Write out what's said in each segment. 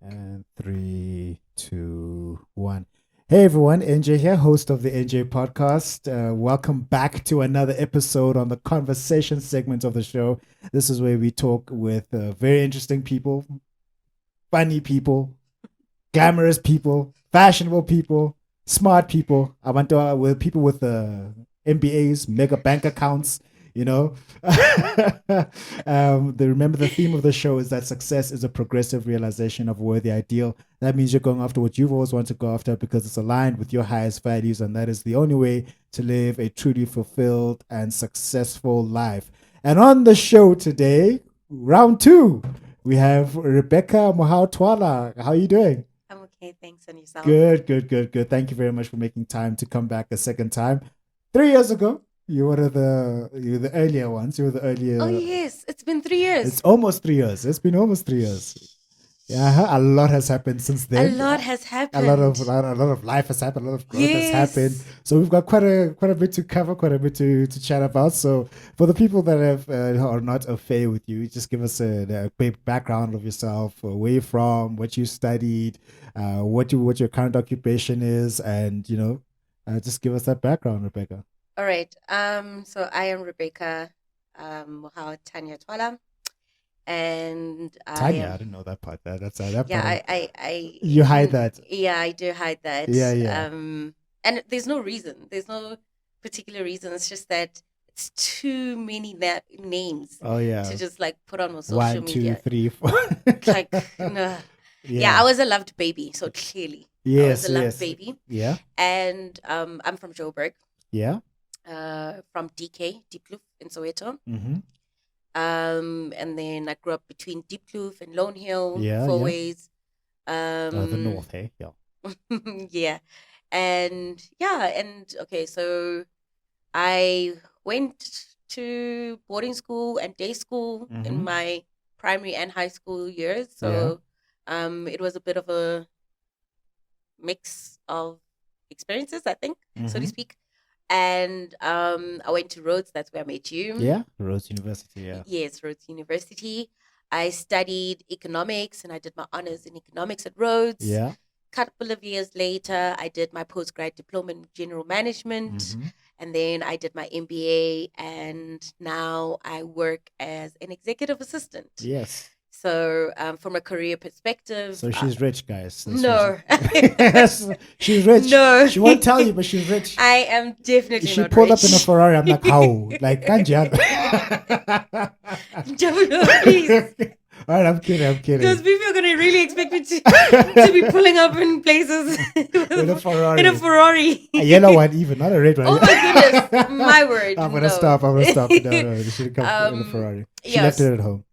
And three, two, one. Hey everyone, NJ here, host of the NJ podcast. Welcome back to another episode on the conversation segment of the show. This is where we talk with very interesting people, funny people, glamorous people, fashionable people, smart people. I want to with people with MBAs, mega bank accounts. You know, remember the theme of the show is that success is a progressive realization of a worthy ideal. That means you're going after what you've always wanted to go after because it's aligned with your highest values, and that is the only way to live a truly fulfilled and successful life. And on the show today, round two, we have Rebecca Twala. How are you doing? I'm okay, thanks. And yourself? Good, good, good, good. Thank you very much for making time to come back a second time. 3 years ago, you were the earlier ones. You were the earlier. Oh, yes, it's been 3 years. It's almost 3 years. It's been almost 3 years. Yeah, a lot has happened since A then. lot has happened. A lot of life has happened. A lot of growth has happened. So we've got quite a bit to cover, quite a bit to chat about. So for the people that have are not au fait with you, just give us a quick background of yourself, where you're from, what you studied, what your current occupation is, and just give us that background, Rebecca. All right. So I am Rebecca Tanya Twala, and Tanya, I didn't know that part. That's that yeah, part. I You hide that. Yeah, I do hide that. Yeah, yeah. And there's no reason. There's no particular reason. It's just that it's too many names Oh yeah. to just like put on social One, two, media. three, four. Like, no. Yeah, I was a loved baby. So clearly, I was Yes, a loved yes. baby. Yeah, And I'm from Joburg, yeah. from DK, Diepkloof in Soweto. Mm-hmm. And then I grew up between Diepkloof and Lone Hill, Yeah, Four yeah. Ways. The north, hey? Yeah. Yeah. And okay, so I went to boarding school and day school in Mm-hmm. my primary and high school years. Yeah. So it was a bit of a mix of experiences, I think, so to Mm-hmm. speak. And I went to Rhodes. That's where I met you. Yeah, Rhodes University, yeah. Yes, Rhodes University. I studied economics and I did my honors in economics at Rhodes. Yeah. Couple of years later, I did my postgrad diploma in general management, Mm-hmm. and then I did my MBA, and now I work as an executive assistant. Yes. So, from a career perspective, So she's rich, guys. no, Yes, she's rich. no, She won't tell you, but she's rich. I am definitely She not pulled rich. up in a Ferrari. I'm like, how? Like, kanjani? No, please. All right, I'm kidding. Because people are gonna really expect me to be pulling up in places In a Ferrari. In a Ferrari. A yellow one, even, not a red one. Oh my goodness, my word. I'm gonna no. stop. No, you should have come in a Ferrari. She left yes. it at home.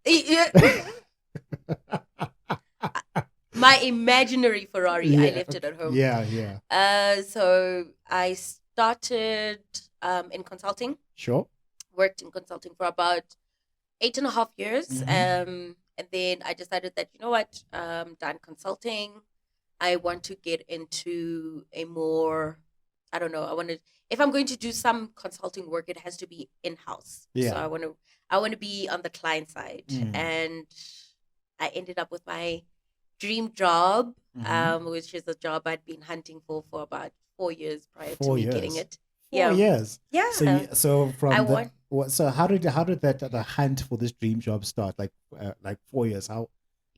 My imaginary Ferrari, I Yeah. left it at home. Yeah, yeah. So I started in consulting, Sure. worked in consulting for about 8.5 years. Mhm. And then I decided that, you know what, done consulting. I want to get into a more, I don't know, if I'm going to do some consulting work, it has to be in-house. Yeah. So I want to be on the client side. Mm. And I ended up with my dream job, Mhm. which is a job I'd been hunting for about 4 years prior to 4 me years. getting it. 4 years. Yeah. So from I the want- so how did that the hunt for this dream job start? Like 4 years.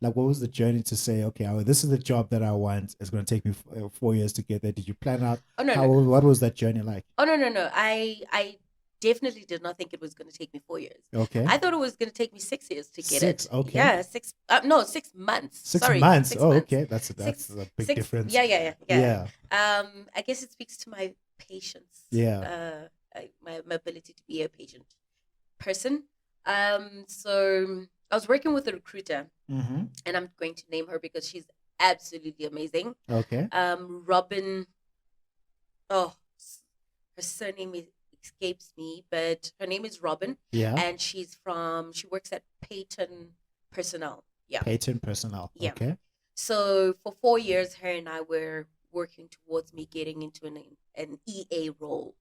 What was the journey to say, okay, this is the job that I want. It's going to take me 4 years to get there. Did you plan out? Oh, no. What was that journey like? Oh, no. I definitely did not think it was going to take me 4 years. Okay. I thought it was going to take me 6 years to get it. 6, okay. Yeah, 6. No, 6 months. 6 Sorry, months. 6 Oh, months. okay. That's a big Six- difference. Yeah. Yeah. I guess it speaks to my patience. Yeah. My ability to be a patient person. So I was working with a recruiter, Mm-hmm. and I'm going to name her because she's absolutely amazing. Okay. Robin. Oh, her surname escapes me, but her name is Robin, Yeah. and she works at Payton Personnel. Yeah. Patent personnel. Yeah. Okay. So for 4 years, her and I were working towards me getting into an EA role.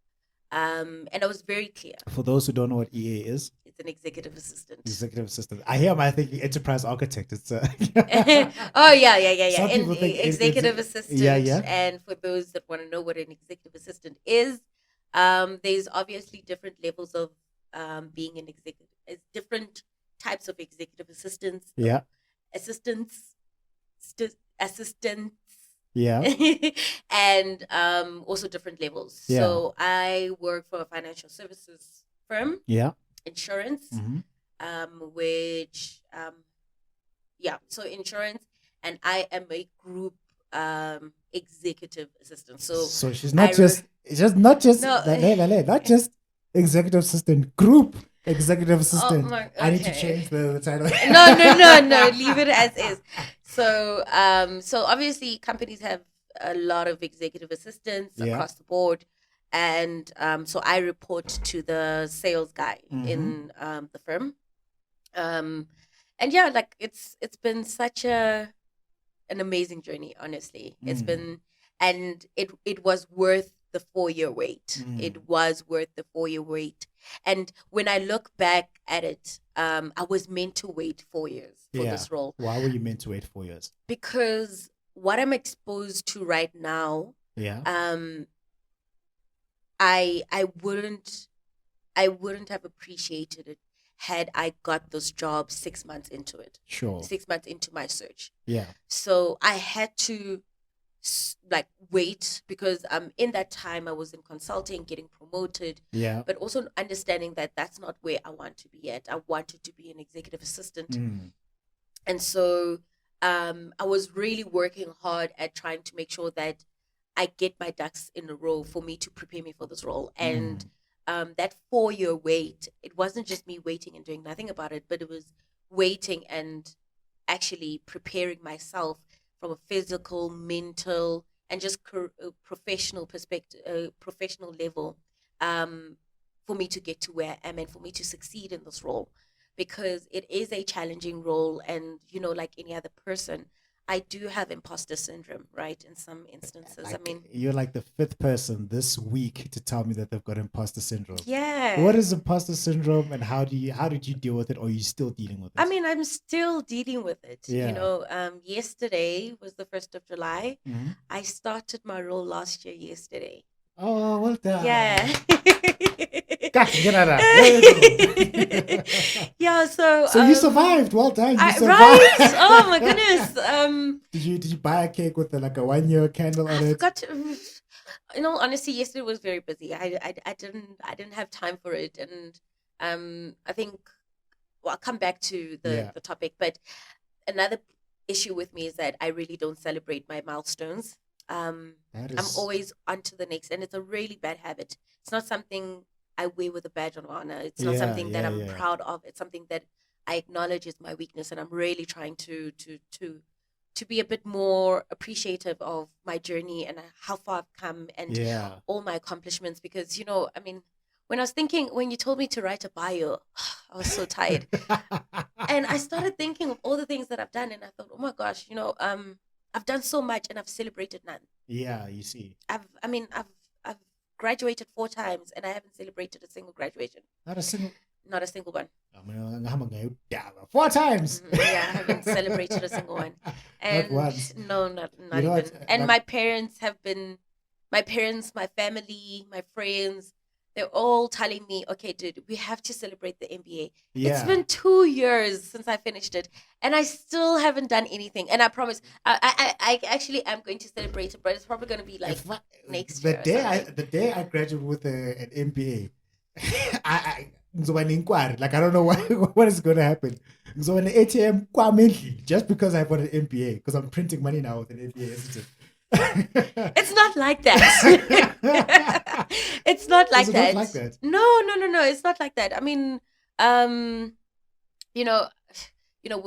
And I was very clear. For those who don't know what EA is, It's an executive assistant. executive assistant. I hear my thinking enterprise architect. It's Oh yeah. Some people think executive assistant. yeah. And for those that want to know what an executive assistant is, there's obviously different levels of being an executive. It's different types of executive assistants. Yeah. Assistants. Assistants. Yeah. And also different levels. Yeah. So I work for a financial services firm. Yeah. Insurance. Which so insurance, and I am a group executive assistant. So she's not just not just executive assistant, group executive assistant. Okay. I need to change the title. No, leave it as is. So obviously companies have a lot of executive assistants across the board. And so I report to the sales guy in the firm. And yeah, like it's been such an amazing journey, honestly. It's been, and it was worth the 4-year wait. It was worth the 4-year wait. And when I look back at it, I was meant to wait 4 years for this role. Why were you meant to wait 4 years? Because what I'm exposed to right now, I wouldn't have appreciated it had I got this job 6 months into it. Sure. 6 months into my search. Yeah. So I had to wait, because in that time I was in consulting, getting promoted. Yeah. But also understanding that that's not where I want to be at. I wanted to be an executive assistant. And so I was really working hard at trying to make sure that I get my ducks in a row for me to prepare me for this role. And that 4-year wait, it wasn't just me waiting and doing nothing about it, but it was waiting and actually preparing myself from a physical, mental, and just professional perspective, professional level, for me to get to where I am and for me to succeed in this role, because it is a challenging role. And like any other person, I do have imposter syndrome, right? In some instances. I mean, you're like the 5th person this week to tell me that they've got imposter syndrome. Yeah. What is imposter syndrome, and how did you deal with it, or are you still dealing with it? I mean, I'm still dealing with it. Yeah. Yesterday was the 1st of July. I started my role last year yesterday. Oh, well done. Yeah. Yeah, so you survived. Well done. You survived. Right? Oh my goodness. Did you buy a cake with a 1-year candle on it? Honestly, yesterday was very busy. I didn't have time for it, and I think I'll come back to the topic. But another issue with me is that I really don't celebrate my milestones. I'm always on to the next, and it's a really bad habit. It's not something I wear with a badge of honor. It's not something that I'm proud of. It's something that I acknowledge is my weakness, and I'm really trying to be a bit more appreciative of my journey and how far I've come and all my accomplishments. Because I mean, when you told me to write a bio, I was so tired, and I started thinking of all the things that I've done, and I thought, oh my gosh, I've done so much and I've celebrated none. Yeah, you see. I've graduated 4 times and I haven't celebrated a single graduation. Not a single one. 4 times. I haven't celebrated a single one. And not once. No, not even. And my parents, my family, my friends, they're all telling me, okay, dude, we have to celebrate the MBA. Yeah. It's been 2 years since I finished it, and I still haven't done anything. And I promise, I actually am going to celebrate it, but it's probably going to be like next year. The day I graduate with an MBA, I don't know what is going to happen. So an ATM, just because I bought an MBA, because I'm printing money now with an MBA, isn't it? It's not like that. It's not like that. Not like that? No. It's not like that. I mean, we're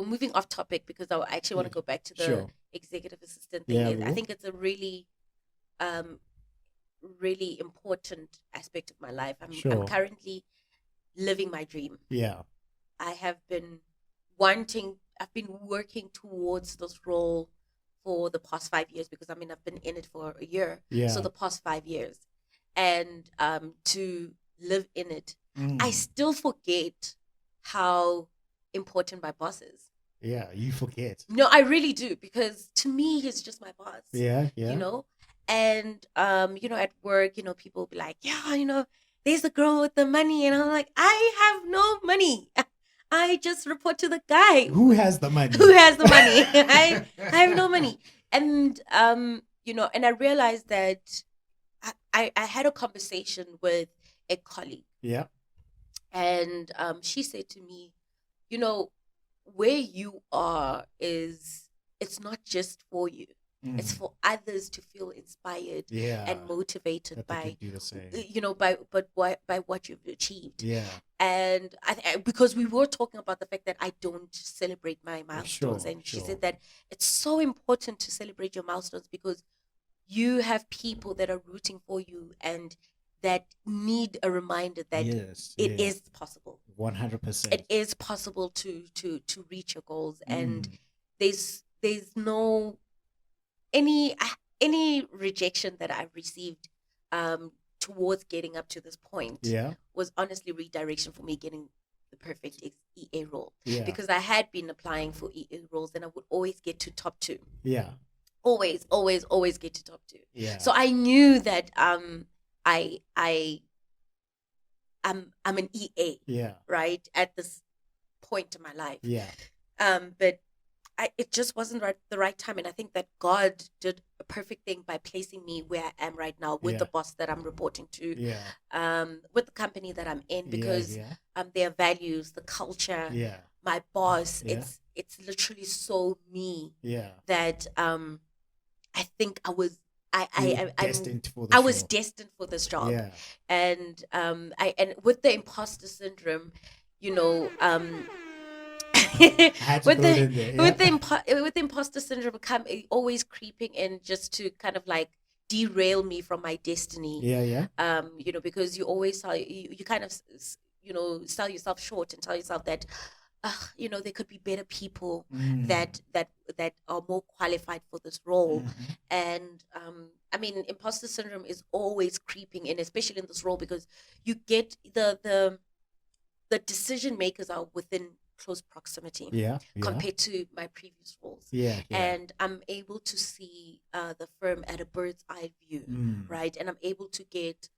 moving off topic because I actually want to go back to the executive assistant thing. Yeah, I think it's a really, really important aspect of my life. I'm currently living my dream. Yeah. I've been working towards this role for the past 5 years, because I've been in it for a year. Yeah. So the past 5 years. and to live in it, I Mm. still forget how important my boss is. Yeah, you forget. No, I really do, because to me, he's just my boss, Yeah, you yeah. know? And, at work, people be like, yeah, there's the girl with the money. And I'm like, I have no money. I just report to the guy Who has the money? who has the money. I have no money. And, and I realized that I had a conversation with a colleague, Yeah. and she said to me, you know, where you are it's not just for you. It's Mm. for others to feel inspired Yeah. and motivated That they by, can do the same. by what you've achieved. Yeah. And because we were talking about the fact that I don't celebrate my milestones, Sure, and she sure. said that it's so important to celebrate your milestones, because you have people that are rooting for you and that need a reminder that Yes. it Yeah. is possible. 100%. It is possible to reach your goals, and Mm. there's no any rejection that I've received towards getting up to this point Yeah. was honestly redirection for me getting the perfect EA role, Yeah. because I had been applying for EA roles and I would always get to top 2. Yeah. Always get to top 2. Yeah. So I knew that I'm an EA, Yeah. right, at this point in my life. Yeah. But it just wasn't the right time, and I think that God did a perfect thing by placing me where I am right now, with Yeah. the boss that I'm reporting to, Yeah. with the company that I'm in, because Yeah. their values, the culture, Yeah. my boss, Yeah. it's literally so me Yeah. that I think I was You were I'm destined for the I was show. destined for this job. Yeah. And and with the imposter syndrome, you know, I had to with throw it the in there. Yeah. with the imposter syndrome always creeping in, just to kind of like derail me from my destiny. Yeah. Yeah. Because you always you kind of sell yourself short and tell yourself that there could be better people Mm. that are more qualified for this role. Mhm. And I mean, imposter syndrome is always creeping in, especially in this role, because you get the decision makers are within close proximity Yeah. Yeah. compared to my previous roles. Yeah. Yeah. And I'm able to see the firm at a bird's eye view, Mm. right? And I'm able to get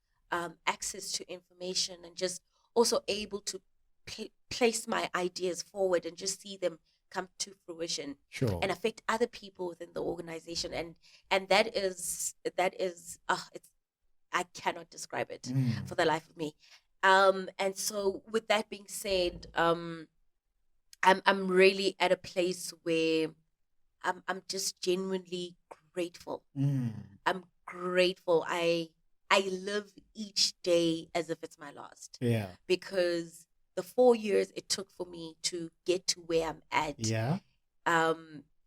access to information, and just also able to place my ideas forward and just see them come to fruition Sure. and affect other people within the organization. And that is it's I cannot describe it Mm. for the life of me. And so, with that being said, I'm really at a place where I'm just genuinely grateful. Mm. I'm grateful. I live each day as if it's my last, Yeah. because the 4 years it took for me to get to where I'm at, Yeah.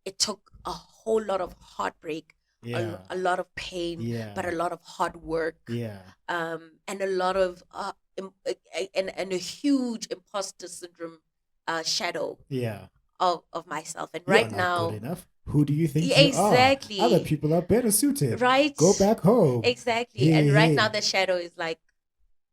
it took a whole lot of heartbreak, Yeah. a lot of pain, Yeah. but a lot of hard work, Yeah. and a lot of and a huge imposter syndrome shadow Yeah. of myself. And You're right not now, good enough. Who do you think Yeah, you are? exactly. Other people are better suited. right? Go back home. Exactly. Hey, And right hey. now the shadow is like,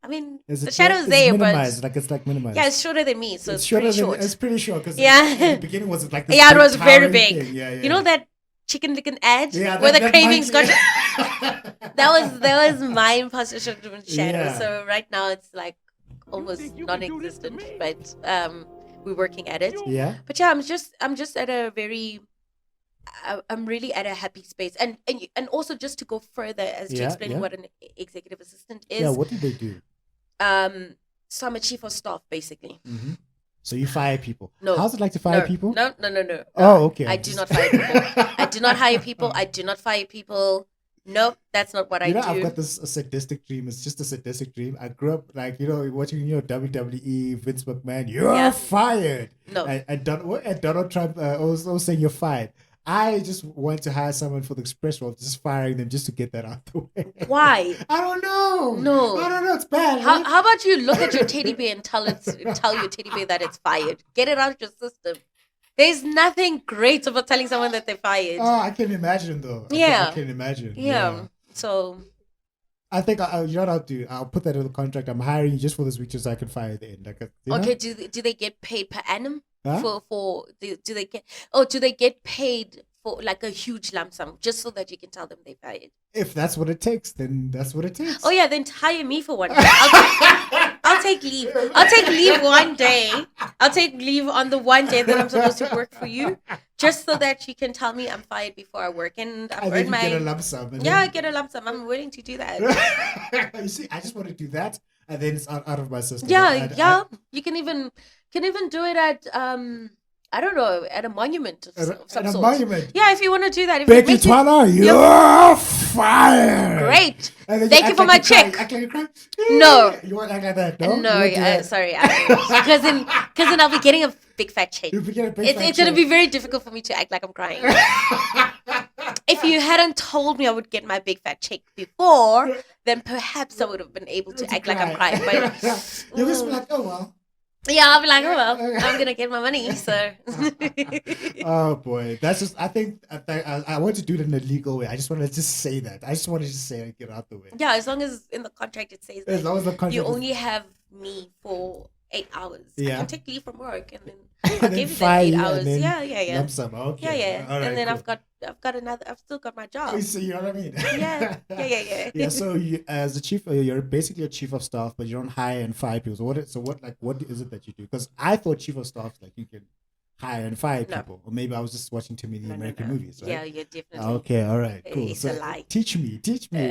I mean, Is the it shadow there? is It's there, minimized. but It's like minimized. yeah, it's shorter than me, so it's shorter pretty than short. it's pretty short because Yeah. at the beginning was like this Yeah, it big, was very towering big. thing. Yeah, yeah. You know that chicken licken ad Yeah, where that- the that cravings monkey- got that was my imposter syndrome shadow. Yeah. So right now it's like almost non-existent, but we're working at it. Yeah. But yeah, I'm just at a very I'm really at a happy space, and also, just to go further as to Yeah, explaining yeah. what an executive assistant Yeah. is. What did they do? So I'm a chief of staff, basically. Mm-hmm. So you fire people. No. How's it like to fire No, people? No. Oh, okay. I I'm do just- not fire people. I do not hire people. I do not fire people. Nope, that's not what I do. I've got this sadistic dream. It's just a sadistic dream. I grew up watching WWE, Vince McMahon. You're Yeah. fired. No. And Donald Trump also saying you're fired. I just want to hire someone for the express role, just firing them just to get that out the way. Why? I don't know. No. I don't know. It's bad. How, right? how about you look at your teddy bear and tell your teddy bear that it's fired? Get it out of your system. There's nothing great about telling someone that they're fired. Oh, I can imagine though. Yeah. I can imagine. Yeah. So I think you know what I'll do. I'll put that in the contract. I'm hiring you just for this week, just so I can fire at the end. Like, Okay, do they get paid per annum Huh? do they get paid for like a huge lump sum just so that you can tell them they paid? If that's what it takes, then that's what it takes. Oh yeah, then hire me for one day. I'll take leave. I'll take leave one day. I'll take leave on the one day that I'm supposed to work for you, just so that you can tell me I'm fired before I work, and I've And then earned you my get a lump sum. And yeah, I then... get a lump sum. I'm willing to do that. You see, I just want to do that, and then it's out of my system. Yeah. You can even do it at I don't know, at a monument of some sort. Monument. Yeah, if you want to do that. If Rebecca Twala, you're fired. Great. Thank you for my check. No. You want to act like that? No. No. Sorry. Because then I'll be getting a big fat check. It's going to be very difficult for me to act like I'm crying. If you hadn't told me I would get my big fat check before, then perhaps I would have been able to act like I'm crying. But you'll just be like, oh well. Yeah, I'll be like, oh well, I'm gonna get my money. So. Oh boy, that's just. I think I want to do it in a legal way. I just want to just say that. I just want to just say it, get out the way. Yeah, as long as in the contract it says as long as the contract you only have me for 8 hours. Yeah. I can take leave from work and then I'll give you the 8 hours. Yeah. Lump sum. Okay. Yeah. All right, and then cool. I've still got my job. So you know what I mean? Yeah. Yeah. So you, as the chief, you're basically a chief of staff, but you don't hire and fire people. So what is it that you do? Because I thought chief of staff like you can hire and fire people, or maybe I was just watching too many American movies. Right? Yeah, definitely. Okay. All right. Cool. It's so a lie. Teach me.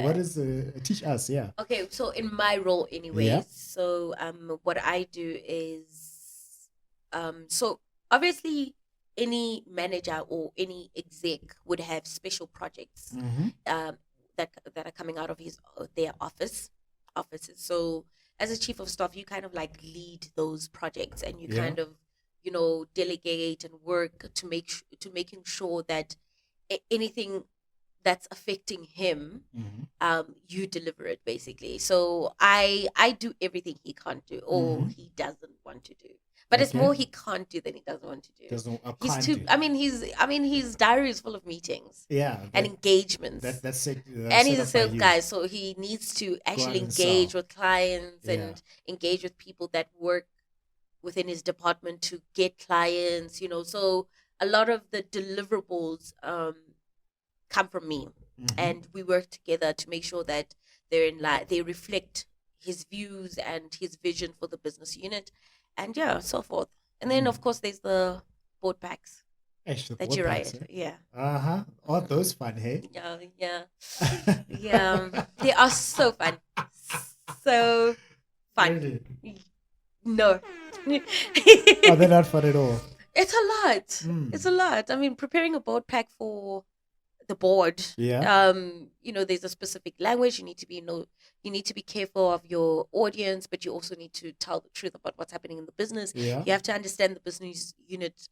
What is teach us? Yeah. Okay. So in my role, anyway. Yeah. So what I do is so obviously any manager or any exec would have special projects that are coming out of their offices. So as a chief of staff, you kind of like lead those projects, and you kind of delegate and work to making sure that anything that's affecting him, you deliver it basically. So I do everything he can't do or he doesn't want to do. But it's more he can't do than he doesn't want to do. He's too. I mean, his diary is full of meetings. Yeah. And engagements. That's it. And he's a sales guy, so he needs to actually engage with clients and engage with people that work within his department to get clients. So a lot of the deliverables come from me, and we work together to make sure that they reflect his views and his vision for the business unit. And so forth. And then, of course, there's the board packs that you write. Yeah. Aren't those fun, hey? Yeah. They are so fun. So fun. Really? No. They're not fun at all. It's a lot. It's a lot. I mean, preparing a board pack for the board. Yeah. There's a specific language. You need to be careful of your audience, but you also need to tell the truth about what's happening in the business. Yeah. You have to understand the business unit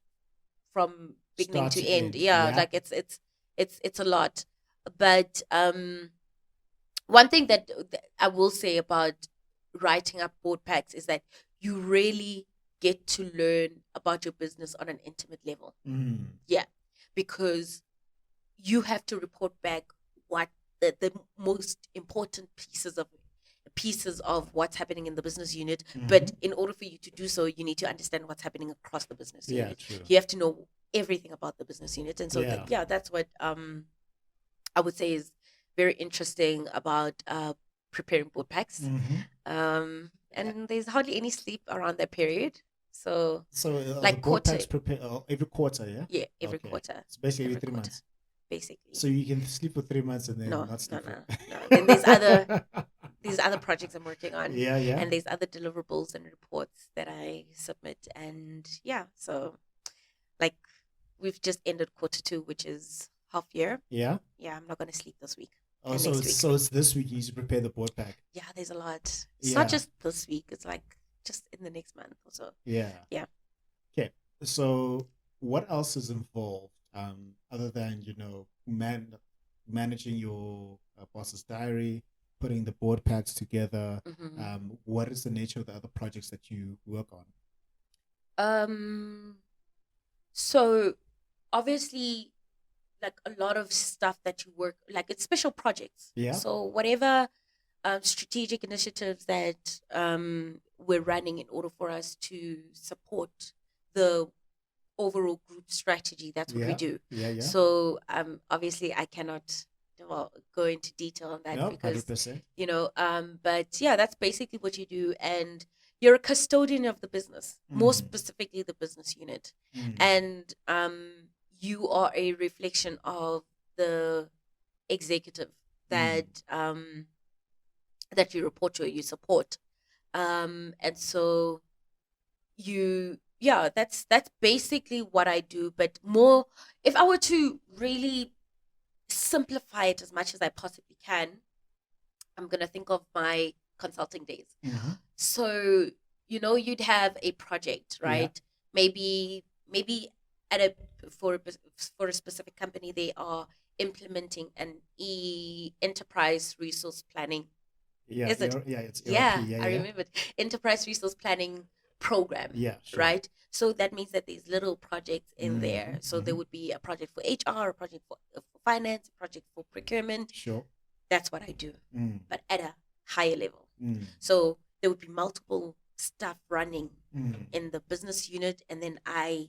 from beginning Start to to end. end. Yeah, Yeah. like it's a lot. But one thing that I will say about writing up board packs is that you really get to learn about your business on an intimate level. Yeah, because you have to report back what the most important pieces of what's happening in the business unit. But in order for you to do so, you need to understand what's happening across the business unit. True. You have to know everything about the business unit. And so that's what I would say is very interesting about preparing board packs. And there's hardly any sleep around that period. So like board quarter packs prepare every quarter, yeah? Yeah, every quarter. So basically every 3 quarter, months. Basically. So you can sleep for 3 months and then not sleep. No. Then there's other projects I'm working on. Yeah. And there's other deliverables and reports that I submit. And so like we've just ended Q2, which is half year. Yeah. Yeah, I'm not gonna sleep this week. Oh, so it's this week you need to prepare the board pack. Yeah, there's a lot. It's not just this week. It's like just in the next month or so. Yeah. Okay. So what else is involved other than managing your boss's diary, putting the board packs together? What is the nature of the other projects that you work on? So obviously, like a lot of stuff that you work, like it's special projects. Yeah. So whatever strategic initiatives that we're running in order for us to support the overall group strategy. That's what we Yeah. do. Yeah. So obviously I cannot go into detail on that No, because 100%. but yeah, that's basically what you do, and you're a custodian of the business, more specifically the business unit, and you are a reflection of the executive that that you report to or you support, and so that's basically what I do. But more, if I were to really simplify it as much as I possibly can, I'm gonna think of my consulting days. So you'd have a project, right? Maybe at a for a specific company, they are implementing an enterprise resource planning. Yeah. Is it? It's ERP. I remembered, enterprise resource planning program. Yeah, sure. Right. So that means that there's little projects in there. So there would be a project for HR, a project for finance, a project for procurement. Sure. That's what I do, but at a higher level. So there would be multiple stuff running in the business unit, and then I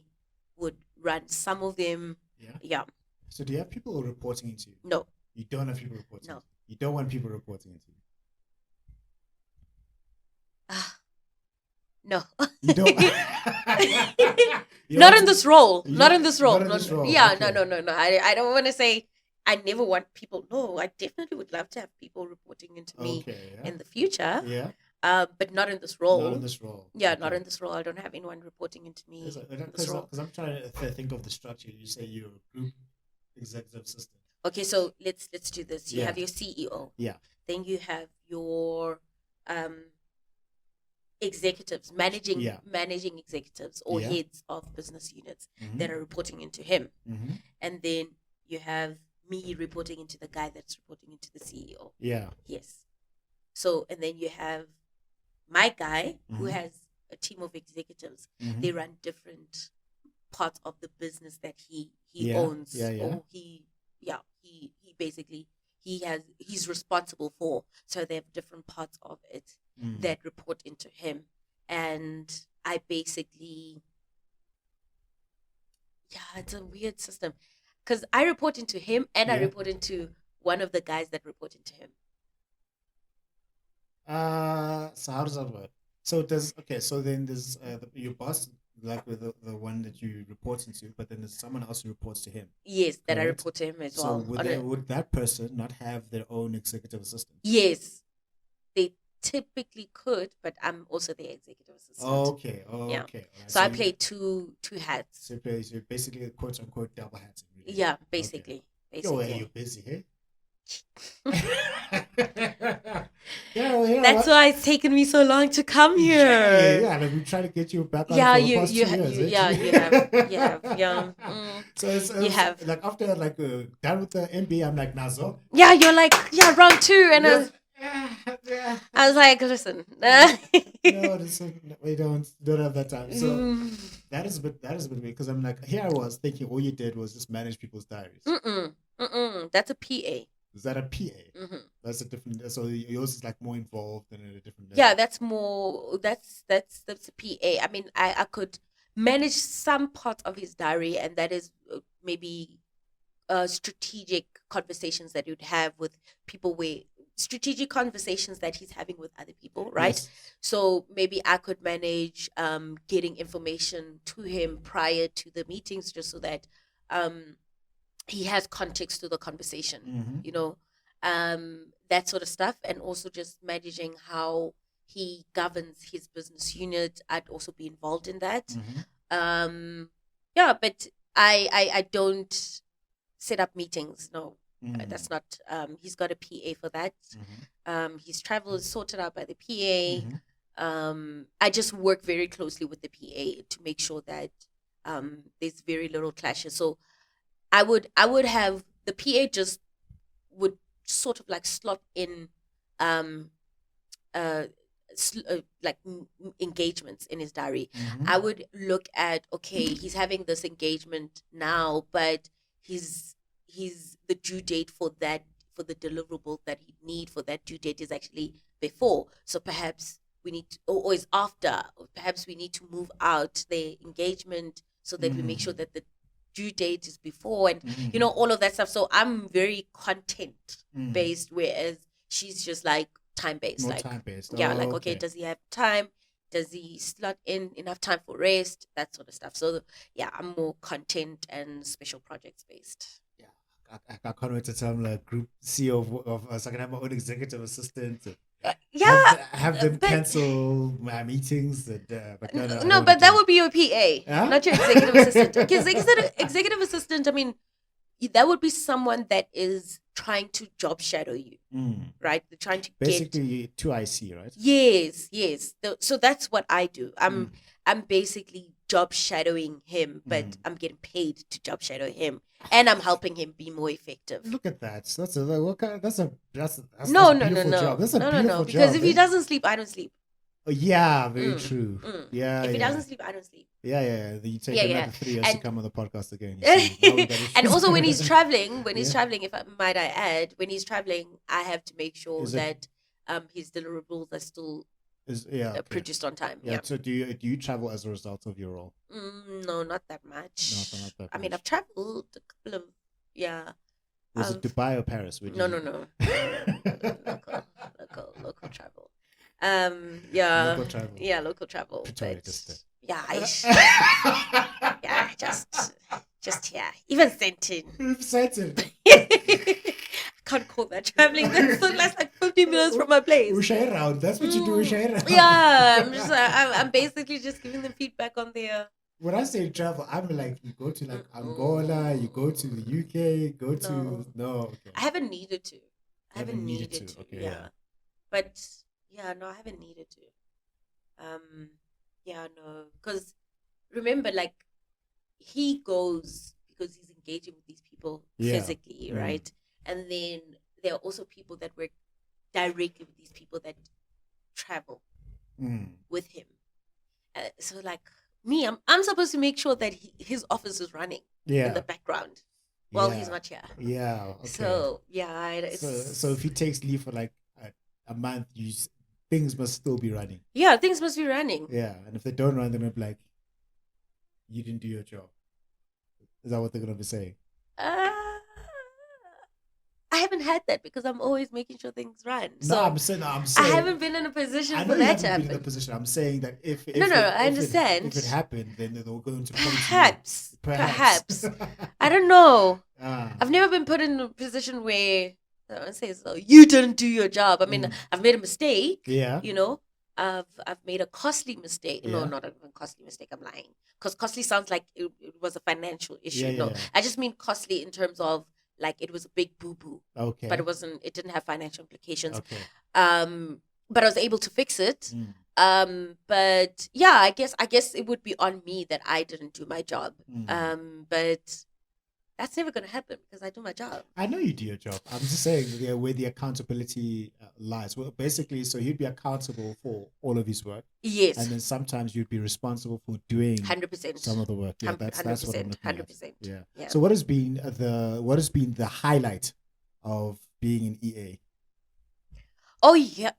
would run some of them. Yeah. So do you have people reporting into you? No. You don't have people reporting? No. Into you? You don't want people reporting into you? No. You don't? Not in this role. Not in this role. Not in this role. Yeah, Okay. no. I don't want to say I never want people. No, I definitely would love to have people reporting into me in the future. Yeah. But not in this role. Not in this role. Yeah, not in this role. I don't have anyone reporting into me in this role. Because I'm trying to think of the structure. You say you're a group executive assistant. Okay, so let's do this. You have your CEO. Yeah. Then you have your executives, managing executives or heads of business units that are reporting into him. And then you have me reporting into the guy that's reporting into the CEO. Yeah. Yes. So, and then you have my guy who has a team of executives. They run different parts of the business that he owns. Or he basically he's responsible for. So they have different parts of it that report into him. And I basically it's a weird system. Because I report into him and I report into one of the guys that report into him. So how does that work? So then there's your boss, like with the one that you report into, but then there's someone else who reports to him. Yes, that I report to him as well. So would that person not have their own executive assistant? Yes, they typically could, but I'm also the executive assistant. Okay. Yeah. Okay. Right. So I play two hats. So you're basically quote unquote double hats. Really. Yeah, basically. Okay. You're busy, hey? That's why it's taken me so long to come here. Yeah, like we try to get you back on for the past 2 years. You have. So it's you have. Like after done with the MBA, I'm like, Nazo. Yeah, you're like, round 2, and I was like, listen. No, we don't have that time. So that is a bit weird because I'm like, here I was thinking all you did was just manage people's diaries. That's a PA. Is that a PA? That's a different. So yours is like more involved and at a different level. Yeah, that's more. That's a PA. I mean, I could manage some part of his diary, and that is maybe strategic conversations that you'd have with people, strategic conversations that he's having with other people, right? Yes. So maybe I could manage getting information to him prior to the meetings, just so that he has context to the conversation, that sort of stuff. And also just managing how he governs his business unit. I'd also be involved in that. But I don't set up meetings. No, that's not, he's got a PA for that. His travel is sorted out by the PA. I just work very closely with the PA to make sure that there's very little clashes. So I would have the PA just would sort of like slot in engagements in his diary. I would look at, okay, he's having this engagement now, but he's the due date for for the deliverable that he need for that due date is actually before. So perhaps we need to, or is after, or perhaps we need to move out the engagement so that we make sure that the due date is before, and you know, all of that stuff. So I'm very content based, whereas she's just like time based. More Like time based. yeah, Oh, like okay, does he have time? Does he slot in enough time for rest? That sort of stuff. So yeah, I'm more content and special projects based. Yeah, I can't wait to tell them like group CEO of so I can have my own executive assistant. Yeah, have them but cancel my meetings. And, but no, I don't no, wanna but do that would be your PA, Huh? not your executive assistant. Because executive assistant, I mean, that would be someone that is trying to job shadow you, right? They're trying to get Basically, 2IC, right? yes. So that's what I do. I'm basically job shadowing him, but I'm getting paid to job shadow him, and I'm helping him be more effective. Look at that. That's a what kind that's a No, a beautiful job. That's a beautiful Because job. if he doesn't sleep, I don't sleep. Oh, yeah, very true. Yeah, If he yeah. doesn't sleep, I don't sleep. Yeah. Then you take Yeah, another yeah. 3 years to And- come on the podcast again. You see, now we gotta- And also when he's traveling, Yeah. if I might I add, when he's traveling, I have to make sure Is it- that his deliverables are still okay. produced on time. Yeah. Yeah. So do you travel as a result of your role? No, not that much. Not that I mean, much. I've traveled a couple of Was it Dubai or Paris? Where did no, you- no. local travel. Yeah. Local travel. Yeah, local travel. Pretoria, but just yeah, yeah, just yeah. Even Sentin. Excited. Can't call that traveling. That's like 50 minutes from my place. Ushay round. That's what you do. Ushay round. Yeah, I'm basically just giving them feedback on their. When I say travel, I'm like you go to like Angola, you go to the UK, go to okay. I haven't needed to. Haven't needed to. Okay, yeah. But yeah, no, I haven't needed to. Yeah, no, because remember, like he goes because he's engaging with these people physically, right? And then there are also people that work directly with these people that travel with him. So like me, I'm supposed to make sure that his office is running in the background while he's not here. Yeah. Okay. So yeah, it's... so if he takes leave for like a month, things must still be running. Yeah, things must be running. Yeah, and if they don't run, they're gonna be like, "You didn't do your job." Is that what they're gonna be saying? I haven't had that because I'm always making sure things run. So I'm saying. I haven't been in a position I for know you that to haven't been in a happen. position. I'm saying that if I understand. If it happened, then they'll go into Perhaps. Perhaps. I don't know. I've never been put in a position where someone says, "Oh, you didn't do your job." I mean, I've made a mistake. Yeah. You know, I've made a costly mistake. No, Yeah. not even costly mistake. I'm lying because costly sounds like it was a financial issue. Yeah, No, yeah. I just mean costly in terms of like it was a big boo boo. Okay. But it didn't have financial implications. Okay. But I was able to fix it. But yeah, I guess it would be on me that I didn't do my job. But that's never going to happen because I do my job. I know you do your job. I'm just saying where the accountability lies. Well, basically, so he'd be accountable for all of his work. Yes. And then sometimes you'd be responsible for doing 100%. some of the work. Yeah, that's what I'm looking 100%. at. Yeah. Yeah. So what has been the highlight of being an EA? Oh yeah,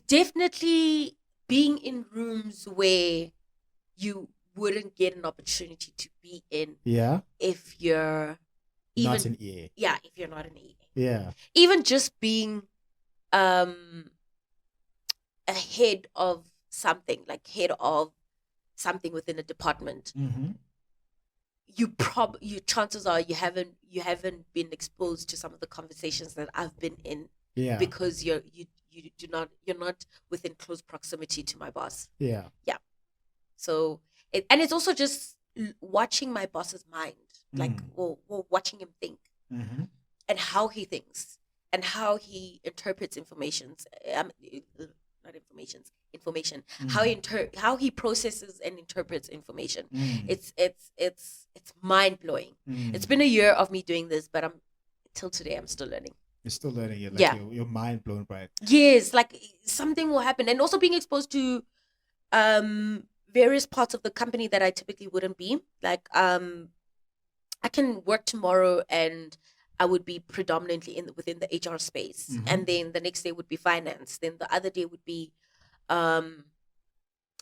definitely being in rooms where you wouldn't get an opportunity to be in Yeah. if you're even Not an EA. yeah, if you're not an EA. Yeah. Even just being ahead of something, like head of something within a department. You chances are you haven't been exposed to some of the conversations that I've been in. Yeah. Because you're not within close proximity to my boss. Yeah. So it's also just watching my boss's mind, like or watching him think and how he thinks and how he interprets information. How he processes and interprets information. It's mind blowing. It's been a year of me doing this, but till today I'm still learning. You're still learning. You're your mind blown by it. Yes, like something will happen, and also being exposed to various parts of the company that I typically wouldn't be. Like I can work tomorrow and I would be predominantly within the HR space. Mhm. And then the next day would be finance. Then the other day would be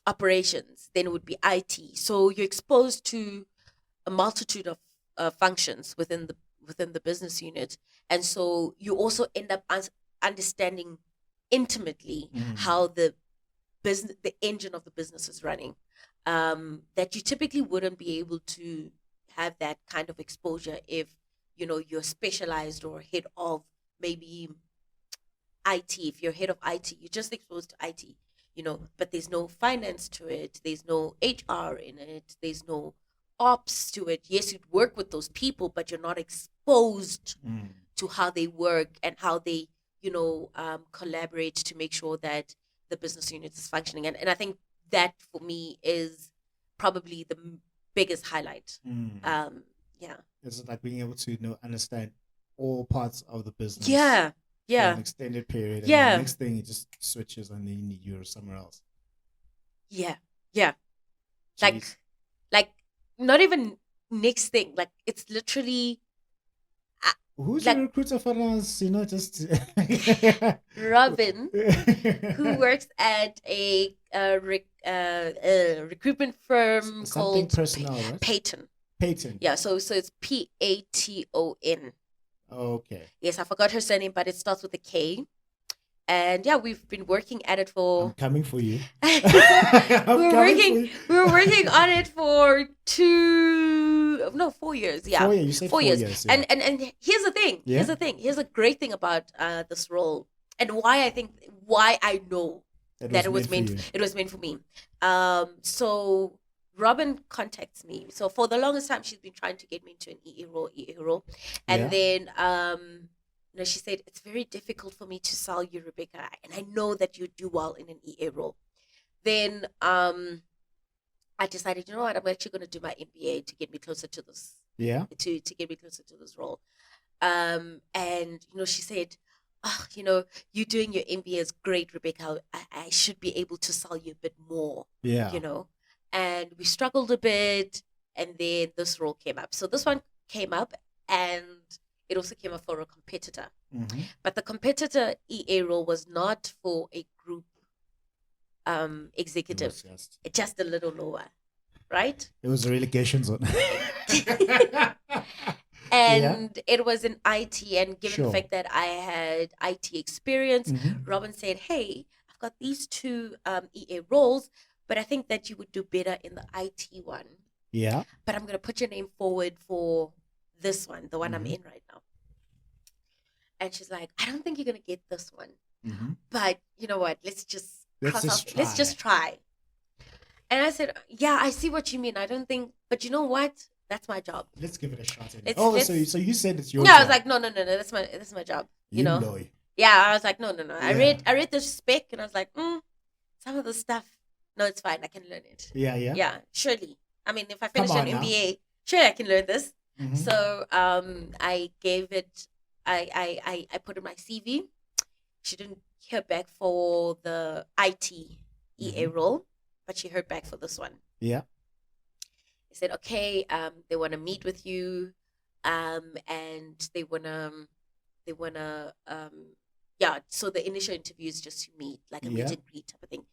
operations. Then it would be IT. So you're exposed to a multitude of functions within the business unit, and so you also end up understanding intimately how the engine of the business is running. That you typically wouldn't be able to have that kind of exposure if you're specialized or head of maybe IT. If you're head of IT, you're just exposed to IT, but there's no finance to it. There's no HR in it. There's no ops to it. Yes, you'd work with those people, but you're not exposed to how they work and how they, collaborate to make sure that the business unit is functioning. And I think that for me is probably the biggest highlight. Yeah. It's like being able to understand all parts of the business. Yeah. For an extended period. And Yeah. the next thing it just switches and then you're somewhere else. Yeah. Yeah. Jeez. Like not even next thing. Like it's literally who's like, the recruiter for us? Just Robin, who works at a recruitment firm something called personnel, right? Payton. Yeah, so it's Paton. Okay. Yes, I forgot her surname, but it starts with a K. And yeah, we've been working at it for. I'm coming for you. We were working on it for 4 years. Yeah, 4 years. You said 4 years. Yeah. And here's the thing. Yeah? Here's a great thing about this role, and why I know that it was meant for me. So Robin contacts me. So for the longest time, she's been trying to get me into an EA role, and then she said, it's very difficult for me to sell you, Rebecca, and I know that you do well in an EA role. Then I decided, you know what, I'm actually going to do my MBA to get me closer to this. Yeah. To get me closer to this role. And she said, you doing your MBA is great, Rebecca. I should be able to sell you a bit more. Yeah. And we struggled a bit, and then this role came up. So this one came up, and it also came up for a competitor. Mm-hmm. But the competitor EA role was not for a group executive. Just a little lower, right? It was a relegation zone. And it was in IT. And given the fact that I had IT experience, Robin said, hey, I've got these two EA roles, but I think that you would do better in the IT one. Yeah. But I'm going to put your name forward for this one, the one I'm in right now. And she's like, I don't think you're going to get this one. But you know what? Let's just try. And I said, yeah, I see what you mean. I don't think, but you know what? That's my job. Let's give it a shot. So you said it's your job. No, I was like, no. That's my job. You know? Yeah, I was like, no. Yeah. I read the spec and I was like, some of the stuff, no, it's fine. I can learn it. Yeah. Yeah, surely. I mean, if I finish an MBA, surely I can learn this. So I gave it, I put in my CV. She didn't hear back for the IT EA role, but she heard back for this one. Yeah. They said, okay, they want to meet with you, and they wanna, so the initial interview is just to meet, like a meet and greet type of thing.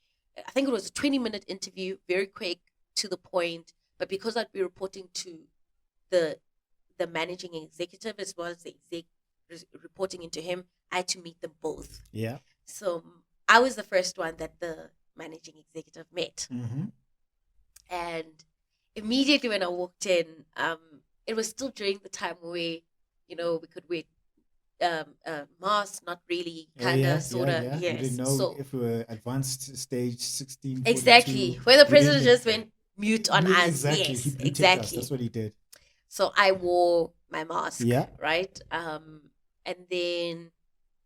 I think it was a 20-minute interview, very quick, to the point, but because I'd be reporting to the managing executive as well as the exec reporting into him, I had to meet them both. Yeah. So I was the first one that the managing executive met. And immediately when I walked in, it was still during the time where, we could wear masks, not really, kind of, sort of. Yes. You didn't know if we were advanced stage 16. Exactly. Where the president just went mute on us. Exactly. Yes, He exactly. us. That's what he did. So I wore my mask. Yeah. Right. And then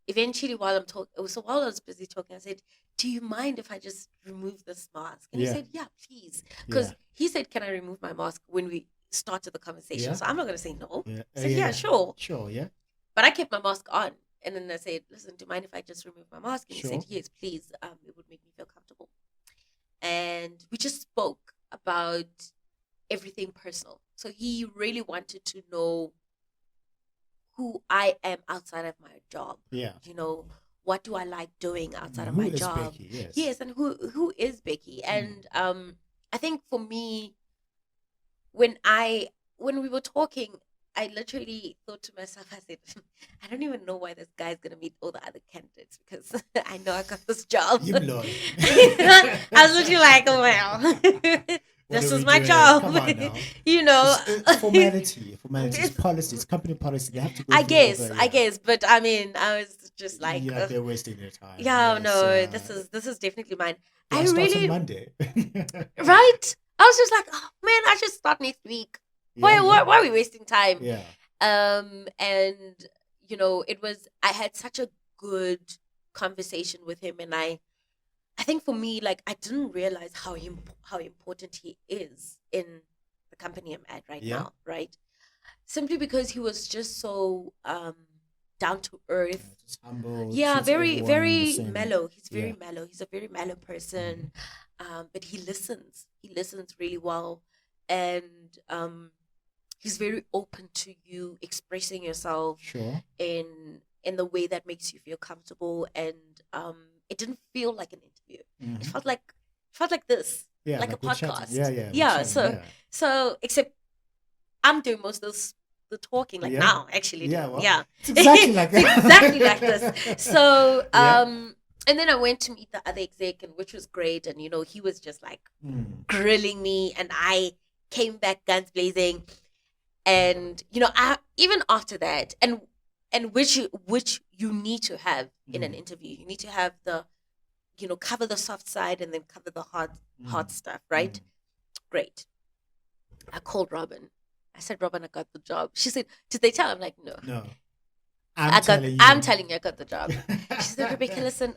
eventually while I was busy talking, I said, do you mind if I just remove this mask? And he said, yeah, please. Because he said, can I remove my mask when we started the conversation? Yeah. So I'm not going to say no. Yeah. I said, sure. Sure, yeah. But I kept my mask on. And then I said, listen, do you mind if I just remove my mask? And he said, yes, please. It would make me feel comfortable. And we just spoke about everything personal. So he really wanted to know who I am outside of my job. Yeah. You know, what do I like doing outside of Who my is job? Becky? Yes. Yes, and who is Becky? And I think for me, when we were talking, I literally thought to myself, I said, I don't even know why this guy's gonna meet all the other candidates because I know I got this job. You blow. I was literally like, oh well. This is my job. Come on now. You know, it's formalities, policies, company policy. They have to go I through guess, all the, I guess, but I mean, I was just like, yeah, they're wasting their time. yeah, Yes, no, this is definitely mine. yeah, I it starts really, on Monday. right? I was just like, oh man, I should start next week. Why are we wasting time? Yeah. And you know, I had such a good conversation with him, and I think for me, like, I didn't realize how important he is in the company I'm at right now, right? Simply because he was just so down to earth, just humble. Yeah, very very same. mellow. He's very mellow. He's a very mellow person, but he listens. He listens really well, and he's very open to you expressing yourself Sure. in the way that makes you feel comfortable, and it didn't feel like an interview. It felt like this, Yeah, like a we're chatting. podcast. Yeah, yeah. we're Yeah. chatting, So except I'm doing most of the talking, like Yeah. now, actually. Yeah, well, Yeah. it's exactly like that. It's exactly like this. So Yeah. and then I went to meet the other exec, and which was great, and you know, he was just like grilling me, and I came back guns blazing. And you know, even after that, and which you need to have in an interview, you need to have the, you know, cover the soft side and then cover the hard stuff, right? Great. I called Robin. I said, Robin, I got the job. She said, did they tell? I'm like, no. No. I'm telling you I got the job. She said, Rebecca, listen,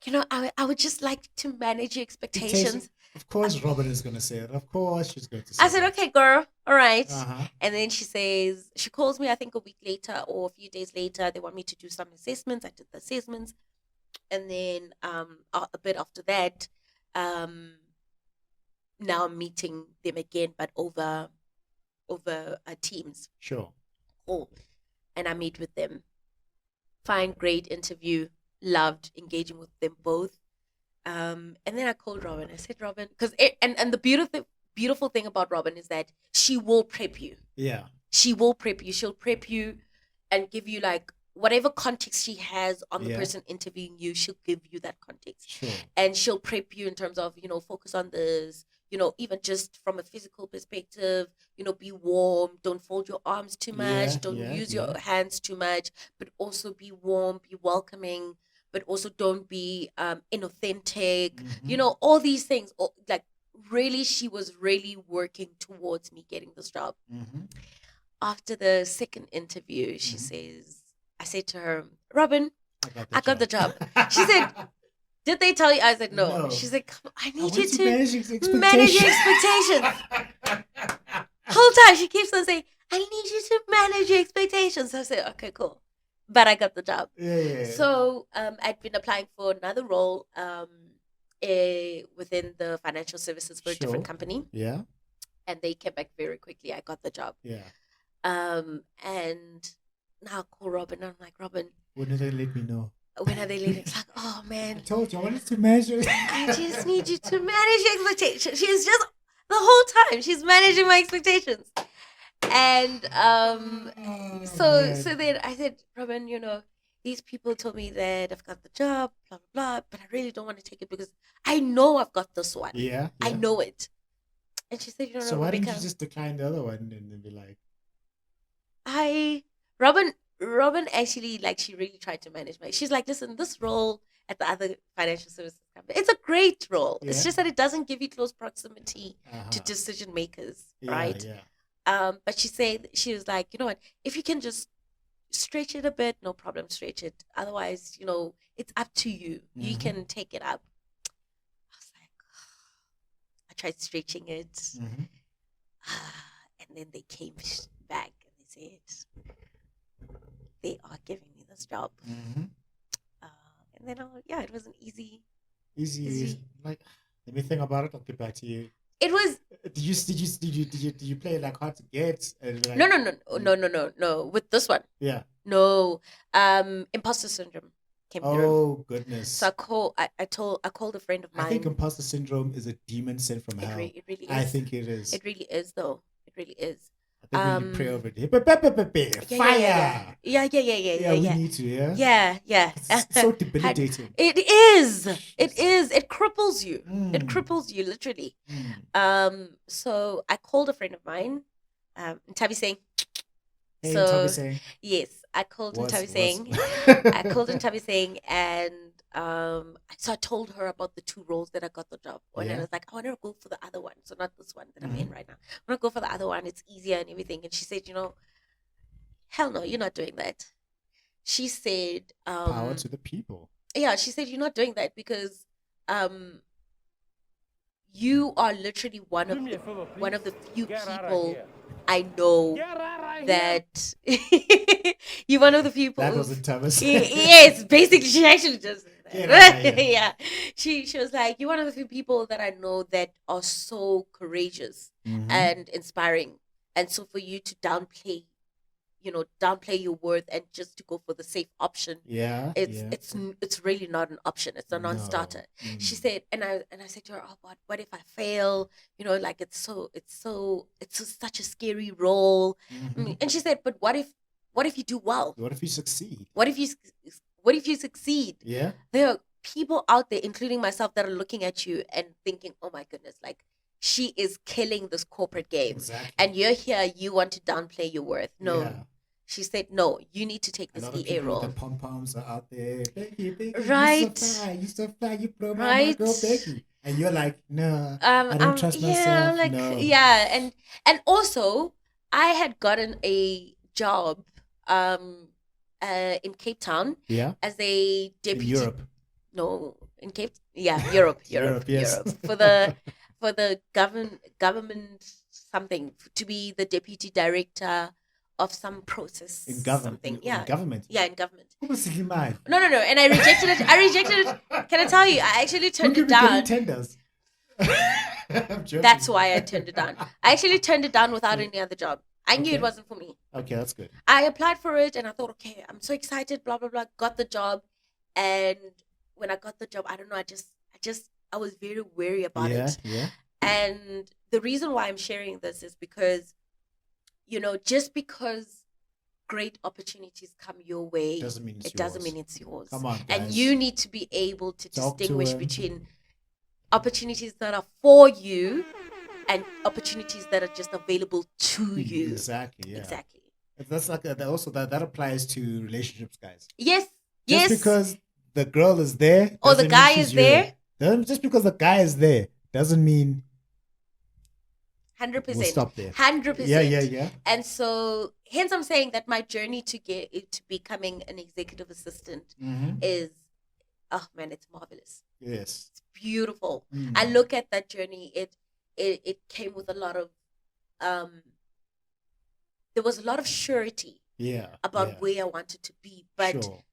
you know, I would just like to manage your expectations. Of course, Robin is going to say it. Of course, she's going to say it. I said, okay, girl, all right. Uh-huh. And then she calls me, I think a week later or a few days later. They want me to do some assessments. I did the assessments. And then a bit after that, now I'm meeting them again, but over Teams. Sure. Cool. And I meet with them. Fine, great interview. Loved engaging with them both. And then I called Robin. I said, Robin, because and the beautiful thing about Robin is that she will prep you. Yeah. She will prep you. She'll prep you and give you like whatever context she has on the person interviewing you, she'll give you that context. Sure. And she'll prep you in terms of, you know, focus on this, you know, even just from a physical perspective, you know, be warm, don't fold your arms too much, don't use your hands too much, but also be warm, be welcoming, but also don't be inauthentic, you know, all these things. Like, really, she was really working towards me getting this job. After the second interview, she says, I said to her, Robin, I got the job. She said, did they tell you? I said, no. She's like, I need you to manage your expectations. Whole time she keeps on saying, I need you to manage your expectations. I said, okay, cool. But I got the job. Yeah. So I'd been applying for another role within the financial services for a different company. Yeah. And they came back very quickly. I got the job. Yeah. And now I call Robin. I'm like, Robin, when did they let me know? When are they leaving? It's like, oh man. I told you I wanted to measure. I just need you to manage your expectations. She's just the whole time she's managing my expectations. And so then I said, Robin, you know, these people told me that I've got the job, blah blah blah, but I really don't want to take it because I know I've got this one. Yeah. I know it. And she said, you know, so why Rebecca, didn't you just decline the other one and then be like, Robin actually, like, she really tried to manage she's like, listen, this role at the other financial services company, it's a great role. Yeah. It's just that it doesn't give you close proximity to decision makers, right? Yeah. But she was like, you know what, if you can just stretch it a bit, no problem, stretch it. Otherwise, you know, it's up to you. You can take it up. I was like, I tried stretching it. And then they came back and they said, they are giving me this job. And then, it wasn't easy. Easy. Like, let me think about it. I'll get back to you. It was Did you play like hard to get? And No, like, no. With this one, yeah. no. Imposter syndrome came through. Oh So goodness. I called a friend of I think mine. imposter syndrome is a demon sent from hell. It really I is. think it is. It really is, though. It really is. I think when you pray over it, Yeah, fire. yeah. We need to, yeah. Yeah. It's so debilitating. It is. It Jesus. is. It cripples you. It Mm, cripples you literally. mm. So I called a friend of mine, Tabi saying. Hey, So Toby saying, yes, I called what's Tabi saying. what's I called Tabi saying, and so I told her about the two roles that I got the job on, and I Yeah. was like, I want to go for the other one, so not this one that I'm in Mhm. right now. I want to go for the other one. It's easier and everything. And she said, hell no, you're not doing that. She said, Power to the people. yeah, she said you're not doing that because you are literally one of the few people I know that you're one of the people. That wasn't Thomas. Yes, basically, she actually just said Get that. outta here. Yeah, she was like, you're one of the few people that I know that are so courageous Mhm. and inspiring, and so for you to downplay your worth and just to go for the safe option, Yeah. it's really not an option. It's a No. non-starter. She Mm. said, and I said to her, oh, but what if I fail? Like it's such a scary role. Mhm. And she said, but what if you do well? What if you succeed? What if you succeed? Yeah. There are people out there, including myself, that are looking at you and thinking, oh my goodness, like she is killing this corporate game. Exactly. And you're here, you want to downplay your worth. No. Yeah. She said, no, you need to take A this lot of EA people role. with the pom-poms are out there. Becky, Right. you so fly, you blow my Right. girl, Becky. And you're like, no, I don't trust myself. Yeah, like No. yeah, and also I had gotten a job in Cape Town Yeah. as a In deputy. Europe. No, in Cape. Yeah, Europe. Yes. For the government something, to be the deputy director of some process In government. something. In government. Yeah, in government. Who was he mad? No, and I rejected it. Can I tell you? I actually turned Who it could be getting down. tenders? I'm joking. That's why I turned it down. I actually turned it down without any other job. I knew it Okay. wasn't for me. Okay, that's good. I applied for it and I thought, okay, I'm so excited, blah, blah, blah. Got the job. And when I got the job, I don't know, I was very wary about it. Yeah. And the reason why I'm sharing this is because, just because great opportunities come your way, Doesn't mean it doesn't mean it's yours. Come on, guys. And you need to be able to Talk to distinguish him. between opportunities that are for you and opportunities that are just available to you. Exactly. Yeah. Exactly. That's like that applies to relationships, guys. Yes. Just because the girl is there, or the doesn't guy mean is she's there. Just because the guy is there doesn't mean 100%. we'll stop there. 100%. Yeah. And so, hence, I'm saying that my journey to get to becoming an executive assistant Mhm. is, oh man, it's marvelous. Yes. It's beautiful. Mm. I look at that journey. It came with a lot of there was a lot of surety about where I wanted to be, but Sure.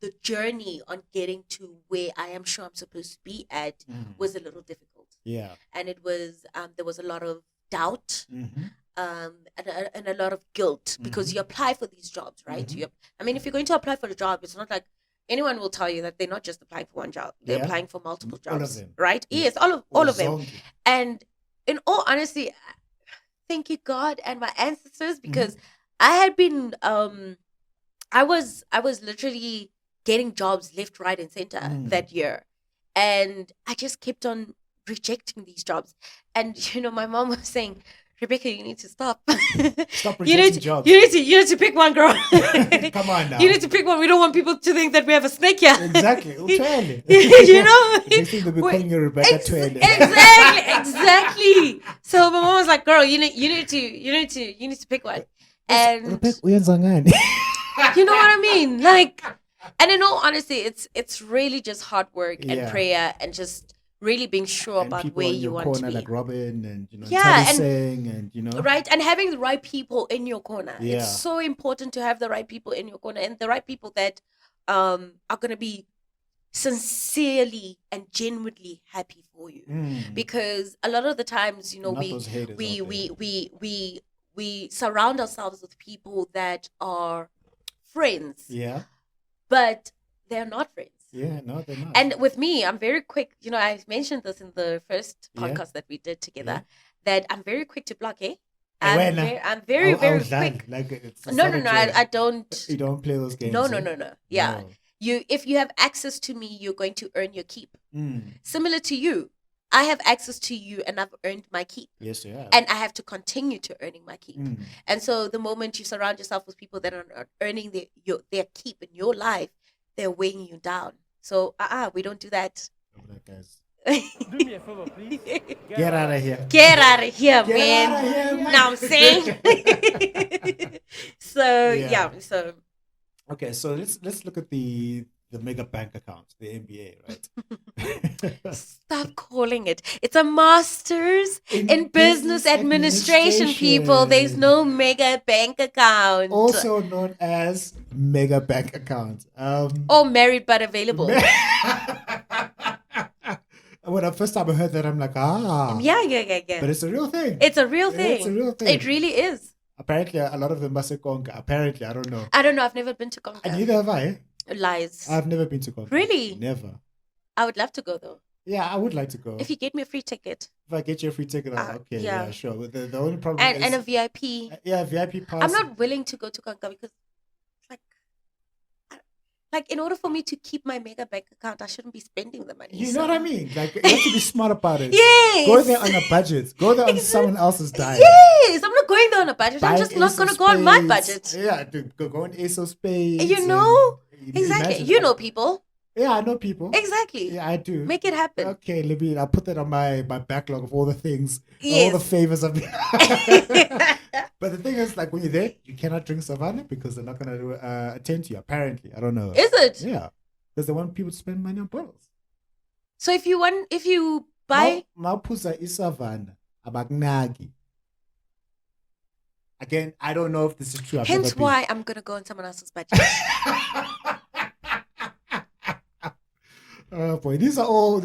the journey on getting to where I am sure I'm supposed to be at was a little difficult. Yeah. And it was there was a lot of doubt Mm-hmm. and a lot of guilt because you apply for these jobs, right? Mhm. If you're going to apply for a job, it's not like anyone will tell you that they're not just applying for one job; they're Yeah. applying for multiple All of jobs, them. right? Yeah. Yes, all of them. Zonke. And in all honesty, thank you God and my ancestors, because I had been I was literally getting jobs left, right, and center that year, and I just kept on rejecting these jobs. And my mom was saying, Rebecca, you need to stop. Stop you need rejecting jobs. You need to pick one, girl. Come on now. You need to pick one. We don't want people to think that we have a snake here. Exactly. Utwele. They think they'll be calling you Rebecca Twala. Exactly. So my mom was like, "Girl, you need to pick one." And Rebecca, uyenza ngani? you know what I mean? Like, and in all honesty, it's really just hard work and prayer and just really being sure about where you want to be. Like Robin and and right, and having the right people in your corner. Yeah. It's so important to have the right people in your corner, and the right people that are going to be sincerely and genuinely happy for you, because a lot of the times, Not those haters we out there. we surround ourselves with people that are friends, Yeah. but they're not friends. Yeah. No, they're not. And with me, I'm very quick. I mentioned this in the first Yeah. podcast that we did together, Yeah. that I'm very quick to block. Hey, I'm when, very, I very was done. quick. Like it's No, not a joke. I don't. You don't play those games. No, eh? Yeah, No. if you have access to me, you're going to earn your keep. Mm. Similar to you, I have access to you, and I've earned my keep. Yes, you have. And I have to continue to earning my keep. Mm. And so the moment you surround yourself with people that are not earning their keep in your life, they're weighing you down. So we don't do that. Guys. Do me a favor, please. Get out of here. Get out of here, Get man. out of here, man. Now I'm saying. So Yeah. so Okay, so let's look at the mega bank account, the MBA, right? stop calling it. It's a master's in business administration, people. There's no mega bank account. Also known as mega bank account. Or married but available. When the first time I heard that, I'm like, Yeah. But it's a real thing. It's a real thing. It's a real thing. It really is. Apparently, a lot of them must say Konga. Apparently, I don't know. I don't know. I've never been to And Conca. neither have I. Lies. I've never been to Konga. Really? Never. I would love to go though. Yeah, I would like to go. If you get me a free ticket If I get you a free ticket, okay, yeah, yeah. sure. But the only problem and is, a VIP. yeah, VIP pass. I'm not willing to go to Conca because, like, in order for me to keep my mega bank account, I shouldn't be spending the money. You know what I mean? Like, you have to be smart about it. Yes. Go there on a budget. Go there on someone else's dime. Yes, I'm not going there on a budget. I'm Buy just not Ace going of to go on my Spades. budget. Yeah, go on Ace of Spades. You know? and Exactly. imagine You that. know people. Yeah, I know people. Exactly. Yeah, I do. Make it happen. Okay, let me. I'll put that on my backlog of all the things, all Yes. the favors I've been. But the thing is, like, when you're there, you cannot drink Savannah because they're not going to attend to you. Apparently, I don't know. Is it? Yeah, because they want people to spend money on bottles. So if you buy Maupuza is Savannah, abagnagi. Again, I don't know if this is true. I've hence never been. why I'm gonna go on someone else's budget. Oh boy, these are all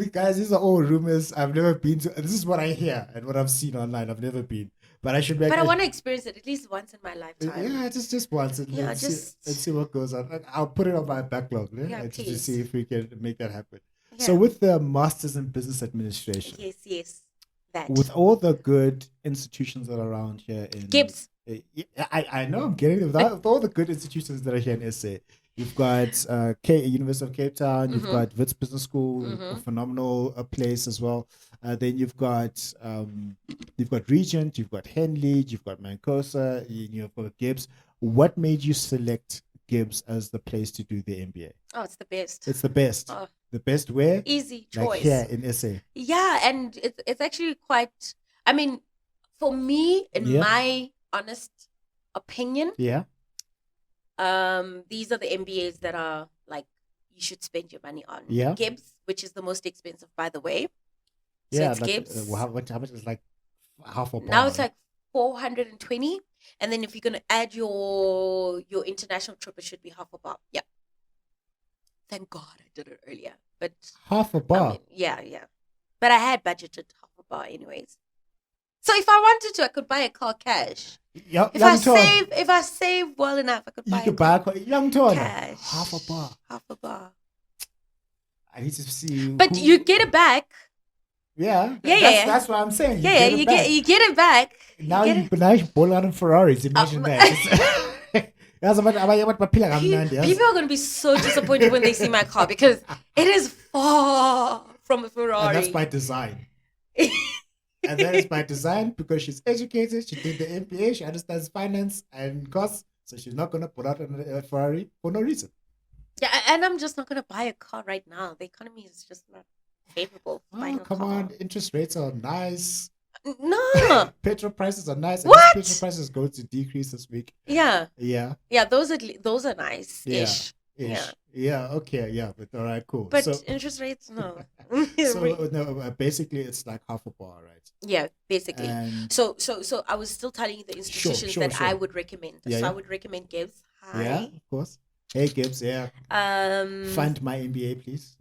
rumors. I've never been to. This is what I hear and what I've seen online. I've never been, but I should. But I want to experience it at least once in my lifetime. Yeah, just once and Yeah, let's see what goes on. Like, I'll put it on my backlog, Yeah, just to please. see if we can make that happen. Yeah. So with the Masters in Business Administration, Yes, that. with all the good institutions that are around here in GIBBS. I know I'm getting it. With all the good institutions that are here in SA, you've got University of Cape Town, you've got Wits Business School, a phenomenal place as well. Then you've got Regent, you've got Henley, you've got Mancosa, you've got GIBBS. What made you select GIBBS as the place to do the MBA? Oh, it's the best. It's the best. Oh. The best where? Easy Like choice. here in SA. Yeah, and it's actually quite. I mean, for me, in Yeah. my honest opinion, Yeah. these are the MBAs that are like you should spend your money on. Yeah. GIBBS, which is the most expensive, by the way. So Yeah. it's Like, GIBBS. how much is like half a bar? Now it's like 420, and then if you're gonna add your international trip, it should be half a bar. Yeah. Thank God I did it earlier, but half a bar. I mean, yeah. But I had budgeted half a bar anyways. So if I wanted to, I could buy a car cash. Yep, If I save well enough, I could you buy could a car buy a young toilet. cash. Half a bar. Half a bar. I need to see. But who- you get it back. Yeah. Yeah. That's what I'm saying. Yeah, you get it back. Now get you now you ball out in Ferraris. Imagine that. That's what People are going to be so disappointed when they see my car because it is far from a Ferrari. And that's by design. And that is by design because she's educated. She did the MBA. She understands finance and costs. So she's not going to put out a Ferrari for no reason. Yeah, and I'm just not going to buy a car right now. The economy is just not favorable for buying Oh, a come car. on. Interest rates are nice. No. Petrol prices are nice. I What? guess petrol prices go to decrease this week. Yeah. Yeah. Yeah, those are nice ish. Yeah. Yeah. Okay. Yeah. But all right. Cool. But so, interest rates, no. basically, it's like half a bar, right? Yeah, basically. And So I was still telling you the institutions sure, that I sure. would recommend. Yeah, So yeah. I would recommend GIBBS. Hi. yeah, of course. Hey, Gibbs. Yeah. Um, Fund my MBA, please.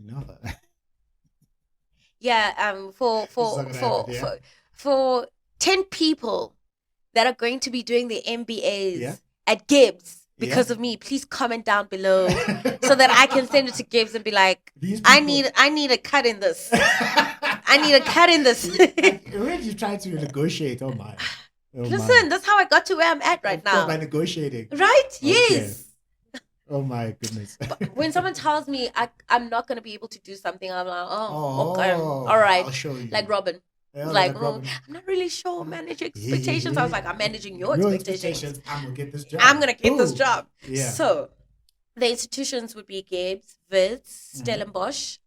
yeah. For This is for not gonna happen. for Yeah. for 10 people that are going to be doing the MBAs Yeah. at GIBBS Yeah. because of me, please comment down below so that I can send it to GIBBS and be like, These I people. need a cut in this. I need a cut in this. Like, when you try to negotiate, oh my. Oh Listen, my. that's how I got to where I'm at right Of course, by now. negotiating. Right? Okay. Yes. Oh my goodness. But when someone tells me I'm not going to be able to do something, I'm like, Oh, okay, all right. I'll show you. Like Robin. Yeah, It's like, Robin. I'm not really sure. Manage your expectations. I was like, I'm managing your expectations. I'm gonna get this job. I'm going to get this Boom. job. Yeah. So the institutions would be GIBBS, WITS, Stellenbosch,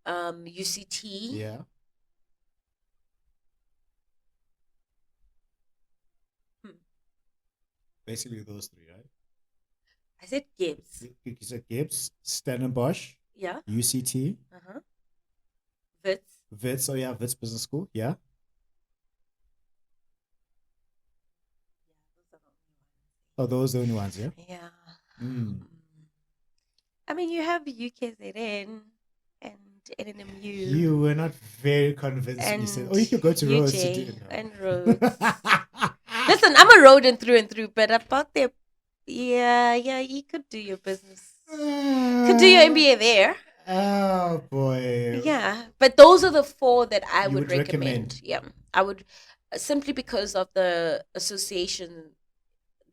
UCT. Yeah. Basically those three, right? I said GIBBS. You said GIBBS, Stellenbosch, Yeah. UCT, WITS. WITS. Oh yeah, WITS Business School. Yeah. Oh, those are the only ones. Yeah. Yeah. Mm. I mean, you have UKZN and NNMU. You were not very convinced when you said, "Oh, you could go to UJ Rhodes to do it." and Rhodes. Listen, I'm a Rhodes and through, but about their, yeah, you could do your business. Could do your MBA there. Oh boy. Yeah, but those are the 4 that I You would would recommend. recommend. Yeah, I would, simply because of the association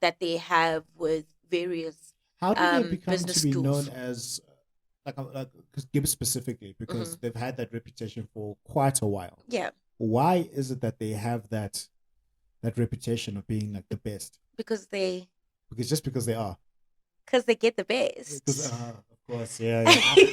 that they have with various How did they become business to be known schools. as like GIBBS specifically? Because Mm-hmm. they've had that reputation for quite a while. Yeah, Why is it that they have that reputation of being like the best? because they Because they are. get the best. Because of course, yeah.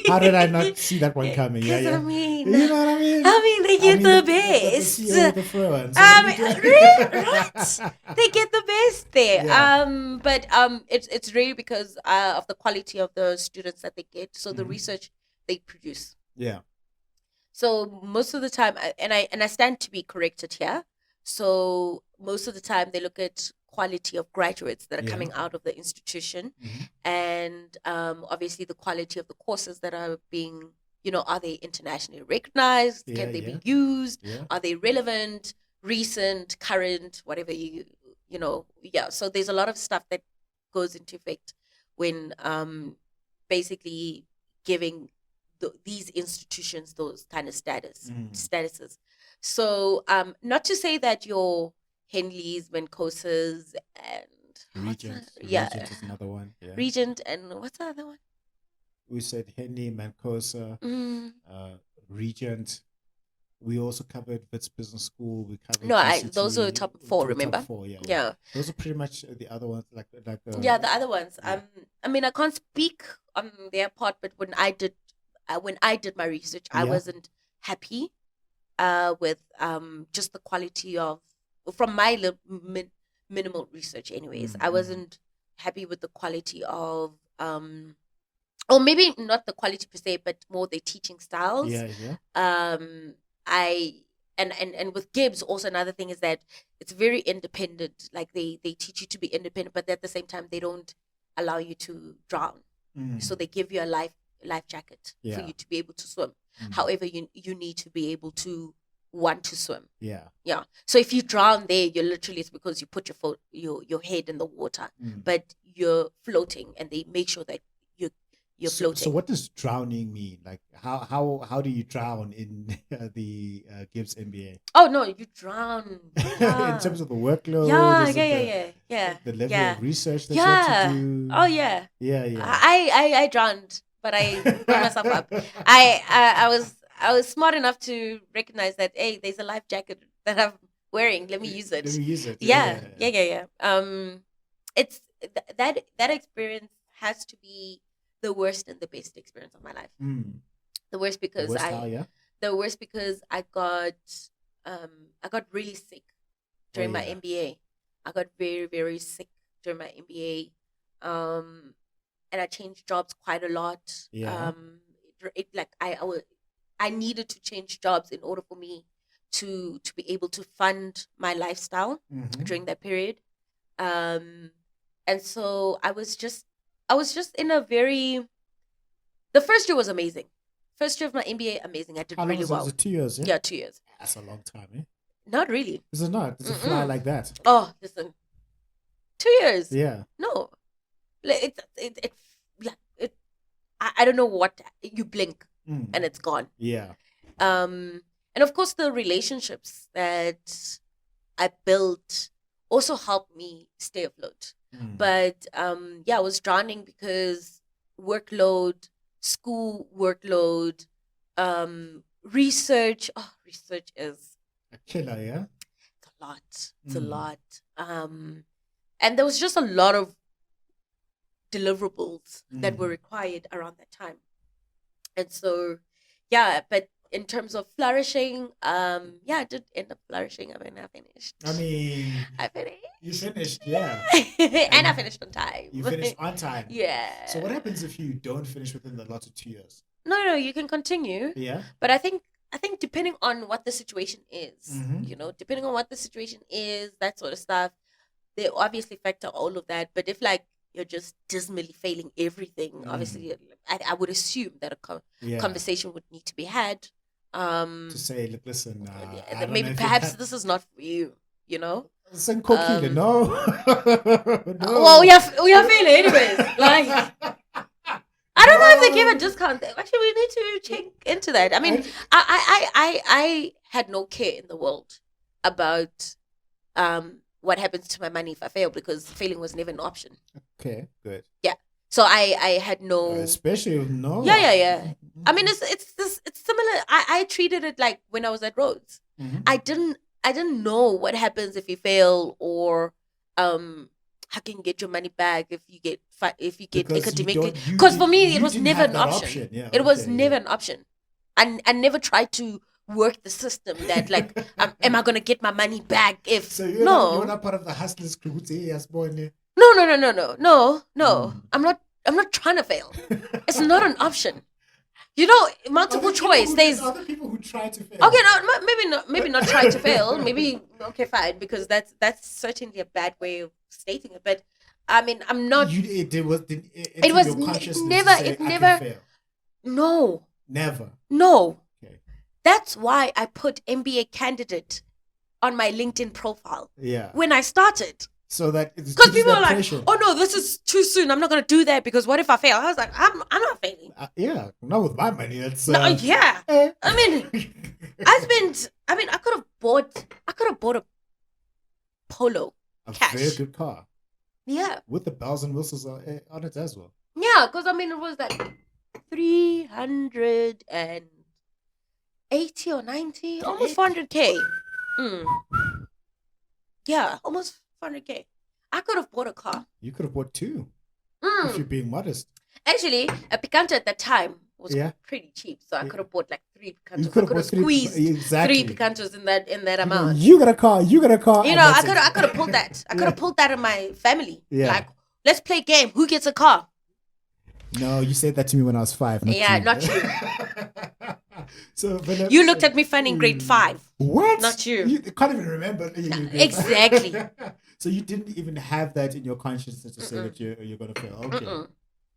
How did I not see that one coming? Yeah, Because yeah. I mean, You know what I mean? they get the The best. CEO of the throw in. Right? They get the best there. Yeah. But it's really because of the quality of the students that they get. So the research they produce. Yeah. So most of the time, and I stand to be corrected here. So most of the time, they look at quality of graduates that are coming out of the institution, and obviously the quality of the courses that are being, are they internationally recognized? Yeah, Can they yeah. be used? Yeah. Are they relevant, recent, current, whatever yeah. So there's a lot of stuff that goes into effect when basically giving these institutions those kind of statuses. So not to say that your Henleys, Menkosas, and Regent. Yeah, Regent is another one. Yeah. Regent, and what's the other one? We said Henley, Mancosa, Regent. We also covered Wits Business School. We covered Those are top 4. Remember? Top 4, yeah. Yeah. Those are pretty much the other ones, like yeah, the other ones. Yeah. I mean, I can't speak on their part, but when I did my research, I Yeah. wasn't happy with just the quality of, from my minimal research anyways, I wasn't happy with the quality of or maybe not the quality per se, but more the teaching styles. Yeah. And with GIBBS, also another thing is that it's very independent. Like they teach you to be independent, but at the same time they don't allow you to drown. So they give you a life jacket for Yeah. you to be able to swim. However, you need to be able to want to swim. Yeah. Yeah. So if you drown there, you're literally, it's because you put your head in the water, but you're floating, and they make sure that you're floating. So what does drowning mean? Like how do you drown in the GIBBS MBA? Oh no, you drown. In terms of the workload? Yeah. The level of research that you Yeah. have to do. Oh yeah. Yeah. I drowned, but I brought myself up. I was smart enough to recognize that, hey, there's a life jacket that I'm wearing. Let me use it. Let me use it. Yeah. It's that experience has to be the worst and the best experience of my life. The worst because the worst because I got really sick during my MBA. I got very, very sick during my MBA. And I changed jobs quite a lot. Yeah. I needed to change jobs in order for me to be able to fund my lifestyle during that period. And so I was just I was just in a very. The first year was amazing. First year of my MBA, amazing. I did How long really was it? Was well. it 2 years? Yeah. Yeah, 2 years. That's a long time, eh? Not really. Is it not? Does it fly Mm-mm. like that? Oh, listen. 2 years. Yeah. No, like it. I don't know what you blink Mm. and it's gone. Yeah. And of course the relationships that I built also helped me stay afloat. Mm. But yeah, I was drowning because workload, school workload, research. Oh, research is A killer, yeah? it's a lot. It's a Mm. lot. And there was just a lot of deliverables that were Mm. required around that time. And so, yeah, but in terms of flourishing, yeah, I did end up flourishing. I mean, I finished. I mean, I finished. you finished, yeah. And I And finished on time. You finished on time. Yeah. So what happens if you don't finish within the lot of 2 years? No, you can continue. Yeah. But I think depending on what the situation is, Mhm. depending on what the situation is, that sort of stuff, they obviously factor all of that. But if like you're just dismally failing everything, obviously, I would assume that a Yeah. conversation would need to be had. To say, look, listen, I don't know Maybe if perhaps you this is not for you. Sen kokile, no. No. Well, we are failing anyways. Like, I don't know if they give a discount. Actually, we need to check into that. I mean, I had no care in the world about what happens to my money if I fail, because failing was never an option. Okay, good. So I had no. Especially if no. Yeah. I mean, it's similar. I treated it like when I was at Rhodes. Mhm. I didn't know what happens if you fail, or how can you get your money back if you get Because academically. you Because for did- me, you it was didn't never have an that option. Yeah, It was okay, never yeah. an option. I never tried to work the system that like, am I gonna get my money back if So you're no. not part of the hustlers crew, yes, boy. No. I'm not trying to fail. It's not an option. Multiple choice. There's other people who try to fail. okay, no, maybe not try to fail. Maybe okay, fine, because that's certainly a bad way of stating it. But I mean, I'm not. It was never. It never. fail. No. Never. No. Okay. That's why I put MBA candidate on my LinkedIn profile Yeah. when I started. So that it's Because just people that are like, pressure. "Oh no, this is too soon. I'm not gonna do that because what if I fail?" I was like, "I'm not failing." Yeah, not with my money. That's No, yeah. eh. I mean, I could have bought a Polo. a cash. very good car Yeah, with the bells and whistles on it as well. yeah. Because I mean, it was like 380 or 90, almost 400K. Yeah, almost 400K. I could have bought a car. You could have bought two Mm. if you're being modest. Actually, a Picanto at that time was Yeah. pretty cheap, so I could have bought like 3 You Picantos. I could could have have bought squeezed exactly. 3 Picantos in that You know, amount. you got a car. You got a car. You and know, that's I it. could have pulled that. I could have pulled that in my family. Yeah. Like, let's play a game. Who gets a car? No, you said that to me when I was 5. Not Yeah, you. not you. So Vanessa, You looked at me funny in grade 5. What? Not you. You can't even remember. Exactly. So you didn't even have that in your consciousness to say that you're gonna fail. Okay. Mm-mm.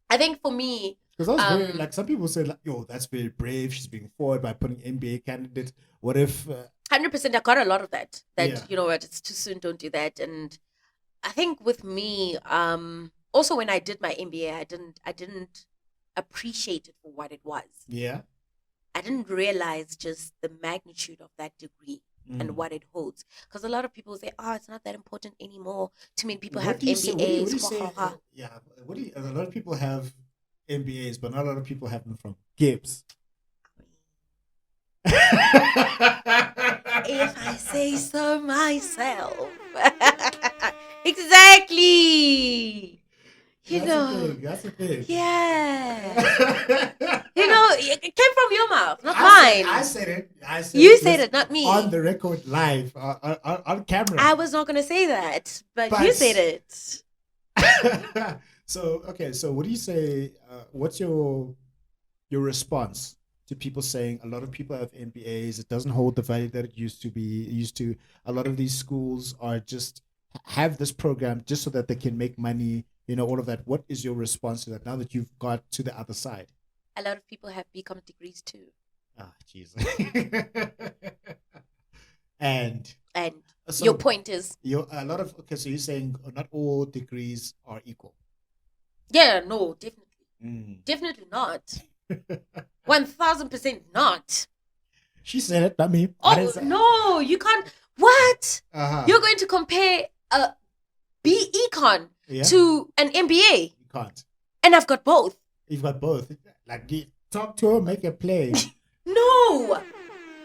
I think for me, Because I was very like some people say like, yo, that's very brave. She's being forward by putting MBA candidate. What if 100%, I got a lot of that. That Yeah. you know what, it's too soon. Don't do that. And I think with me, also when I did my MBA, I didn't appreciate it for what it was. yeah? I didn't realize just the magnitude of that degree and what it holds. Because a lot of people say, "Oh, it's not that important anymore." Too many people have What do you say? MBAs. What do you say? Yeah. What do you? A lot of people have MBAs, but not a lot of people have them from GIBBS. If I say so myself. Exactly. That's a thing. Yeah. It came from your mouth, not I mine. said it. You said it, not me. On the record, live, on camera. I was not going to say that, but you But- said it. So okay, so what do you say? What's your response to people saying a lot of people have MBAs? It doesn't hold the value that it used to be. A lot of these schools are just have this program just so that they can make money, all of that. What is your response to that now that you've got to the other side? A lot of people have BCom degrees too. Ah, Jesus. And so your point is, so you're saying not all degrees are equal. Yeah, no, definitely. Definitely not. 1000% not. She said it, not me. Oh, no, you can't. What? You're going to compare a BEcon to an MBA? You can't. And I've got both. You've got both. Like, talk to her, make a play. No,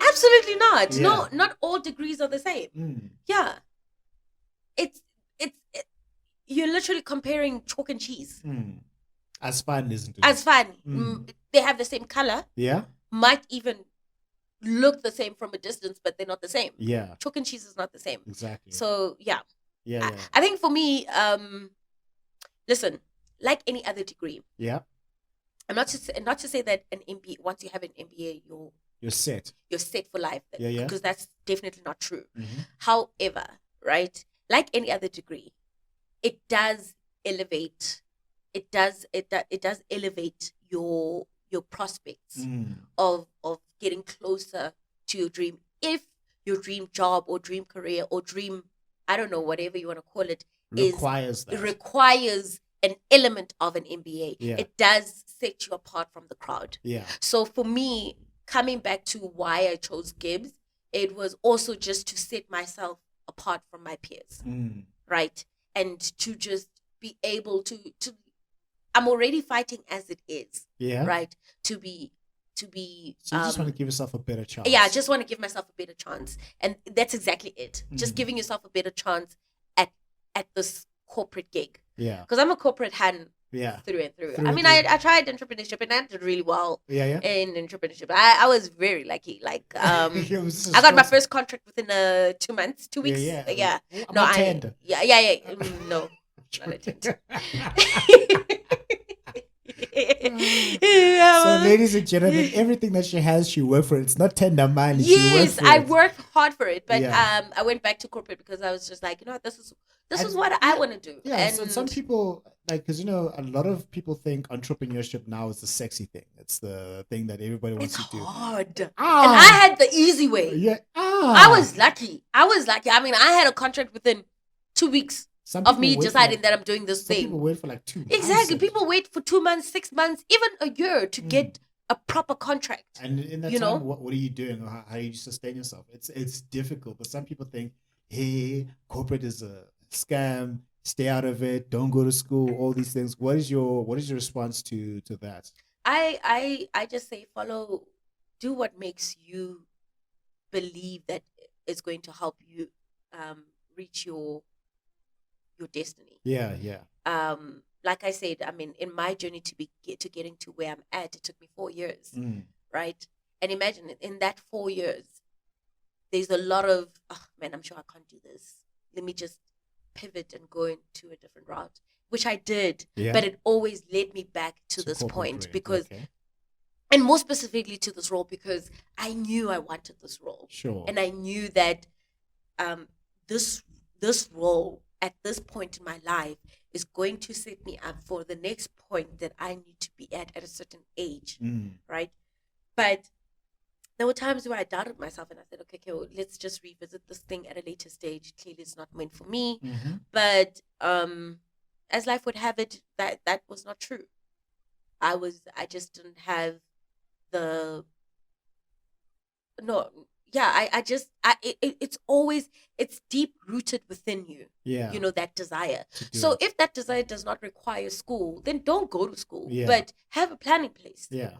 absolutely not. Yeah. No, not all degrees are the same. Yeah. It's you're literally comparing chalk and cheese. As fun, isn't it? As fun. They have the same color. Yeah. Might even look the same from a distance, but they're not the same. Yeah. Chalk and cheese is not the same. Exactly. So, yeah. Yeah. I think for me, listen, like any other degree. Yeah. I'm not to say that an MBA, once you have an MBA, you're set. You're set for life. Yeah. Because that's definitely not true. However, right, like any other degree, it does elevate. It does elevate your prospects of getting closer to your dream. If your dream job or dream career or dream, I don't know, whatever you want to call it, requires an element of an MBA. Yeah. It does set you apart from the crowd. Yeah. So for me, coming back to why I chose GIBBS, it was also just to set myself apart from my peers, right? And to just be able to I'm already fighting as it is, right? To be. So you just want to give yourself a better chance. Yeah, I just want to give myself a better chance, and that's exactly it. Just giving yourself a better chance at this corporate gig. Yeah, because I'm a corporate hand. Yeah, through and through. I tried entrepreneurship and I did really well. Yeah. In entrepreneurship, I was very lucky. Like, I got my first contract within 2 months, 2 weeks. Yeah. No, no, not a tent. So, ladies and gentlemen, everything that she has, she worked for it. It's not tender money. Yes, I worked hard for it, but I went back to corporate because I was just like, this is what I want to do. Yeah, and so some people because a lot of people think entrepreneurship now is the sexy thing. It's the thing that everybody wants to do. It's hard, and I had the easy way. Yeah, I was lucky. I mean, I had a contract within 2 weeks. Of me deciding that I'm doing this thing. People wait for like 2 months. Exactly. People wait for 2 months, 6 months, even a year to get a proper contract. And in that time, what are you doing? Or how do you sustain yourself? It's difficult. But some people think, hey, corporate is a scam. Stay out of it. Don't go to school. All these things. What is your response to that? I just say do what makes you believe that it's going to help you reach your destiny. Yeah. Like I said, I mean, in my journey to getting to where I'm at, it took me 4 years, right? And imagine in that 4 years, there's a lot of, I'm sure I can't do this. Let me just pivot and go into a different route, which I did. Yeah. But it always led me back to this point because, and more specifically to this role, because I knew I wanted this role. Sure. And I knew that this role at this point in my life is going to set me up for the next point that I need to be at a certain age, right? But there were times where I doubted myself and I said, okay, well, let's just revisit this thing at a later stage. Clearly it's not meant for me. But as life would have it, that was not true. I just didn't have it's deep rooted within you. Yeah. That desire. So if that desire does not require school, then don't go to school. Yeah. But have a plan in place. Yeah.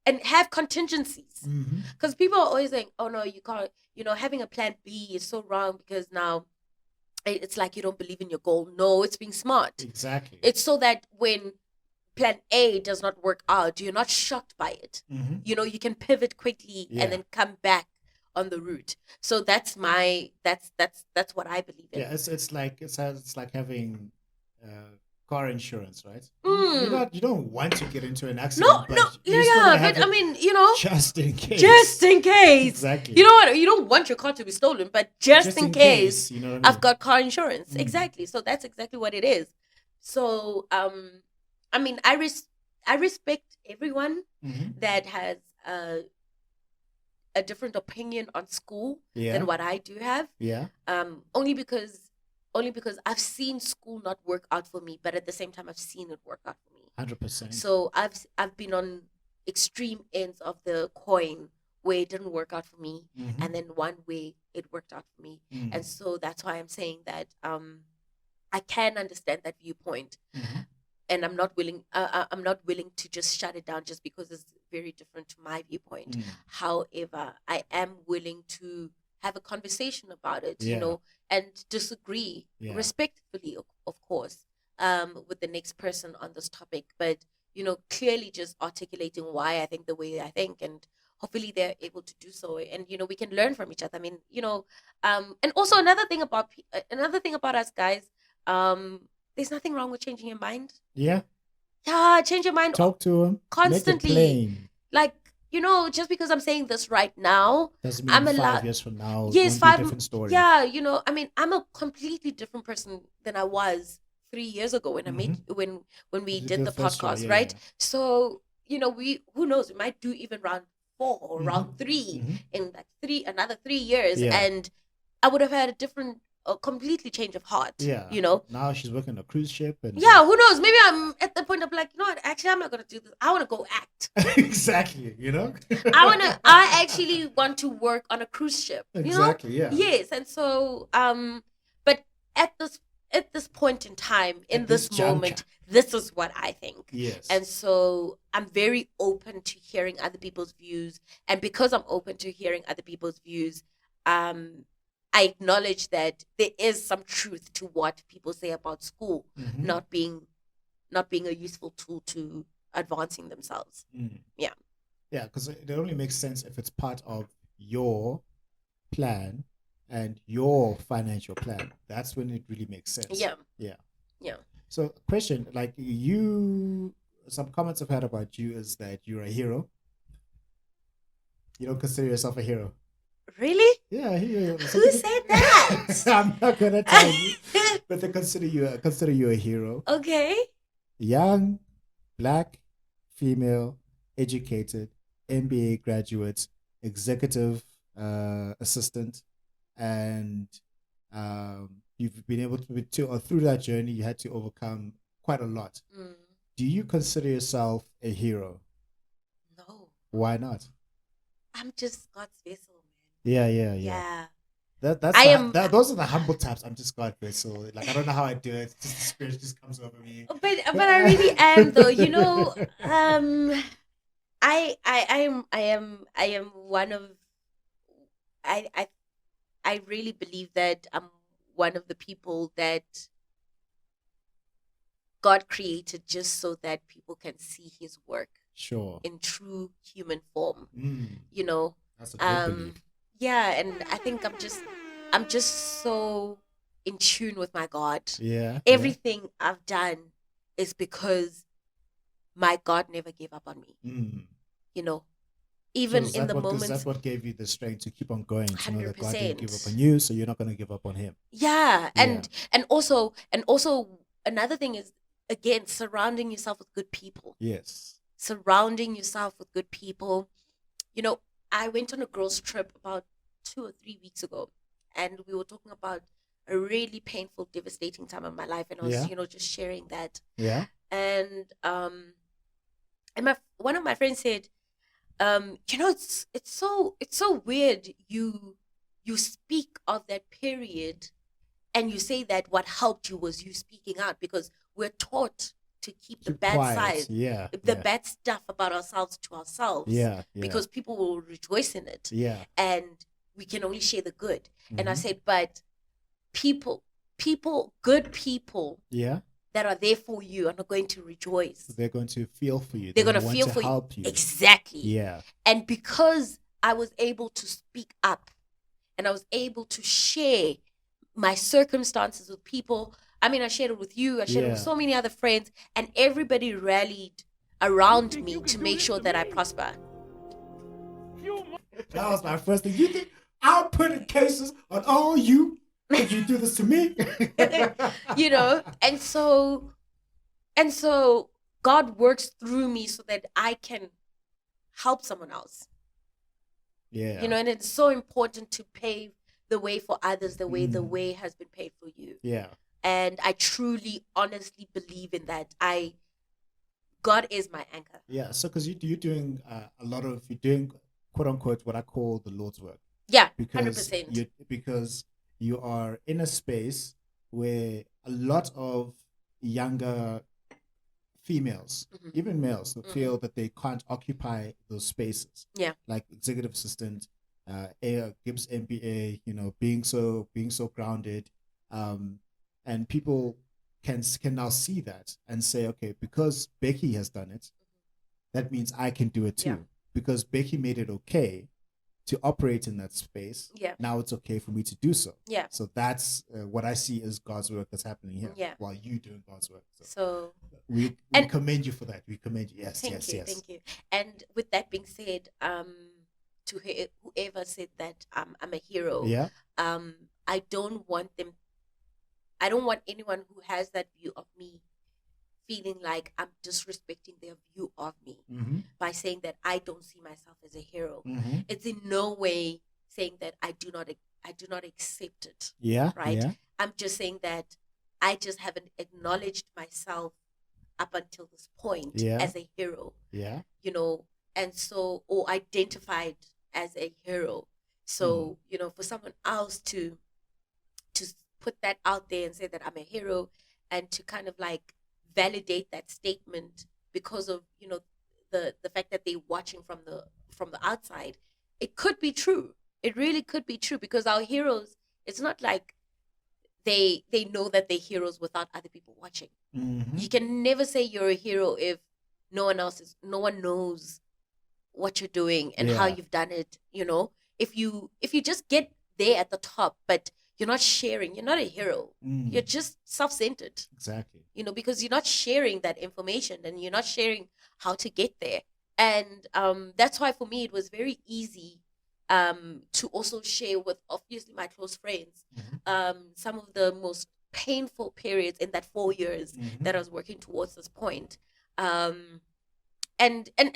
And have contingencies. Because people are always saying, oh no, you can't, having a plan B is so wrong because now it's like you don't believe in your goal. No, it's being smart. Exactly. It's so that when plan A does not work out, you're not shocked by it. You can pivot quickly and then come back on the route. So that's what I believe in. Yeah, it's like having car insurance, right? Mm. You don't want to get into an accident, No, but you're still gonna have but I it mean, just in case. just in case. Exactly. You know what? You don't want your car to be stolen, but just in case, you know what I mean? I've got car insurance. Mm. Exactly. So that's exactly what it is. So, I mean, I respect everyone Mhm. that has a different opinion on school Yeah. than what I do have. Yeah. Only because I've seen school not work out for me, but at the same time I've seen it work out for me. 100%. So I've been on extreme ends of the coin where it didn't work out for me, Mhm. and then one way it worked out for me. Mm. And so that's why I'm saying that I can understand that viewpoint, Mhm. and I'm not willing to just shut it down just because it's very different to my viewpoint. Mm. However, I am willing to have a conversation about it, Yeah. and disagree Yeah. respectfully, of course, with the next person on this topic. But clearly just articulating why I think the way I think, and hopefully they're able to do so, and we can learn from each other. I mean, and also another thing about us guys, there's nothing wrong with changing your mind. Yeah. Yeah, change your mind Talk to him. constantly. Make it plain. Like, just because I'm saying this right now, Doesn't mean I'm 5 allowed. years from now. Yes, Won't be a 5. different story. Yeah, I mean, I'm a completely different person than I was 3 years ago when I made when we You did did the the first show, podcast, yeah, right? yeah. So who knows? We might do even round 4 or round 3 Mhm. in like another 3 years, Yeah. and I would have had a completely change of heart. Yeah. You know. Now she's working on a cruise ship and Yeah, who knows? Maybe I'm at the point of like, what? Actually, I'm not gonna do this. I want to go act. Exactly, I actually want to work on a cruise ship. Exactly, yeah. Yes, and so but at this point in time, in At this this moment, juncture. this is what I think. Yes. And so I'm very open to hearing other people's views, and because I'm open to hearing other people's views, I acknowledge that there is some truth to what people say about school Mhm. not being a useful tool to advancing themselves. Mm. Yeah. Yeah, because it only makes sense if it's part of your plan and your financial plan. That's when it really makes sense. Yeah. Yeah. Yeah. So, question, like some comments I've heard about you is that you're a hero. You don't consider yourself a hero. Really? Yeah, a hero. Who said that? I'm not gonna tell you, but they consider you a hero. Okay. Young, black, female, educated, MBA graduate, executive assistant, and you've been able to through that journey, you had to overcome quite a lot. Mm, Do you consider yourself a hero? no, Why not? I'm just God's vessel, man. Yeah. Yeah. Those are the humble types. I'm just God vessel. Like I don't know how I do it. Just the spirit just comes over me. But I really am though. I am one of I really believe that I'm one of the people that God created just so that people can see his work Sure. in true human form. Mm, that's a good belief. Yeah, and I think I'm just so in tune with my God. Yeah. Everything I've done is because my God never gave up on me. Mm. Even So in the is moments. that what gave you the strength to keep on going? To know that God didn't give up 100%. on you, so you're not going to give up on him. Yeah, and also another thing is, again, surrounding yourself with good people. Yes. Surrounding yourself with good people. I went on a girls' trip about 2 or 3 weeks ago, and we were talking about a really painful, devastating time in my life, and I was, just sharing that. Yeah. And one of my friends said, it's so weird you speak of that period, and you say that what helped you was you speaking out, because we're taught to keep the bad quiet. side, the bad stuff about ourselves to ourselves. Yeah. Because people will rejoice in it. Yeah. And we can only share the good. And I Mhm. said, but good people Yeah. that are there for you are not going to rejoice. They're going to feel for you. They're going to want feel for help you. you. Exactly. Yeah. And because I was able to speak up and I was able to share my circumstances with people, I mean, I shared it with you. I shared it with Yeah. so many other friends, and everybody rallied around think me you can to do make this sure to that I me? prosper. That was my first thing. You think I'll put in cases on all you if you do this to me? You know, and so God works through me so that I can help someone else. Yeah. You know, and it's so important to pave the way for others the way the Mm. way has been paved for you. Yeah. And I truly, honestly believe in that. God is my anchor. Yeah. So, because you're doing you're doing quote unquote what I call the Lord's work, Yeah, because 100%. you are in a space where a lot of younger females, Mhm. even males, who Mhm. feel that they can't occupy those spaces. Yeah. Like executive assistant, GIBBS MBA, being so grounded, and people can now see that and say, okay, because Becky has done it, that means I can do it too. Yeah. Because Becky made it okay to operate in that space. Yeah. Now it's okay for me to do so. Yeah. So that's what I see as God's work that's happening here. Yeah. While you doing God's work. So We And- commend you for that. We commend you. Yes, thank you. yes. Thank you. And with that being said, to whoever said that I'm a hero, Yeah. I don't want anyone who has that view of me feeling like I'm disrespecting their view of me Mm-hmm. by saying that I don't see myself as a hero. Mm-hmm. It's in no way saying that I do not accept it. Yeah. Right? Yeah. I'm just saying that I just haven't acknowledged myself up until this point Yeah. as a hero, Yeah. and so, or identified as a hero. So, for someone else to put that out there and say that I'm a hero, and to kind of like validate that statement because of, the fact that they're watching from the outside, it could be true. It really could be true, because our heroes, it's not like they know that they're heroes without other people watching. Mm-hmm. You can never say you're a hero if no one knows what you're doing and how Yeah. you've done it. If you just get there at the top, but you're not sharing, you're not a hero. Mm. You're just self-centered. Exactly. Because you're not sharing that information, and you're not sharing how to get there. And that's why for me it was very easy to also share with obviously my close friends some of the most painful periods in that 4 years Mhm. that I was working towards this point. And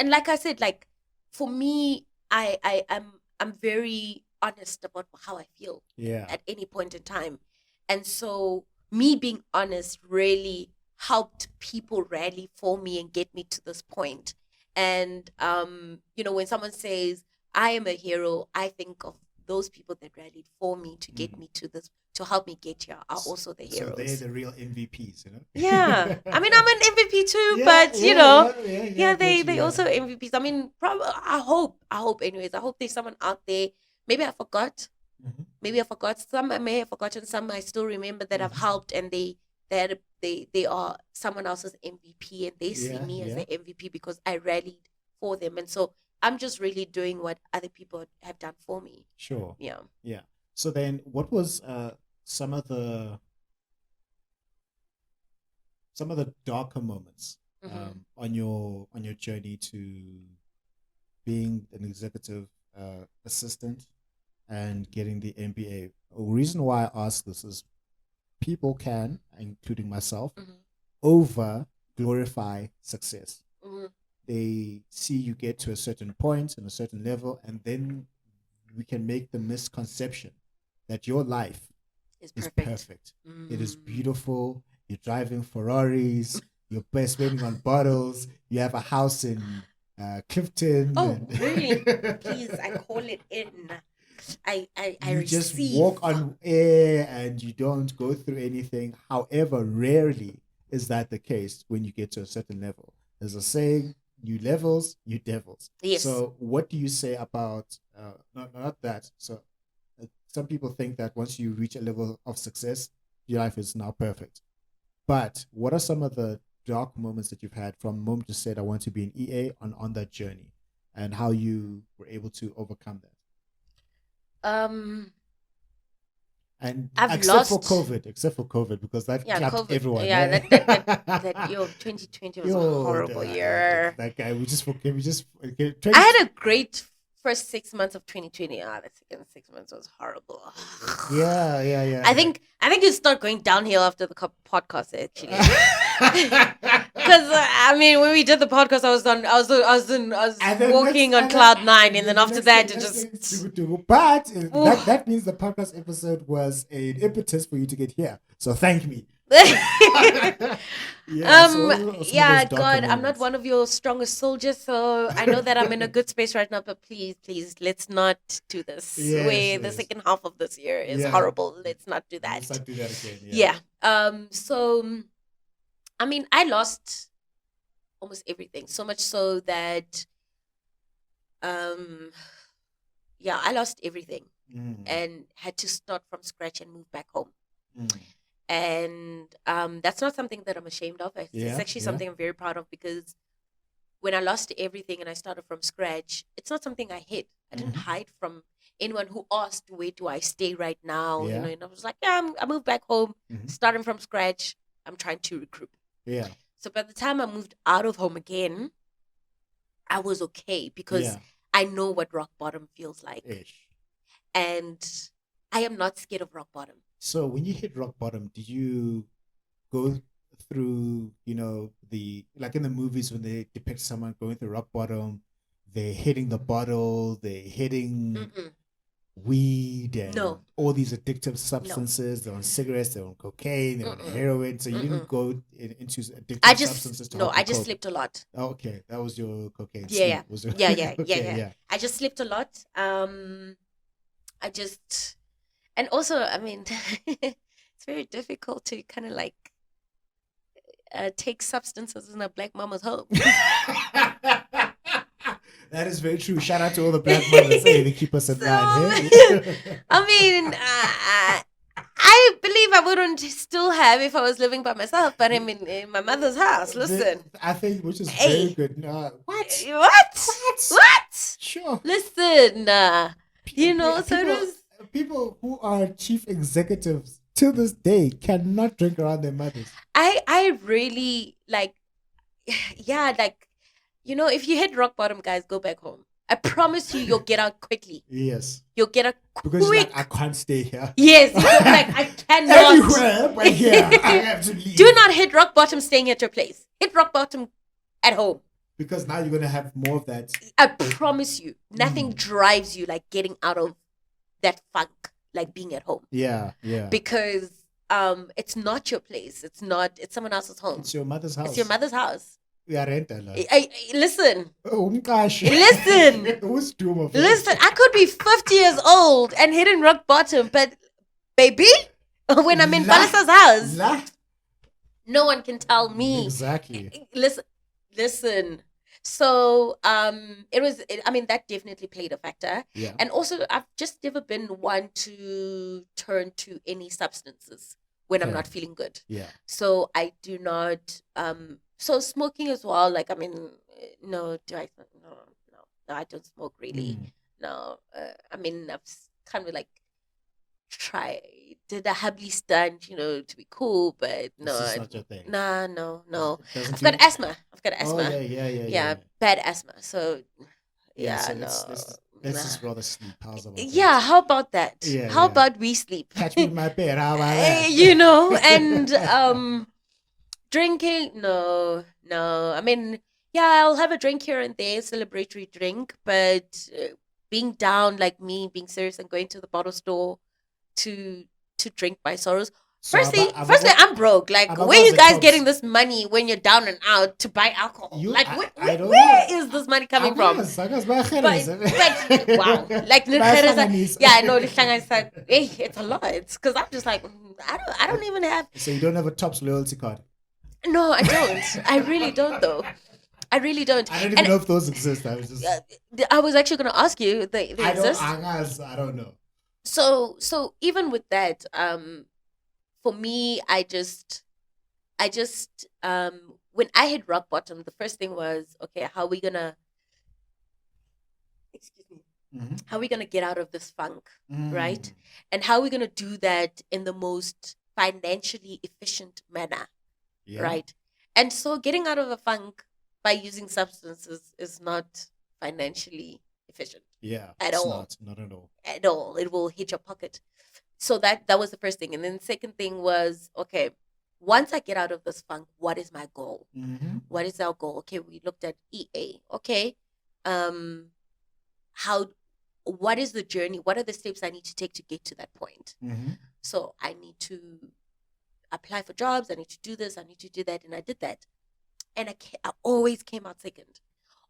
like I said, like, for me, I'm very honest about how I feel Yeah. at any point in time. And so me being honest really helped people rally for me and get me to this point. And when someone says I am a hero, I think of those people that rallied for me to get me to this, to help me get here, are also the So heroes. they're the real MVPs, Yeah, I mean, I'm an MVP too, Yeah, but yeah, they yeah. also MVPs. I mean, probably, I hope anyways. I hope there's someone out there. Maybe I forgot. Mhm. Maybe I forgot. Some I may have forgotten. Some I still remember that I've helped, and they are someone else's MVP, and they see Yeah, me as yeah. the MVP because I rallied for them. And so I'm just really doing what other people have done for me. Sure. Yeah. Yeah. So then, what was some of the darker moments on your journey to being an executive assistant and getting the MBA? A reason why I ask this is people can, including myself, over glorify success. They see you get to a certain point and a certain level, and then we can make the misconception that your life It's is perfect. perfect. It is beautiful. You're driving Ferraris. You're spending on bottles. You have a house in Clifton. Oh, really? Please, I call it in. I You just receive. walk on air and you don't go through anything. However, rarely is that the case when you get to a certain level. There's a saying, new levels, new devils. Yes. So what do you say about, not that, so some people think that once you reach a level of success, your life is now perfect. But what are some of the dark moments that you've had from the moment you said, I want to be an EA, on that journey, and how you were able to overcome that? And I've except lost. for COVID, because that Yeah, clapped COVID. everyone. Yeah, right? that 2020 was a Yo, horrible year. that guy. Okay, I had a great first 6 months of 2020. The second 6 months was horrible. yeah. I think it started going downhill after the podcast actually. Because I mean, when we did the podcast, I was walking on cloud nine, and then after that, it just. But that means the podcast episode was an impetus for you to get here. So thank me. Yeah, God, I'm not one of your strongest soldiers, so I know that I'm in a good space right now. But please, let's not do this. The second half of this year is horrible. Let's not do that. Let's not do that again. Yeah. So, I mean, I lost almost everything. So much so that, I lost everything and had to start from scratch and move back home. And that's not something that I'm ashamed of. It's actually something I'm very proud of, because when I lost everything and I started from scratch, it's not something I hid. I didn't hide from anyone who asked, where do I stay right now? Yeah. You know, and I was like, I moved back home, starting from scratch. I'm trying to regroup. Yeah. So by the time I moved out of home again, I was okay, because I know what rock bottom feels like. Ish. And I am not scared of rock bottom. So when you hit rock bottom, did you go through, like in the movies when they depict someone going through rock bottom, they're hitting the bottle, they're hitting weed and all these addictive substances. They're on cigarettes, they're on cocaine, they're on heroin. So you didn't go into addictive substances to help I you just cope. slept a lot. Oh, okay, that was your cocaine. Yeah. Sleep. Yeah. I just slept a lot. And also, I mean, it's very difficult to kind of like take substances in a black mama's home. That is very true. Shout out to all the black mothers. Hey, they keep us in line. Hey? I mean, I believe I wouldn't still have if I was living by myself, but I'm in my mother's house. Listen. I think, which is very good. What? Sure. Listen. People who are chief executives to this day cannot drink around their mothers. I really if you hit rock bottom, guys, go back home. I promise you'll get out quickly. Yes. You'll get out quick. Because like, I can't stay here. Yes. I cannot. Everywhere, but here, I have to leave. Do not hit rock bottom staying at your place. Hit rock bottom at home. Because now you're going to have more of that. I promise you, nothing drives you like getting out of that funk, like being at home. Yeah. Because it's not your place. It's someone else's home. It's your mother's house. It's your mother's house. We are rental. Listen. Listen. Listen, I could be 50 years old and hitting rock bottom, but baby, when I'm in Palace's house, no one can tell me. Exactly. Listen. So that definitely played a factor. Yeah. And also, I've just never been one to turn to any substances when I'm not feeling good. Yeah. So I do not. So smoking as well. Like, I mean, no, I don't smoke really. No, I mean, I've kind of like did a hubbly stunt, to be cool, but no, it's not your thing. No. I've got asthma. Oh, yeah, bad asthma. So let's just rather sleep. How's about that? Yeah, how about that? How about we sleep? Catch me in my bed. How about that? And drinking, no. I mean, I'll have a drink here and there, celebratory drink, but being down like me, being serious and going to the bottle store to drink my sorrows. So firstly, I'm broke. Like, where are you guys getting this money when you're down and out to buy alcohol? Where is this money coming from? But wow. Like, it's a lot. Because I'm just like, I don't even have. So you don't have a Tops loyalty card? No, I don't. I really don't, though. I really don't. I don't even know if those exist. I was actually going to ask you, they exist? I don't know. So even with that, for me, I just when I hit rock bottom, the first thing was, okay, how are we gonna? Excuse me. How are we going to get out of this funk, right? Mm. And how are we going to do that in the most financially efficient manner, Yeah. right? And so getting out of a funk by using substances is not financially efficient Yeah. at It's all. not at all. At all. It will hit your pocket. So that was the first thing. And then the second thing was, okay, once I get out of this funk, what is my goal? Mm-hmm. What is our goal? Okay, we looked at EA. Okay. What is the journey? What are the steps I need to take to get to that point? Mm-hmm. So I need to apply for jobs. I need to do this. I need to do that. And I did that. And I always came out second.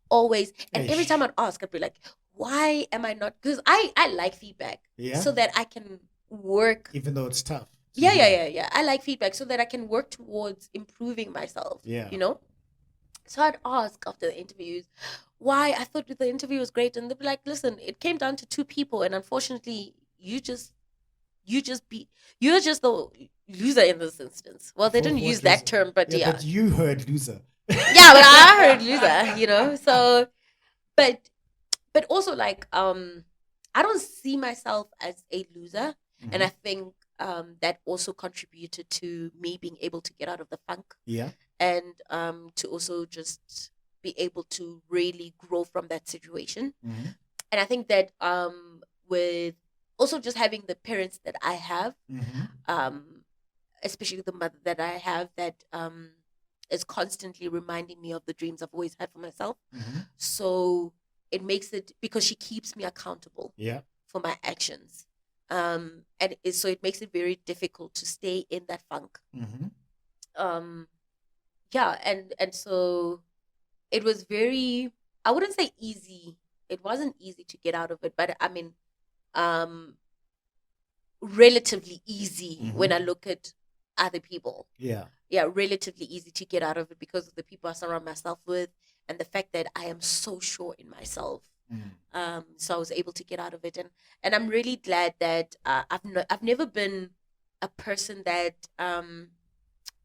Always. And every Eish. time I'd ask, I'd be like, why am I not? Because I like feedback. Yeah. So that I can work. Even though it's tough. Yeah. I like feedback so that I can work towards improving myself. Yeah. You know? So I'd ask after the interviews why I thought the interview was great. And they'd be like, listen, it came down to 2 people. And unfortunately, you're just the loser in this instance. Well, they didn't What use that loser? term, but yeah. But you heard loser. Yeah, but I heard loser, you know. So, but also like I don't see myself as a loser, and I think that also contributed to me being able to get out of the funk. Yeah. And to also just be able to really grow from that situation. Mm-hmm. And I think that with also just having the parents that I have, especially the mother that I have that is constantly reminding me of the dreams I've always had for myself. So it makes it, because she keeps me accountable for my actions. And so it makes it very difficult to stay in that funk. Yeah, and so it was very, I wouldn't say easy. It wasn't easy to get out of it, but I mean, relatively easy when I look at other people. Yeah, relatively easy to get out of it because of the people I surround myself with and the fact that I am so sure in myself. So I was able to get out of it, and I'm really glad that I've never been a person that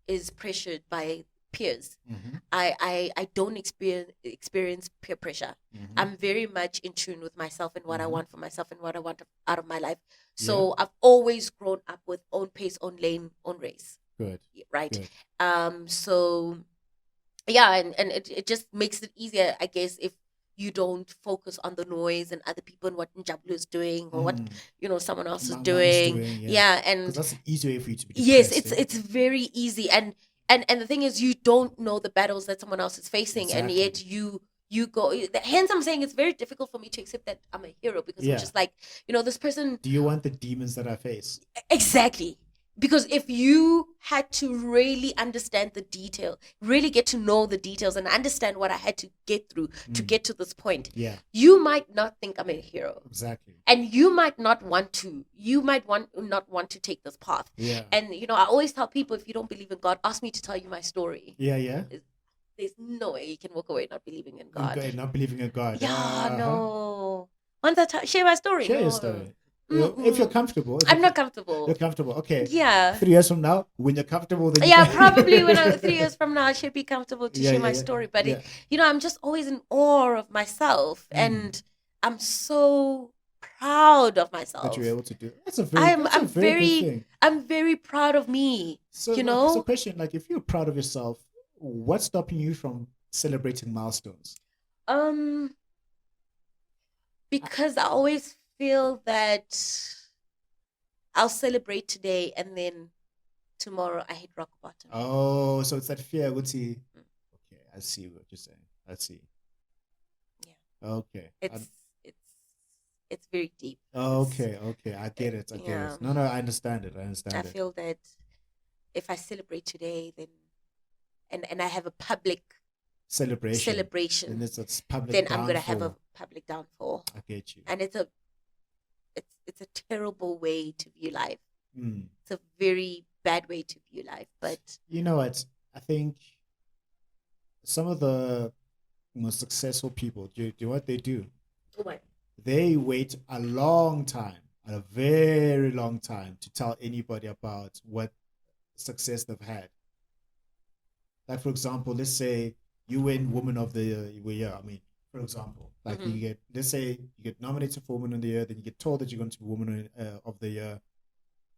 is pressured by peers. I don't experience peer pressure. I'm very much in tune with myself and what I want for myself and what I want out of my life. So I've always grown up with own pace, own lane, own race. Good. Right. Good. So yeah, and it just makes it easier, I guess, if you don't focus on the noise and other people and what Njablu is doing or what someone else is doing. Yeah, and that's an easy way for you to be depressed. Yes, it's very easy, and the thing is, you don't know the battles that someone else is facing, and yet you go. Hence, I'm saying it's very difficult for me to accept that I'm a hero, because I'm just like, this person. Do you want the demons that I face? Exactly. Because if you had to really understand the detail, really get to know the details and understand what I had to get through to get to this point, you might not think I'm a hero. Exactly. And you might not want to. You might not want to take this path. Yeah. And, I always tell people, if you don't believe in God, ask me to tell you my story. Yeah. There's no way you can walk away not believing in God. Not believing in God. Yeah, no. Once I share my story. Share your story. If you're comfortable. I'm not comfortable. You're comfortable. Okay. Yeah. 3 years from now, when you're comfortable, then probably when 3 years from now, I should be comfortable to share my story. But I'm just always in awe of myself, and I'm so proud of myself that you're able to do. That's a very good thing. I'm very proud of me. So, so question, like, if you're proud of yourself, what's stopping you from celebrating milestones? Because I always feel that I'll celebrate today and then tomorrow I hit rock bottom. Oh, so it's that fear. Okay, I see what you're saying. I see. Yeah. Okay. It's very deep. Okay. I get it. I get it. No, I understand it. I feel that if I celebrate today, then and I have a public celebration, and it's public. Then I'm gonna have a public downfall. I get you. And it's a terrible way to view life. It's a very bad way to view life. But you know what? I think some of the most successful people do what they do. What? They wait a long time, a very long time, to tell anybody about what success they've had. Like, for example, let's say you win Woman of the Year. I mean, for example, like Mhm. you get, let's say you get nominated for Woman of the Year, then you get told that you're going to be Woman of the Year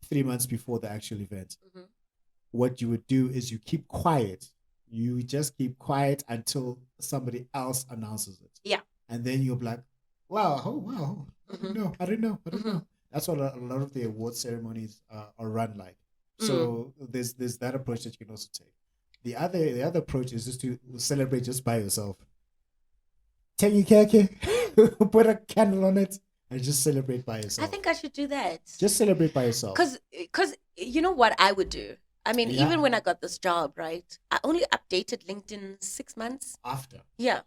3 months before the actual event. Mhm. What you would do is you keep quiet. You just keep quiet until somebody else announces it. Yeah. And then you'll be like, wow, oh, wow. I Mhm. didn't know. I didn't know. I didn't Mhm. know. That's what a lot of the award ceremonies are run like. Mm. So there's that approach that you can also take. The other approach is just to celebrate just by yourself. Take your cake, put a candle on it, and just celebrate by I yourself. think I should do that. Just celebrate by yourself. Because you know what I would do? I mean, Yeah. even when I got this job, right? I only updated LinkedIn 6 months. After. Yeah.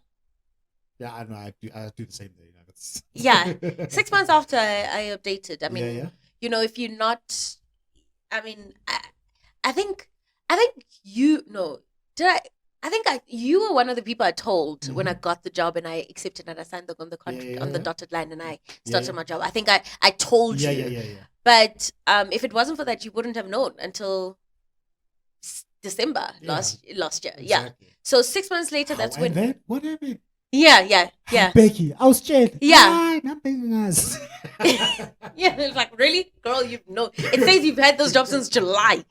Yeah, I know. I do the same thing. That's... Yeah. 6 months after I updated. I mean, yeah. you know, if you're not, I mean, I think you know, you were one of the people I told when I got the job and I accepted and I signed on the contract on the dotted line and I started my job. I think I told you. Yeah. But if it wasn't for that, you wouldn't have known until December last year. Exactly. Yeah. So 6 months later, that's and when. then what happened? Yeah. Becky, I was straight. Yeah. Nothing us. Yeah, it's like, really, girl, you know, it says you've had those jobs since July.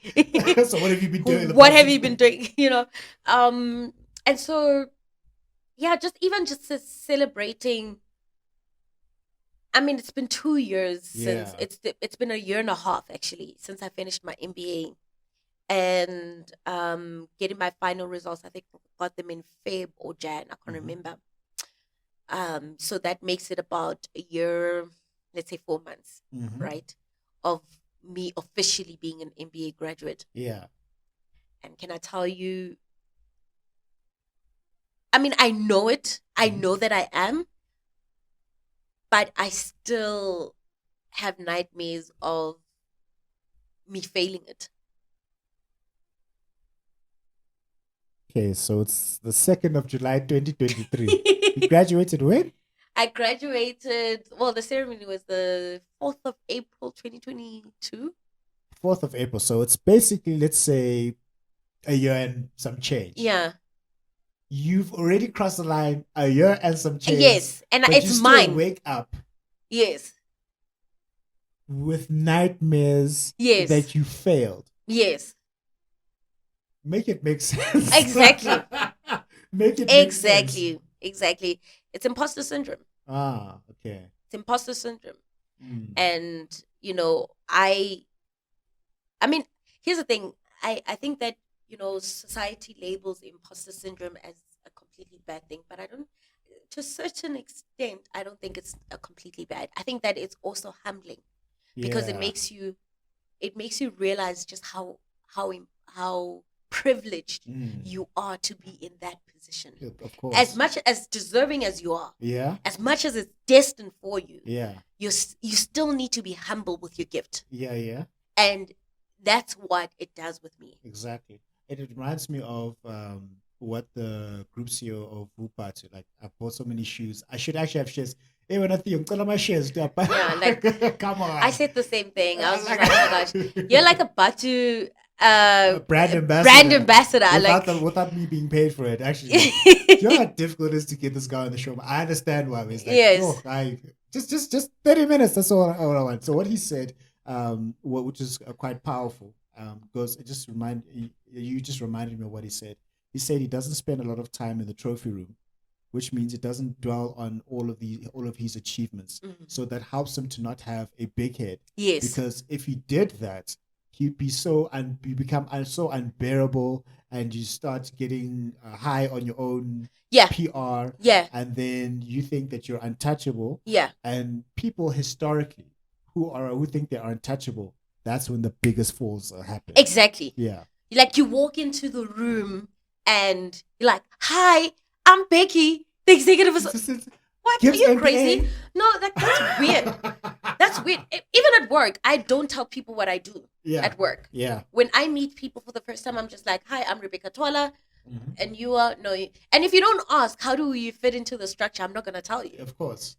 So what have you been doing? What have you been doing? You know, and so, yeah, just celebrating. I mean, it's been 2 years since it's been a year and a half actually since I finished my MBA, and getting my final results. I think I got them in Feb or Jan. I can't remember. So that makes it about a year, let's say 4 months, right, of me officially being an MBA graduate. Yeah. And can I tell you? I mean, I know it. I know that I am. But I still have nightmares of me failing it. Okay, so it's the 2nd of July, 2023. You graduated when? I graduated, well, the ceremony was the 4th of April, 2022. 4th of April. So it's basically, let's say, a year and some change. Yeah. You've already crossed the line, a year and some change. Yes, and but it's you still mine. Wake up. Yes. With nightmares. Yes. That you failed. Yes. Make it make sense. Exactly. Make it make sense. Exactly. It's imposter syndrome. Ah, okay. It's imposter syndrome. And, you know, I mean, here's the thing. I think that, you know, society labels imposter syndrome as a completely bad thing, but I don't, to a certain extent, I don't think it's a completely bad. I think that it's also humbling because it makes you realize just how privileged you are to be in that position. Of course. As much as deserving as you are. Yeah. As much as it's destined for you. Yeah. You still need to be humble with your gift. Yeah. And that's what it does with me. Exactly. It reminds me of what the group CEO of Vupatu, like, I bought so many shoes. I should actually have shares. Hey, when I think I'm my shares, yeah, like, come on. I said the same thing. I was just like, oh my gosh, you're like a Batu brand ambassador. Without me being paid for it, actually. You know how difficult it is to get this guy on the show. I understand why. He's like, yes. Just 30 minutes. That's all I want. So what he said, which is quite powerful, because it just reminded me of what he said. He said he doesn't spend a lot of time in the trophy room, which means it doesn't dwell on all of his achievements. So that helps him to not have a big head. Yes. Because if he did that, he'd be so so unbearable, and you start getting high on your own PR. Yeah. And then you think that you're untouchable. Yeah. And people historically who think they are untouchable, that's when the biggest falls happen. Exactly. Yeah. Like, you walk into the room and you're like, hi, I'm Becky, the executive assistant. What? GIBBS Are you MBA? Crazy? No, that's weird. That's weird. Even at work, I don't tell people what I do at work. Yeah. When I meet people for the first time, I'm just like, hi, I'm Rebecca Twala. And you are, no. And if you don't ask, how do you fit into the structure? I'm not going to tell you. Of course.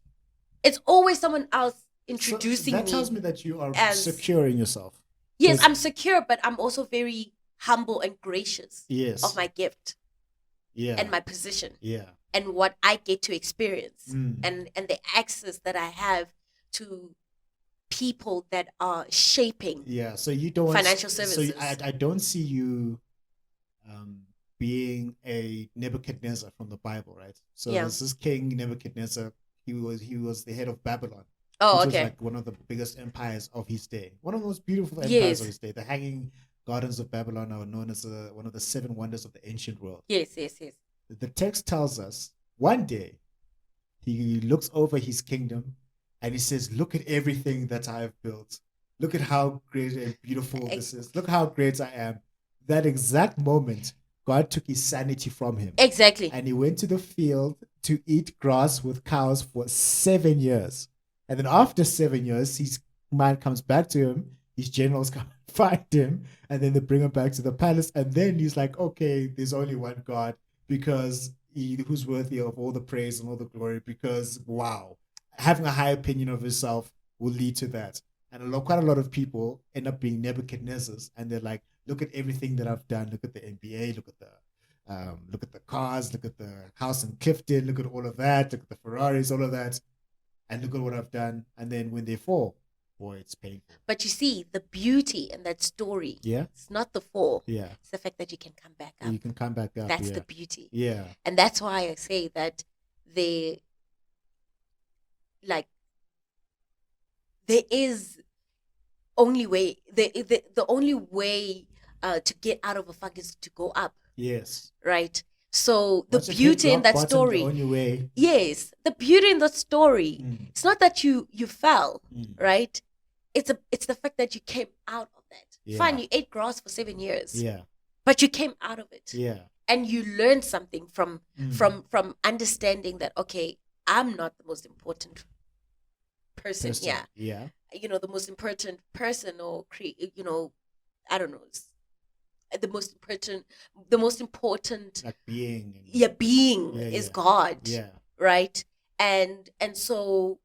It's always someone else introducing me. That tells me that you are secure in yourself. Yes, I'm secure, but I'm also very humble and gracious of my gift. Yeah. And my position. Yeah. and what I get to experience, Mm. and the access that I have to people that are shaping Yeah. So you don't financial So services. I don't see you being a Nebuchadnezzar from the Bible, right? So Yeah. there's this king Nebuchadnezzar. He was the head of Babylon, Oh, which was okay. like one of the biggest empires of his day. One of the most beautiful empires Yes. of his day. The Hanging Gardens of Babylon are known as one of the seven wonders of the ancient world. Yes. The text tells us one day he looks over his kingdom and he says, "Look at everything that I have built. Look at how great and beautiful this is. Look how great I am." That exact moment, God took his sanity from him. Exactly. And he went to the field to eat grass with cows for 7 years. And then after 7 years, his mind comes back to him. His generals come find him, and then they bring him back to the palace. And then he's like, okay, there's only one God, because who's worthy of all the praise and all the glory, because wow, having a high opinion of yourself will lead to that. And quite a lot of people end up being Nebuchadnezzars, and they're like, look at everything that I've done. Look at the MBA. Look at the cars. Look at the house in Clifton. Look at all of that. Look at the Ferraris. All of that, and look at what I've done. And then when they fall, boy, it's painful. But you see, the beauty in that story, Yeah, it's not the fall. yeah. It's the fact that you can come back up. You can come back up. That's yeah. the beauty. Yeah. And that's why I say that there is only way the only way to get out of a funk is to go up, Yes. right? So the Once you've hit beauty in rock that bottom, story, the only way. yes, the beauty in the story, Mm, it's not that you fell, mm. right? It's the fact that you came out of that. Yeah. Fine, you ate grass for 7 years, Yeah. but you came out of it, Yeah. and you learned something from Mm. from understanding that, okay, I'm not the most important person Person. here. Yeah. The most important person, or I don't know, the most important Like being. being Yeah, is yeah. God, Yeah. right? And so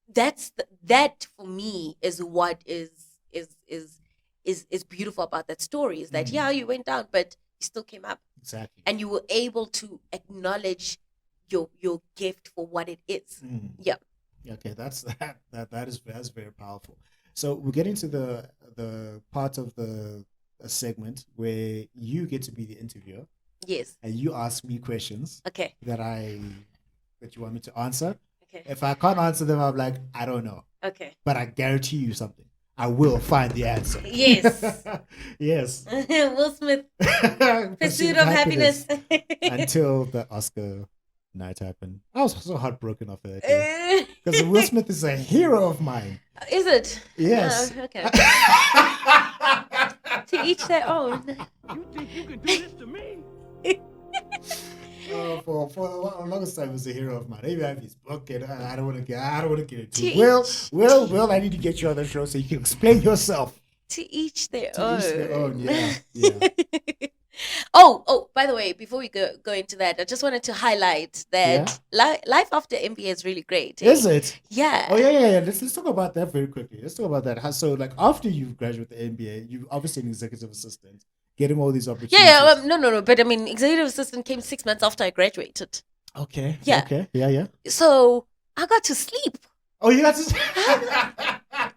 that for me is what is beautiful about that story, is that Mm. yeah, you went down, but you still came up, Exactly. and you were able to acknowledge your gift for what it is. Mm. Yeah. Okay, that's that's very powerful. So we're getting to the part of the segment where you get to be the interviewer Yes. and you ask me questions Okay. that you want me to answer. Okay. If I can't answer them, I'm like, I don't know. Okay. But I guarantee you something. I will find the answer. Yes. Yes. Will Smith, Pursuit of Happiness. Until the Oscar night happened. I was so heartbroken after that day. Because Will Smith is a hero of mine. Is it? Yes. Oh, okay. To each their own. You think you can do this to me? For the longest time, he was a hero of mine. Maybe I have his book, and I don't want to get into it. To Will, I need to get you on the show so you can explain yourself. To each their To own. each their own, yeah. Oh, by the way, before we go into that, I just wanted to highlight that life after MBA is really great. Is it? Yeah. Oh yeah. Let's talk about that very quickly. Let's talk about that. So, like, after you graduate the MBA, you obviously an executive assistant, getting all these opportunities. Yeah. No. But I mean, executive assistant came 6 months after I graduated. Okay. Yeah. Okay. Yeah. So I got to sleep. Oh, you got to.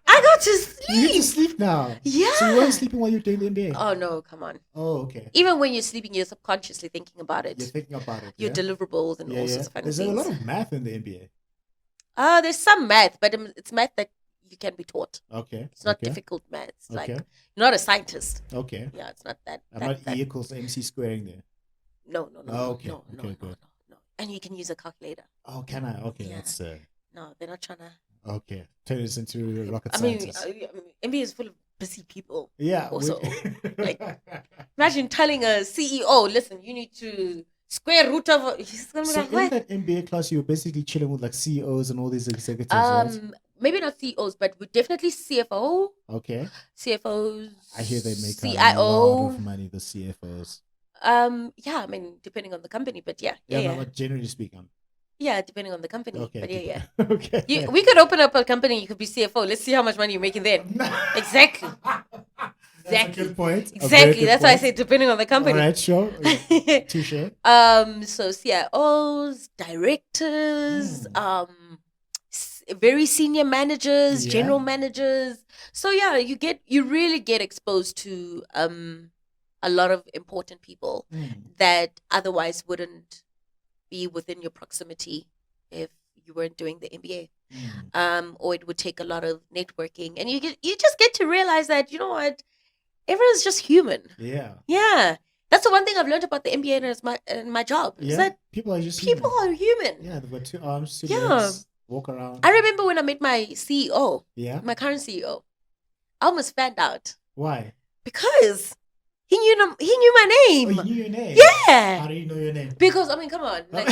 I got to You get to sleep. sleep now. Yeah. So you weren't sleeping while you're doing the MBA. Oh no, come on. Oh, okay. Even when you're sleeping, you're subconsciously thinking about it. You're thinking about it. Your yeah? deliverables and all sorts of fun There's things. a lot of math in the MBA. There's some math, but it's math that you can be taught. Okay. It's not okay. difficult math. It's like Okay. you're not a scientist. Okay. Yeah, it's not that. I'm that, not E equals MC squaring there. No. Oh, okay. No. Good. And you can use a calculator. Oh, can I? Okay, Yeah. that's No, they're not trying to. okay. Turn this into rocket I mean, scientist. MBA is full of busy people. Yeah. also, like, Imagine telling a CEO, listen, you need to square root of. He's gonna be so like, in what? that MBA class, you were basically chilling with like CEOs and all these executives, right? Maybe not CEOs, but we definitely CFO, Okay. CFOs. I hear they make a lot CIO. of money, the CFOs. Yeah, I mean, depending on the company, but yeah. No, but generally speaking. Yeah, depending on the company. Okay. But yeah. Okay. We could open up a company, you could be CFO. Let's see how much money you're making then. Exactly. That's a good point. A very Exactly. good That's why I point. say depending on the All company. right, sure. Touche. So CIOs, directors, Mm. very senior managers, Yeah. general managers. So yeah, you really get exposed to a lot of important people that otherwise wouldn't be within your proximity if you weren't doing the MBA. Or it would take a lot of networking, and you just get to realize that, you know what, everyone's just human. Yeah. Yeah. That's the one thing I've learned about the MBA and my job. Is that people are just people human. are human. Yeah, they've got 2 arms, 2 Yeah. legs, walk around. I remember when I met my CEO, Yeah. my current CEO, I almost fanned out Why? because he knew my Oh, name. you knew your name? Yeah. How do you know your name? Because, I mean, come on. Like,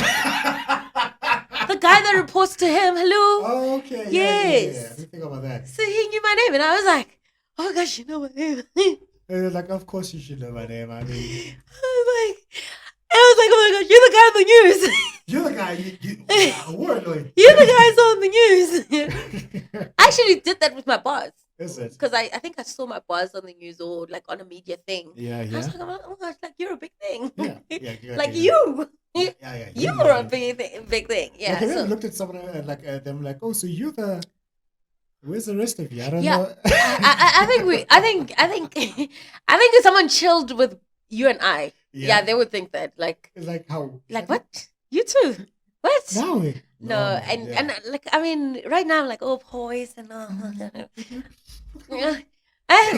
the guy that reports to him, hello? Oh, okay. Yes. Yeah. I didn't think about that. So he knew my name, and I was like, oh my gosh, you know my name. And they're like, of course you should know my name. I mean, I was like, oh my gosh, you're the guy on the news. you're the guy. We're annoying. You're the guys on the news. I actually did that with my boss. Is it? Because I think I saw my boss on the news or like on a media thing. Yeah, I yeah. was like, oh my gosh, like you're a big thing. Yeah. Like you. Yeah. You were a big thing. Yeah. Like, have you So, ever looked at someone like them like, oh, so you're the. Where's the rest of you? I don't yeah. know. I think if someone chilled with you and I, yeah, they would think that. Like It's like how? what? You too. What? No. No, and like, I mean, right now I'm like, oh, poise and all. Yeah.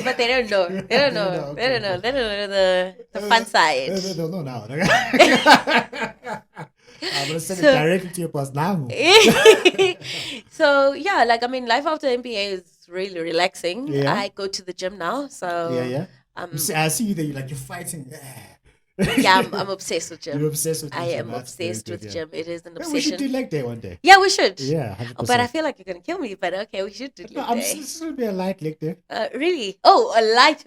But they don't know. They don't know. They don't know. They don't know the fun side. They don't know now. I'm gonna send it So- directly to your boss now. So yeah, like, I mean, life after MBA is really relaxing. Yeah. I go to the gym now, so Yeah. I see you there. You're fighting. yeah, I'm obsessed with gym. You're obsessed with I gym. am That's very obsessed good, with yeah. gym. It is an Yeah, we should do obsession. leg day one day. Yeah, we should. Yeah, 100%. Oh, but I feel like you're gonna kill me. But okay, we should do No, leg this day. is gonna be a light leg day. Really? Oh, a light.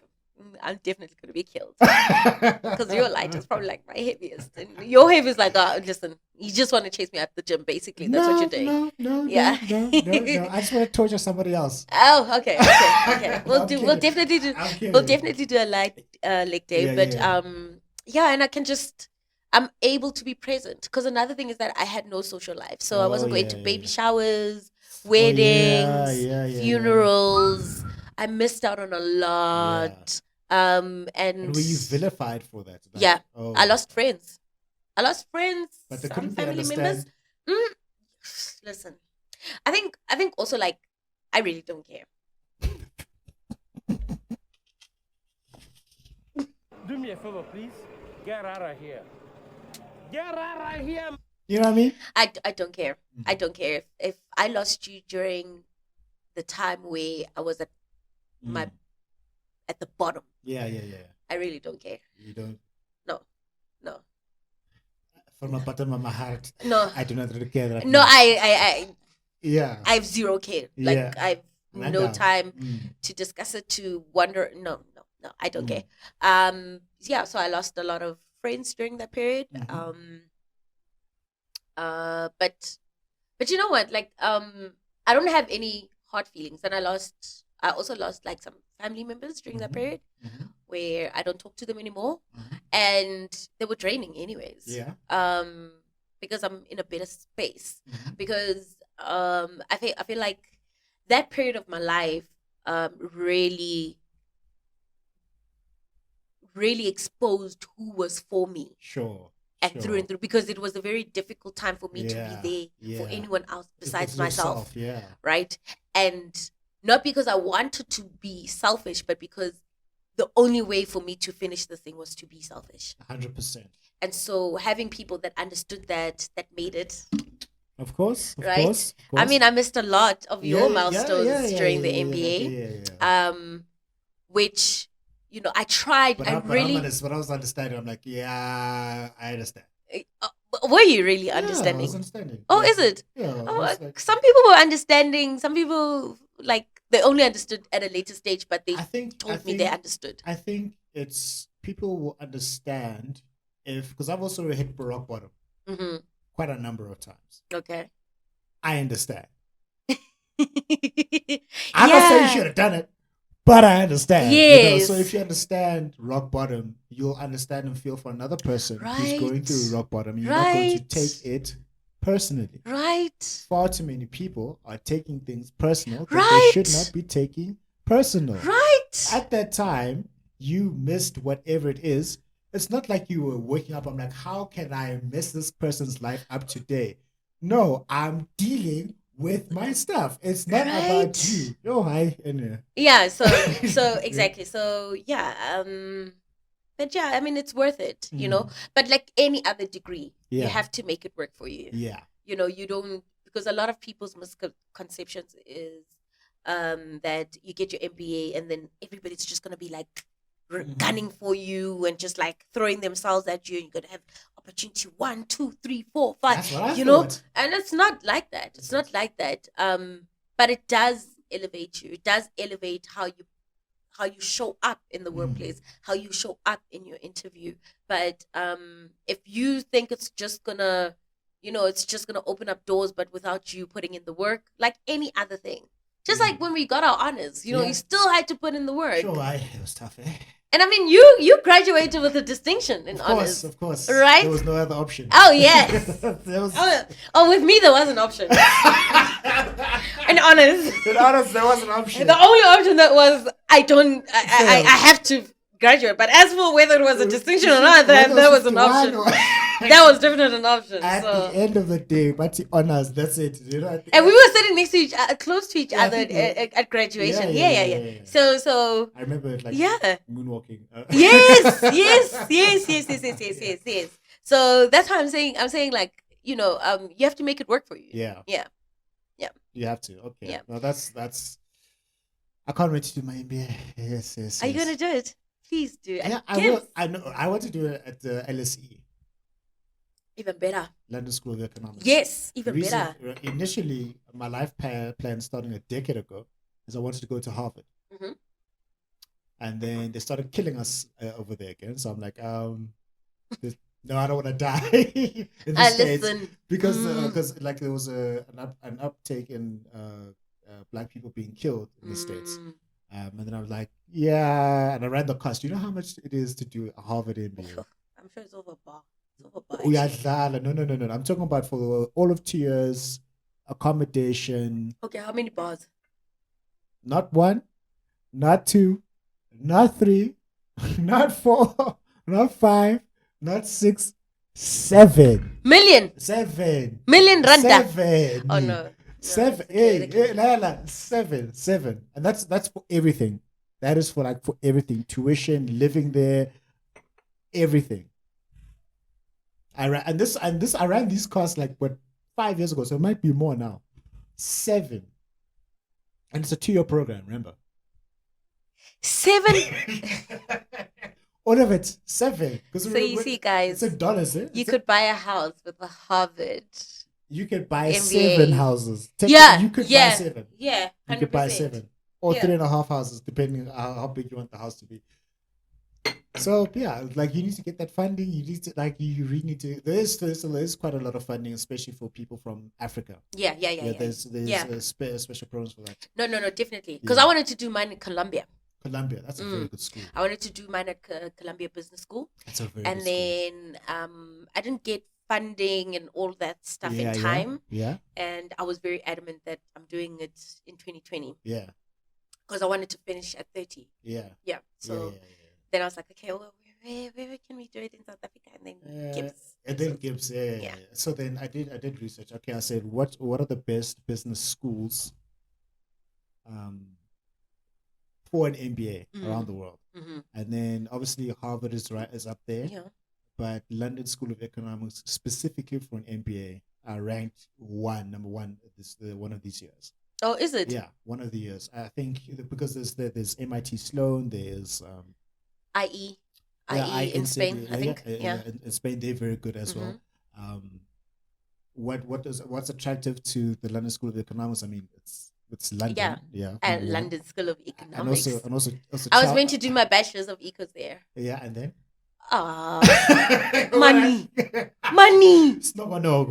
I'm definitely gonna be killed because your light is probably like my heaviest, and your heavy is like, oh, listen, you just want to chase me at the gym. Basically, that's what you're doing. No. Yeah. No. I just want to torture somebody else. Oh, okay. We'll I'm do. We'll kidding. definitely do. I'm kidding. We'll definitely do a light leg day. Yeah, But yeah. yeah, and I'm able to be present because another thing is that I had no social life, so I wasn't Oh, going yeah, to yeah, baby yeah. showers, Oh, weddings, yeah. funerals. I missed out on a lot. And And were you vilified for that? Like, Yeah. oh. I lost friends. But But they some couldn't family members. understand. Listen, I think also, like, I really don't care. Do me a favor, please. Get out of here. Get out of here. You know what I mean? I don't care. I don't care if I lost you during the time where I was at at the bottom. Yeah. I really don't care. You don't. No. From the bottom of my heart, No. I do not really care. Right No, now. I Yeah. have zero care. Like, Yeah. I've I no know. time Mm. to discuss it, to wonder. No, I don't Mm. care. Yeah, so I lost a lot of friends during that period. Mhm. But you know what? Like, I don't have any hard feelings, and I also lost like some family members during that Mhm. period Mhm. where I don't talk to them anymore, Mhm. and they were draining anyways. Yeah. Because I'm in a better space. Mhm. Because I feel like that period of my life really exposed who was for me Sure. and through and through, because it was a very difficult time for me to be there for yeah. anyone else besides It's myself, yourself, Yeah. right? And not because I wanted to be selfish, but because the only way for me to finish the thing was to be selfish. 100%. And so having people that understood that made it. Of course. Of Right? course. I mean, I missed a lot of your milestones during the yeah, MBA. yeah. Which, I tried. But I I'm really. honest, when I was understanding, I'm like, yeah, I understand. Were you really Yeah, I understanding? was understanding. Oh, Yeah. is it? Yeah. I Oh, was like, some people were understanding. Some people, like, they only understood at a later stage, but they I told me they understood. I think it's people will understand because I've also hit rock bottom Mm-hmm. quite a number of times. Okay. I understand. I'm not saying you should have done it, but I understand. Yes. So if you understand rock bottom, you'll understand and feel for another person who's going through rock bottom. You're not going to take it personally. Right. Far too many people are taking things personal that they should not be taking personal. Right. At that time, you missed whatever it is. It's not like you were waking up. I'm like, how can I mess this person's life up today? No, I'm dealing with my stuff. It's not about you. Oh, hi. Yeah. So exactly. So yeah. But yeah, I mean, it's worth it, But like any other degree, you have to make it work for you. Yeah. You don't, because a lot of people's misconceptions is that you get your MBA and then everybody's just gonna be like gunning for you and just like throwing themselves at you, and you're gonna have opportunity 1, 2, 3, 4, 5. That's what I thought. And it's not like that. It's not like that. But it does elevate you. It does elevate how you show up in the workplace, how you show up in your interview. But if you think it's just gonna, it's just gonna open up doors, but without you putting in the work, like any other thing. Just like when we got our honors, you still had to put in the work. Sure, it was tough, eh? And I mean, you graduated with a distinction in honors. Of course. Right? There was no other option. Oh, yes. With me, there was an option. In honors. In honors, there was an option. The only option that was, I have to graduate. But as for whether it was a distinction or not, that was an option. That was definitely an option. At the end of the day, but honors, that's it. And we were sitting next to each other, close to each other at graduation. Yeah. So I remember it like moonwalking. Yes. So that's how I'm saying like, you have to make it work for you. Yeah. You have to. Okay. Yeah. Well, that's. I can't wait to do my MBA. Yes. Are you gonna do it? Please do. Yeah, I will. I know. I want to do it at the LSE. Even better. London School of Economics. Yes, even better. Initially, my life plan starting a decade ago is I wanted to go to Harvard. Mm-hmm. And then they started killing us over there again. So I'm like, no, I don't want to die in the States. Listen. Because like there was an uptake in black people being killed in the States. And then I was like, and I ran the cost. You know how much it is to do a Harvard MBA? I'm sure it's over bar. No. I'm talking about for all of 2 years, accommodation. Okay, how many bars? Not 1, not 2, not 3, not 4, not 5, not 6, 7 million. 7 million randa. 7. Oh no. 7. Seven. And that's for everything. That is for everything. Tuition, living there, everything. I ran these costs 5 years ago, so it might be more now. 7. And it's a 2-year program, remember? 7. All of it, 7. So you see, guys, it's $, eh? You could buy a house with a Harvard. You could buy MBA. 7 houses. You could buy 7. Yeah, 100%. You could buy 7. Or 3.5 houses, depending on how big you want the house to be. So you need to get that funding. You need to you really need to. There's quite a lot of funding, especially for people from Africa. Yeah. There's special programs for that. No, definitely. Because I wanted to do mine in Columbia. Columbia, that's a very good school. I wanted to do mine at Columbia Business School. That's a very and good then I didn't get funding and all that stuff in time. Yeah. And I was very adamant that I'm doing it in 2020. Yeah. Because I wanted to finish at 30. Yeah. Yeah. So. Then I was like, okay, well, where can we do it in South Africa? And then GIBBS. And then GIBBS, yeah. So then I did research. Okay, I said, what are the best business schools for an MBA around the world? Mm-hmm. And then obviously Harvard is up there. Yeah. But London School of Economics, specifically for an MBA, are ranked number one one of these years. Oh, is it? Yeah, one of the years. I think because there's MIT Sloan, there's IE in Spain, I think. In Spain, they're very good as well. What's attractive to the London School of Economics? I mean, it's London. Yeah. And London School of Economics. And also I was meant to do my bachelor's of ecos there. Yeah, and then money. It's not gonna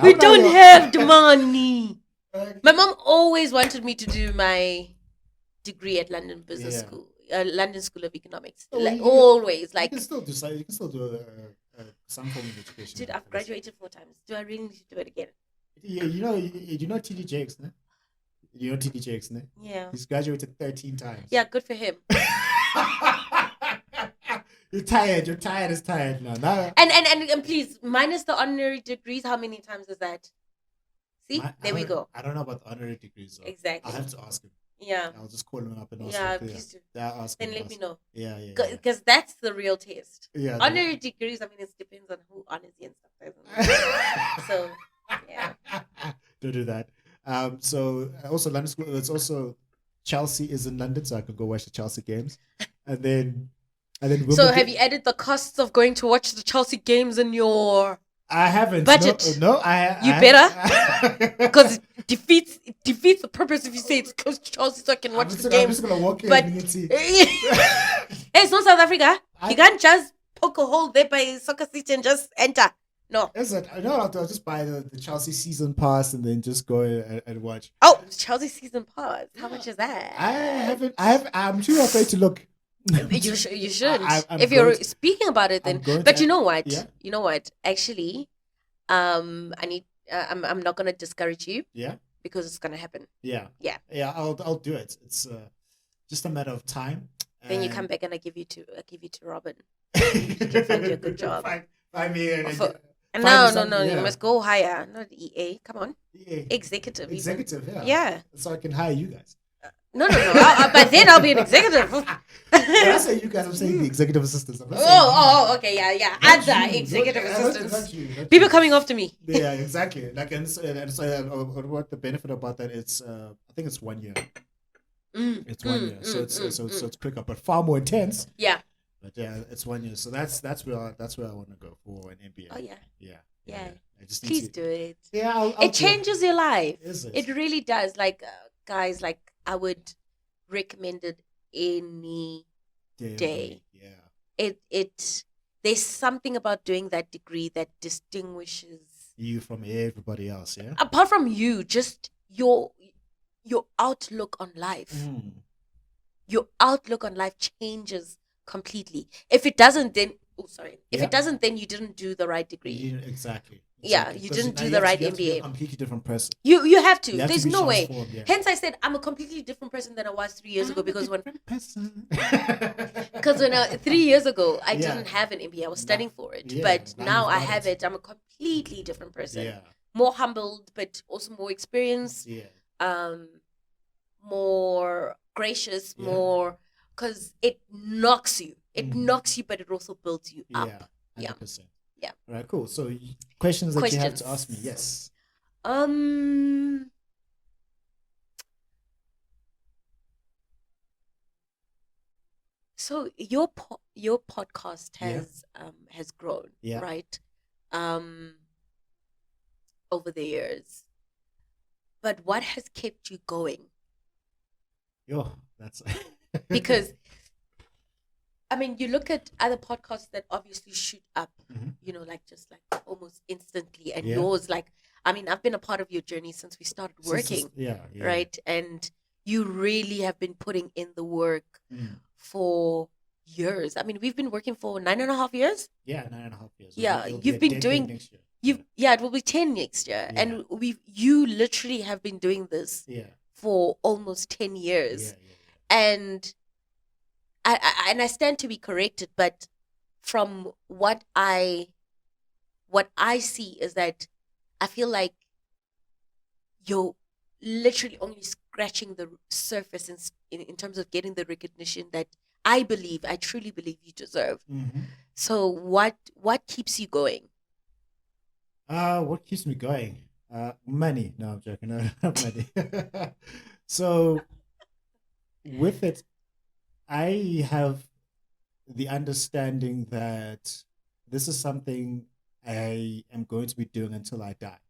we don't have the money. My mom always wanted me to do my degree at London Business Yeah. School, London School of Economics. Oh, Like you- always, You like, can still do so. You can still do some form of education. dude, after I've this. graduated 4 times. Do I really need to do it again? Yeah, you know TD Jakes, ne? You know TD Jakes, ne? Yeah. He's graduated 13 times. Yeah, good for him. You're tired. You're tired as tired now. And please, minus the honorary degrees, how many times is that? See, there we go. I don't know about the honorary degrees. So Exactly. I'll have to ask him. Yeah. I'll just call him up and ask Yeah, him. please do. Yeah, ask Then him, let ask me him. know. Yeah. Because that's the real test. Yeah. Honorary degrees, I mean, it depends on who honors you and stuff. Doesn't it? So, yeah. Don't do that. So also London School. It's also Chelsea is in London, so I can go watch the Chelsea games, and then So Wimbledon- have you added the costs of going to watch the Chelsea games in your I haven't budget? No, You better because it defeats the purpose if you say it's close to Chelsea so I can watch the I'm games. just gonna walk in But and see. hey, it's not South Africa. You can't just poke a hole there by soccer city and just enter. No. Is it? I know. I'll just buy the Chelsea season pass and then just go and watch. Oh, Chelsea season pass. How much is that? I'm too afraid to look. You shouldn't. I'm If you're going to- speaking about it, then. I'm going But to- you know what? Yeah. You know what? Actually, I need. I'm not gonna discourage you Yeah. because it's gonna happen. Yeah. Yeah. Yeah. I'll do it. It's just a matter of time. Then you come back and I give you to Robin. and find you a good job. Find me No, something, no. yeah. You must go higher, not EA. Come on, Yeah. executive. even. Executive. Yeah. Yeah. So I can hire you guys. No. But then I'll be an executive. When I say you guys, I'm saying the executive assistants. I'm not saying Oh, okay, yeah. Not Other you, executive not- not assistants. you, not People you. coming after me. Yeah, exactly. Like and so what the benefit about that? It's I think it's 1 year. It's 1 year, so it's quicker, but far more intense. Yeah. But yeah, it's 1 year, so that's where I want to go for an MBA. Oh yeah. Yeah. I just need Please to, do it. Yeah, I'll It do changes your life. Is it? It really does. Like guys, like I would recommend it any day. Yeah. It there's something about doing that degree that distinguishes You from everybody else, yeah. apart from you, just your outlook on life. Your outlook on life changes completely. If it doesn't, then If Yeah. it doesn't, then you didn't do the right degree. Exactly. Yeah, you Because didn't now do you the have to- right you have to be a MBA. completely different person. You have to. You have to There's be no way. transformed, yeah. Hence, I said I'm a completely different person than I was 3 years ago because when 3 years ago I Yeah. didn't have an MBA. I was studying for it, Yeah, but now now you've I got have it. it. I'm a completely different person. Yeah, More humbled, but also more experienced. yeah, More gracious. Yeah. More because it knocks you. It Mhm. knocks you, but it also builds you yeah. up. Yeah. 100%. Yeah. All right, cool. So questions that you have to Questions. ask me? Yes. So your podcast Yeah. has grown, Yeah. right? Over the years. But what has kept you going? Yo, that's Because I mean, you look at other podcasts that obviously shoot up, Mhm. just like almost instantly, and Yeah. yours, like, I mean, I've been a part of your journey since we started working, Yeah, yeah. right? And you really have been putting in the work Mm. for years. I mean, we've been working for 9.5 years. Yeah, 9.5 years. Yeah, It'll be you've a been decade doing- next year. It will be 10 next year, Yeah. and you literally have been doing this Yeah, for almost 10 years, yeah. and I stand to be corrected, but from what I see is that I feel like you're literally only scratching the surface in terms of getting the recognition that I truly believe you deserve. Mhm. So what keeps you going? What keeps me going? Money. No, I'm joking. No, not money. So, with it, I have the understanding that this is something I am going to be doing until I die.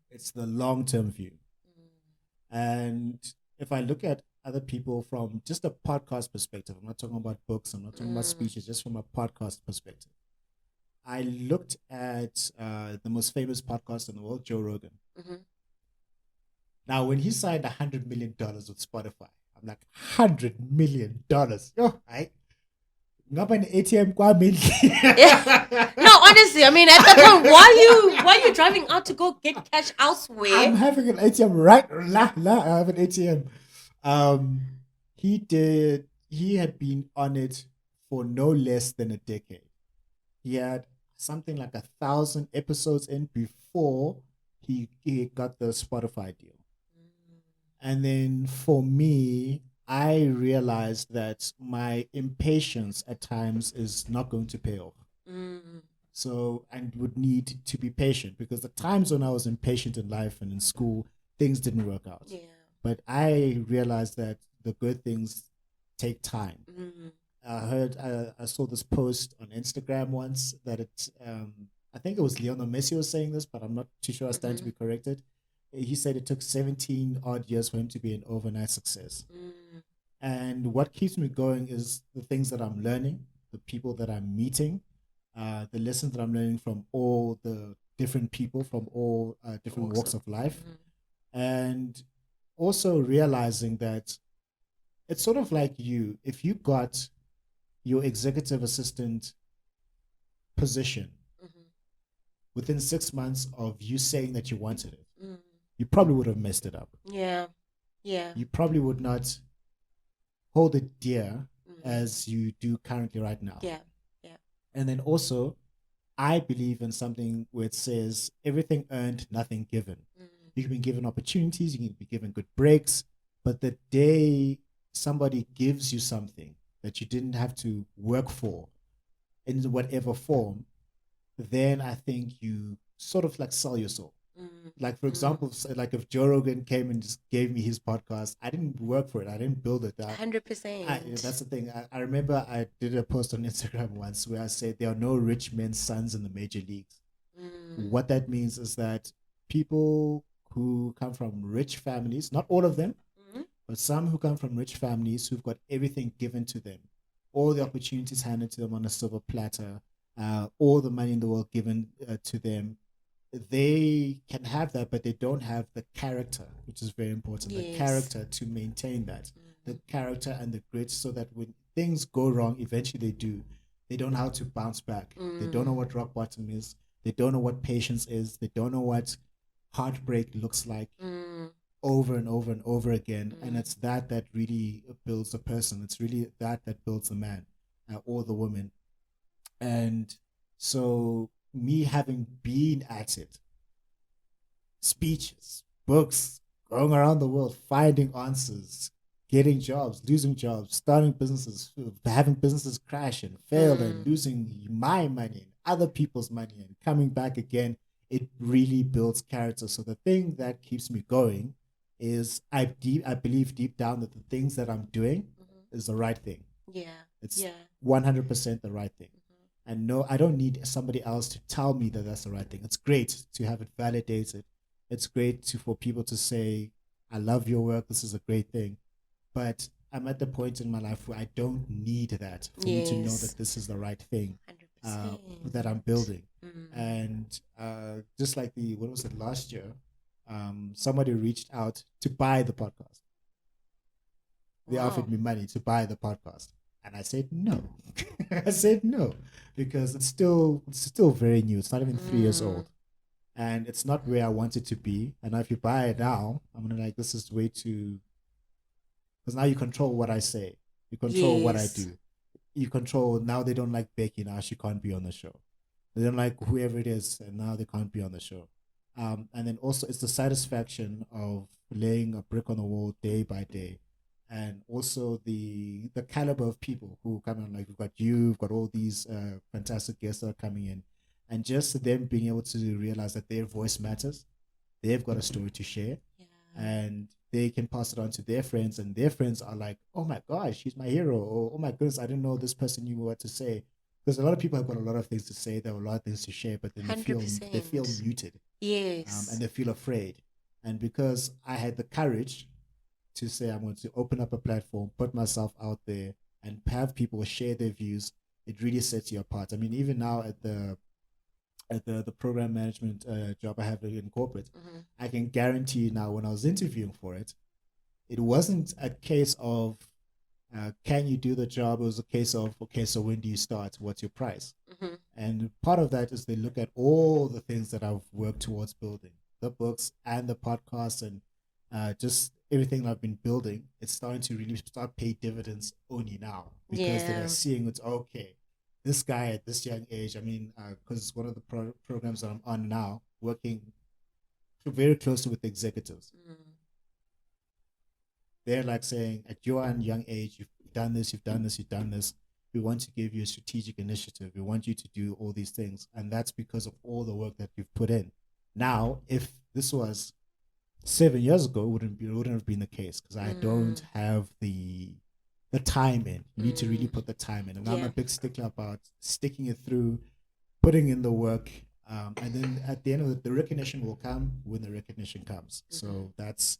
It's the long-term view. And if I look at other people from just a podcast perspective, I'm not talking about books, I'm not talking about speeches, just from a podcast perspective. I looked at the most famous podcast in the world, Joe Rogan. Mhm. Now, when he signed $100 million with Spotify, I'm like, $100 million. Yo, I ngaba an ATM Yeah. No, honestly, I mean, at that point, why are you driving out to go get cash elsewhere? I'm having an ATM right. I have an ATM. He had been on it for no less than a decade. He had something like 1,000 episodes in before he got the Spotify deal. And then for me, I realized that my impatience at times is not going to pay off. So I would need to be patient, because the times when I was impatient in life and in school, things didn't work out. Yeah. But I realized that the good things take time. I saw this post on Instagram once that I think it was Lionel Messi was saying this, but I'm not too sure. I stand to be corrected. He said it took 17 odd years for him to be an overnight success. And what keeps me going is the things that I'm learning, the people that I'm meeting, the lessons that I'm learning from all the different people from all different walks of life. And also realizing that it's sort of like if you got your executive assistant position within 6 months of you saying that you wanted it, you probably would have messed it up. Yeah. You probably would not hold it dear as you do currently right now. Yeah. And then also, I believe in something where it says everything earned, nothing given. You can be given opportunities, you can be given good breaks, but the day somebody gives you something that you didn't have to work for in whatever form, then I think you sort of like sell your soul. Like, for example, like if Joe Rogan came and just gave me his podcast, I didn't work for it. I didn't build it. 100%. That's the thing. I remember I did a post on Instagram once where I said there are no rich men's sons in the major leagues. What that means is that people who come from rich families, not all of them, but some who come from rich families who've got everything given to them, all the opportunities handed to them on a silver platter, all the money in the world given to them, they can have that, but they don't have the character, which is very important. Yes. The character to maintain that, the character and the grit, so that when things go wrong, eventually they do. They don't know how to bounce back. They don't know what rock bottom is. They don't know what patience is. They don't know what heartbreak looks like over and over and over again. And it's that really builds a person. It's really that builds a man or the woman. And so me having been at it, speeches, books, going around the world, finding answers, getting jobs, losing jobs, starting businesses, having businesses crash and fail and losing my money and other people's money and coming back again, it really builds character. So the thing that keeps me going is I believe deep down that the things that I'm doing is the right thing. Yeah. It's 100% the right thing. And no, I don't need somebody else to tell me that that's the right thing. It's great to have it validated. It's great for people to say, I love your work. This is a great thing. But I'm at the point in my life where I don't need that for me to know that this is the right thing that I'm building. And just like what was it, last year, somebody reached out to buy the podcast. They offered me money to buy the podcast. And I said no. I said no, because it's still very new. It's not even 3 years old, and it's not where I want it to be. And if you buy it now, I'm gonna like, this is way too. Because now you control what I say, you control what I do, you control. Now they don't like Becky. Now she can't be on the show. They don't like whoever it is, and now they can't be on the show. And then also it's the satisfaction of laying a brick on the wall day by day. And also the caliber of people who come in, like we've got all these fantastic guests that are coming in, and just them being able to realize that their voice matters. They've got a story to share, and they can pass it on to their friends, and their friends are like, oh my gosh, she's my hero, or oh my goodness, I didn't know this person knew what to say. Because a lot of people have got a lot of things to say, there are a lot of things to share, but then they feel muted. Yes. And they feel afraid. And because I had the courage to say I'm going to open up a platform, put myself out there, and have people share their views, it really sets you apart. I mean, even now at the at the program management job I have in corporate, Mm-hmm. I can guarantee you now when I was interviewing for it, it wasn't a case of can you do the job? It was a case of, okay, so when do you start? What's your price? Mm-hmm. And part of that is they look at all the things that I've worked towards building, the books and the podcasts and just everything I've been building. It's starting to really start pay dividends only now because they're Yeah. seeing it's okay. This guy at this young age, I mean, because one of the programs that I'm on now, working very closely with executives, Mm. they're like saying, at your young age, you've done this, you've done this, you've done this. We want to give you a strategic initiative. We want you to do all these things. And that's because of all the work that you've put in. Now, if this was 7 years ago, it wouldn't have been the case because I don't have the time in. You need to really put the time in. And I'm Yeah. a big stickler about sticking it through, putting in the work. And then at the end of it, the recognition will come when the recognition comes. So that's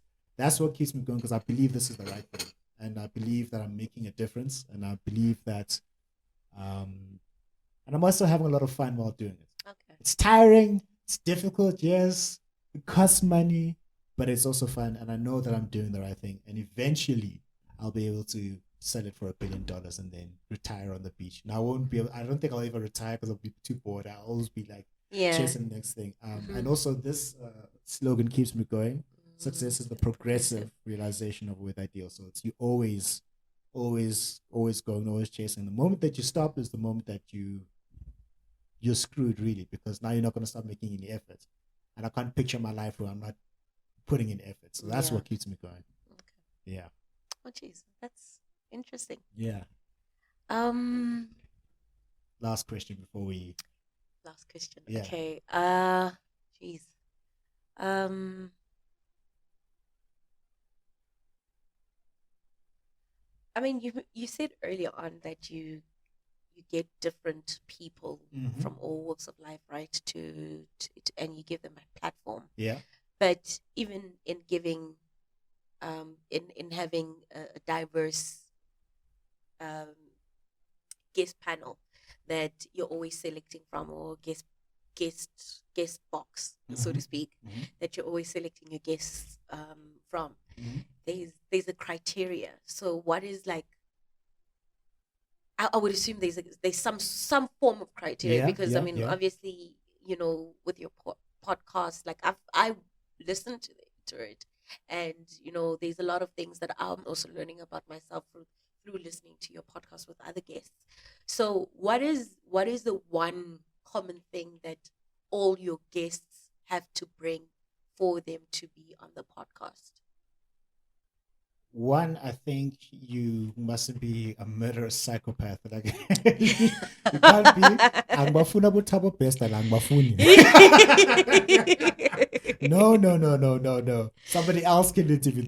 what keeps me going because I believe this is the right thing. And I believe that I'm making a difference. And I believe that, and I'm also having a lot of fun while doing it. Okay. It's tiring. It's difficult. Yes. It costs money, but it's also fun. And I know that I'm doing the right thing. And eventually I'll be able to sell it for $1 billion and then retire on the beach. Now I don't think I'll ever retire because I'll be too bored. I'll always be like chasing the next thing. And also this slogan keeps me going. Success is the progressive realization of with ideal. So it's you always going, always chasing. The moment that you stop is the moment that you're screwed really, because now you're not going to start making any effort. And I can't picture my life where I'm not putting in effort. So that's what keeps me going. Okay. Yeah. Oh, jeez, that's interesting. Yeah. Last question before we. Last question. Yeah. Okay. Jeez. I mean, you said earlier on that you get different people from all walks of life, right? To and you give them a platform. Yeah. But even in giving, in having a diverse guest panel that you're always selecting from, or guest box, so to speak, that you're always selecting your guests from. There's a criteria. So what is like? I would assume there's some form of criteria because I mean obviously with your podcast, like I listened to it, and there's a lot of things that I'm also learning about myself through listening to your podcast with other guests. So what is the one common thing that all your guests have to bring for them to be on the podcast? One, I think you mustn't be a murderous psychopath. Like you can't be. Angbafuna butabo best and angbafuni. No. Somebody else can interview.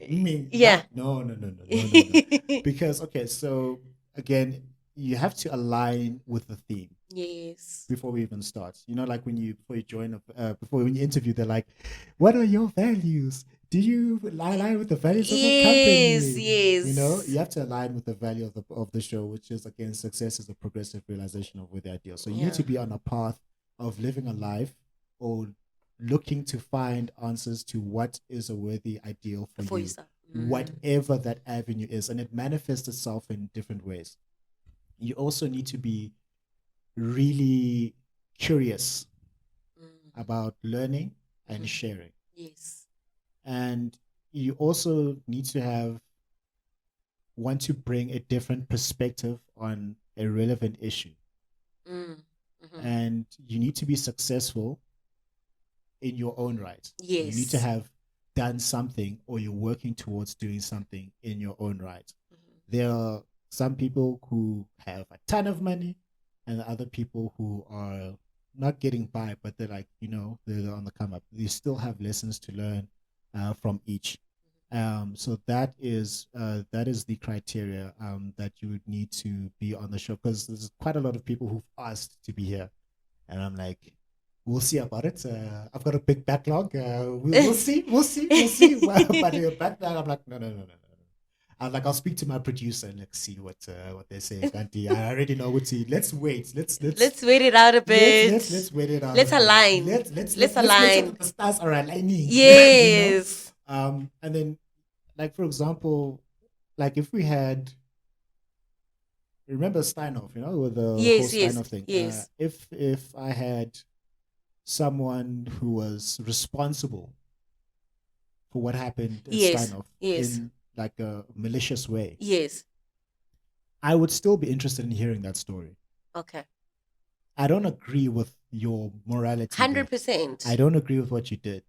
Me. Yeah. No. Because okay, so again, you have to align with the theme. Yes. Before we even start, like before you join, when you interview, they're like, "What are your values? Do you align with the values of the company?" Yes. You have to align with the value of the show, which is again, success is a progressive realization of with the ideal. So you need to be on a path of living a life or looking to find answers to what is a worthy ideal for you, whatever that avenue is, and it manifests itself in different ways. You also need to be really curious about learning and sharing. Yes. And you also need to want to bring a different perspective on a relevant issue. And you need to be successful in your own right. Yes. You need to have done something, or you're working towards doing something in your own right. There are some people who have a ton of money and other people who are not getting by, but they're like, they're on the come up. They still have lessons to learn from each. So that is the criteria that you would need to be on the show, because there's quite a lot of people who've asked to be here, and I'm like, we'll see about it. I've got a big backlog. We'll see. But your backlog, I'm like, no. I'll speak to my producer and like see what they're saying. Auntie, I already know what to. Let's wait. Let's wait it out a bit. let's wait it out. Let's a bit. align. Let's Let's make sure align. that the stars are aligning. Yes. And then, like for example, like if we had, remember Steinhoff, with the whole Yes, yes, Steinhoff thing. yes. If I had someone who was responsible for what happened at Yes, Steinhoff yes. in like a malicious way, Yes. I would still be interested in hearing that story. Okay. I don't agree with your morality. 100%. I don't agree with what you did,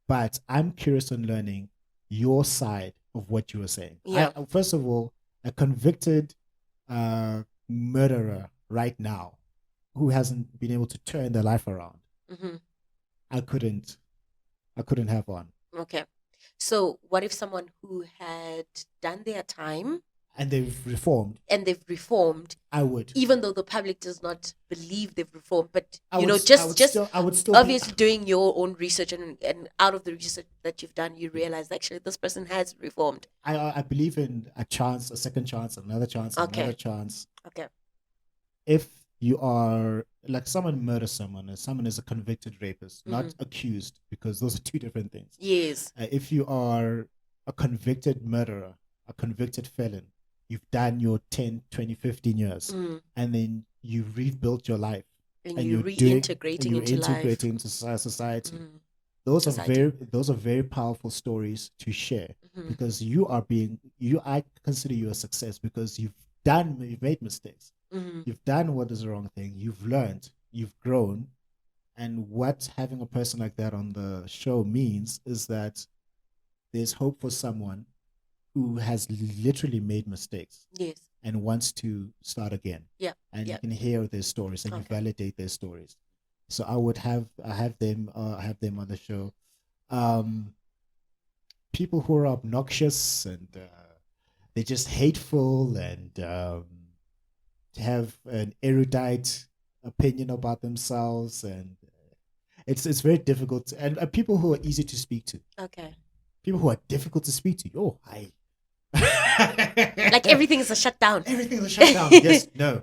but I'm curious on learning your side of what you were saying. Yeah. First of all, a convicted murderer right now who hasn't been able to turn their life around, Mm-hmm. I couldn't have on. Okay. So what if someone who had done their time And they've reformed. and they've reformed, I would. even though the public does not believe they've reformed, but I would still obviously doing your own research and out of the research that you've done, you realize actually this person has reformed. I believe in a chance, a second chance, another chance, Okay. another chance. Okay. If you are like someone murders someone and someone is a convicted rapist, not accused, because those are two different things. Yes. If you are a convicted murderer, a convicted felon, you've done your 10, 20, 15 years, and then you rebuilt your life. And you're reintegrating into life. Into society. Those are very powerful stories to share, because I consider you a success because you've made mistakes. You've done what is the wrong thing. You've learned. You've grown. And what having a person like that on the show means is that there's hope for someone who has literally made mistakes. Yes. And wants to start again. Yeah. And you can hear their stories and you validate their stories. So I have them on the show. People who are obnoxious and they're just hateful and have an erudite opinion about themselves, and it's very difficult. And people who are easy to speak to. Okay. People who are difficult to speak to. Oh, like everything is a shutdown. Everything is a shutdown. Yes, no.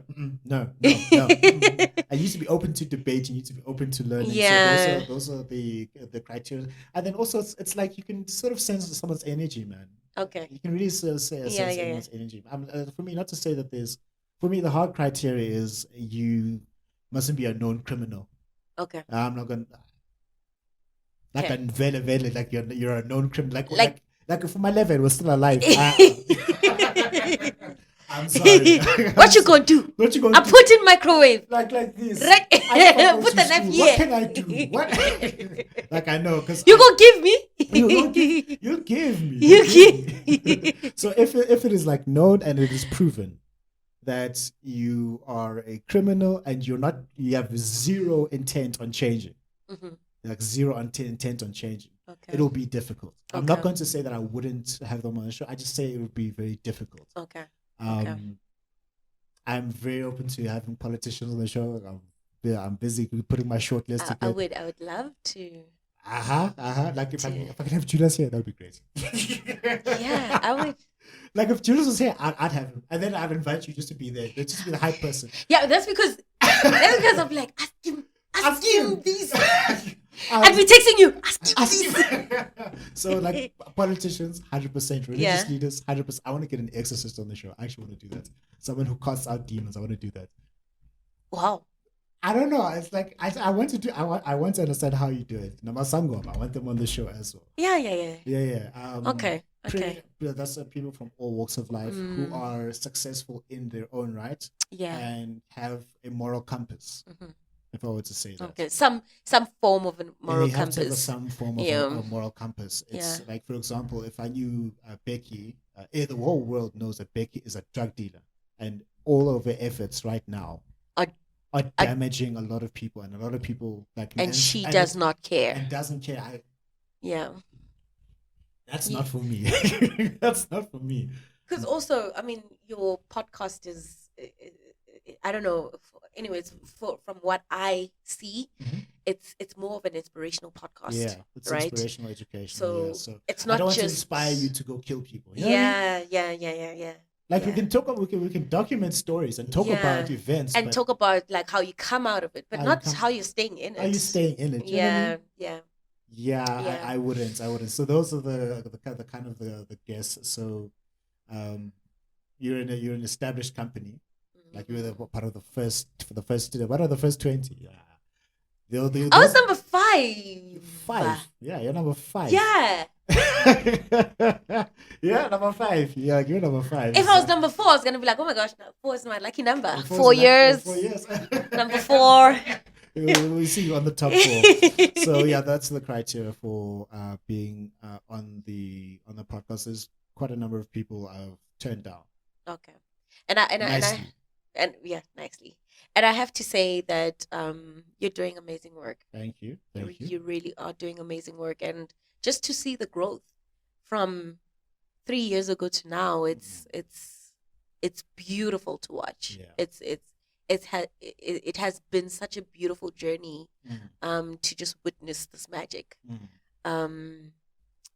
I used to be open to debate. You need to be open to learning. Yeah. So those are the criteria. And then also, it's like you can sort of sense someone's energy, man. Okay. You can really sense someone's energy. For me, not to say that for me, the hard criteria is you mustn't be a known criminal. Okay. I'm not going to, like a vele, like you're a known criminal. Like if my level was still alive. I'm sorry. What you gonna do? I put in microwave. Like this. Right. Put the knife here. What can I do? What? Like I know because you gonna give me. You give me. You give me. So if it is like known and it is proven that you are a criminal and you have zero intent on changing, like zero intent on changing, it'll be difficult. I'm not going to say that I wouldn't have them on the show. I just say it would be very difficult. Okay. I'm very open to having politicians on the show. I'm busy putting my short list together. I would love to. Like if I can have Julius here, that would be great. Yeah, I would. Like if Julius was here, I'd have him, and then I'd invite you just to be there, just to be the hype person. Yeah, that's because I'm like ask him these. I'd be texting you. Ask him. So like politicians, 100%. Religious leaders, 100%. I want to get an exorcist on the show. I actually want to do that. Someone who casts out demons. I want to do that. Wow. I don't know. It's like I want to understand how you do it. Namasangom, I want them on the show as well. Yeah. Okay. That's people from all walks of life who are successful in their own right. Yeah. And have a moral compass. If I were to say that. Okay. Some form of a moral compass. Have to have some form of a moral compass. It's like, for example, if I knew Becky, the whole world knows that Becky is a drug dealer, and all of her efforts right now are damaging a lot of people, and a lot of people and she does not care. And doesn't care. That's not for me. That's not for me. Because also, I mean, your podcast is, I don't know. Anyways, from what I see, it's more of an inspirational podcast. Yeah, it's right? inspirational education. So, Yeah, so it's I not don't want to just inspire you to go kill people. You know what I mean? yeah. Like yeah. we can talk, we can document stories and talk about events, and but talk about like how you come out of it, but How you not come- how you're staying in it. are you staying in it? You know what I mean? Yeah. Yeah, Yeah. I wouldn't. So those are the kind of the guests. So, you're in an established company, like you're the part of the first What are the first 20? Yeah, I was number 5. 5. Yeah, you're number 5. Yeah. Yeah, number 5. Yeah, you're number 5. If I was number 4, I was gonna be like, oh my gosh, no, 4 is my lucky number. 4 4 is years. 4 years. Number 4. We see you on the top 4. So yeah, that's the criteria for being on the podcast. There's quite a number of people I've turned down. Okay. Nicely. And I have to say that you're doing amazing work. Thank you. You really are doing amazing work, and just to see the growth from 3 years ago to now, it's beautiful to watch. Yeah. It has been such a beautiful journey to just witness this magic. And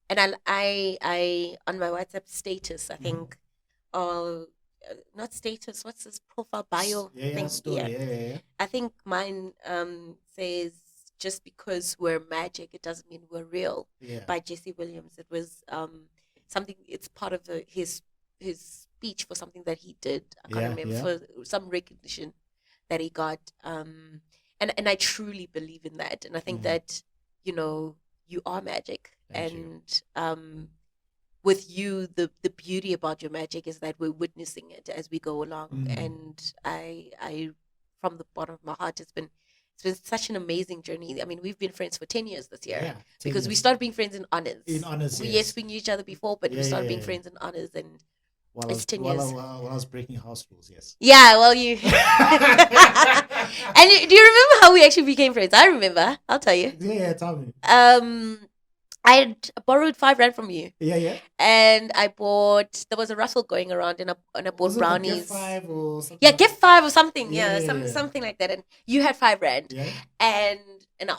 I on my WhatsApp status, I think not status, what's this profile bio thing? Story. Yeah. I think mine says, just because we're magic, it doesn't mean we're real. Yeah. By Jesse Williams. It was something. It's part of his speech for something that he did. I can't remember, for some recognition that he got. And I truly believe in that. And I think that you are magic. Thank you. With you, the beauty about your magic is that we're witnessing it as we go along. And I from the bottom of my heart, it's been such an amazing journey. I mean, we've been friends for 10 years this year. Yeah, because we years. started being friends in honors. Yes. We knew each other before, but we started being friends in honors, and it's 10 years. While I was breaking house rules, yes. Yeah, well, you. And do you remember how we actually became friends? I remember. I'll tell you. Yeah, tell me. I had borrowed 5 rand from you. Yeah. And I bought. There was a raffle going around, and I bought brownies. Gift 5 or something. Yeah, gift 5 or something. Yeah. Something like that. And you had 5 rand. Yeah. And I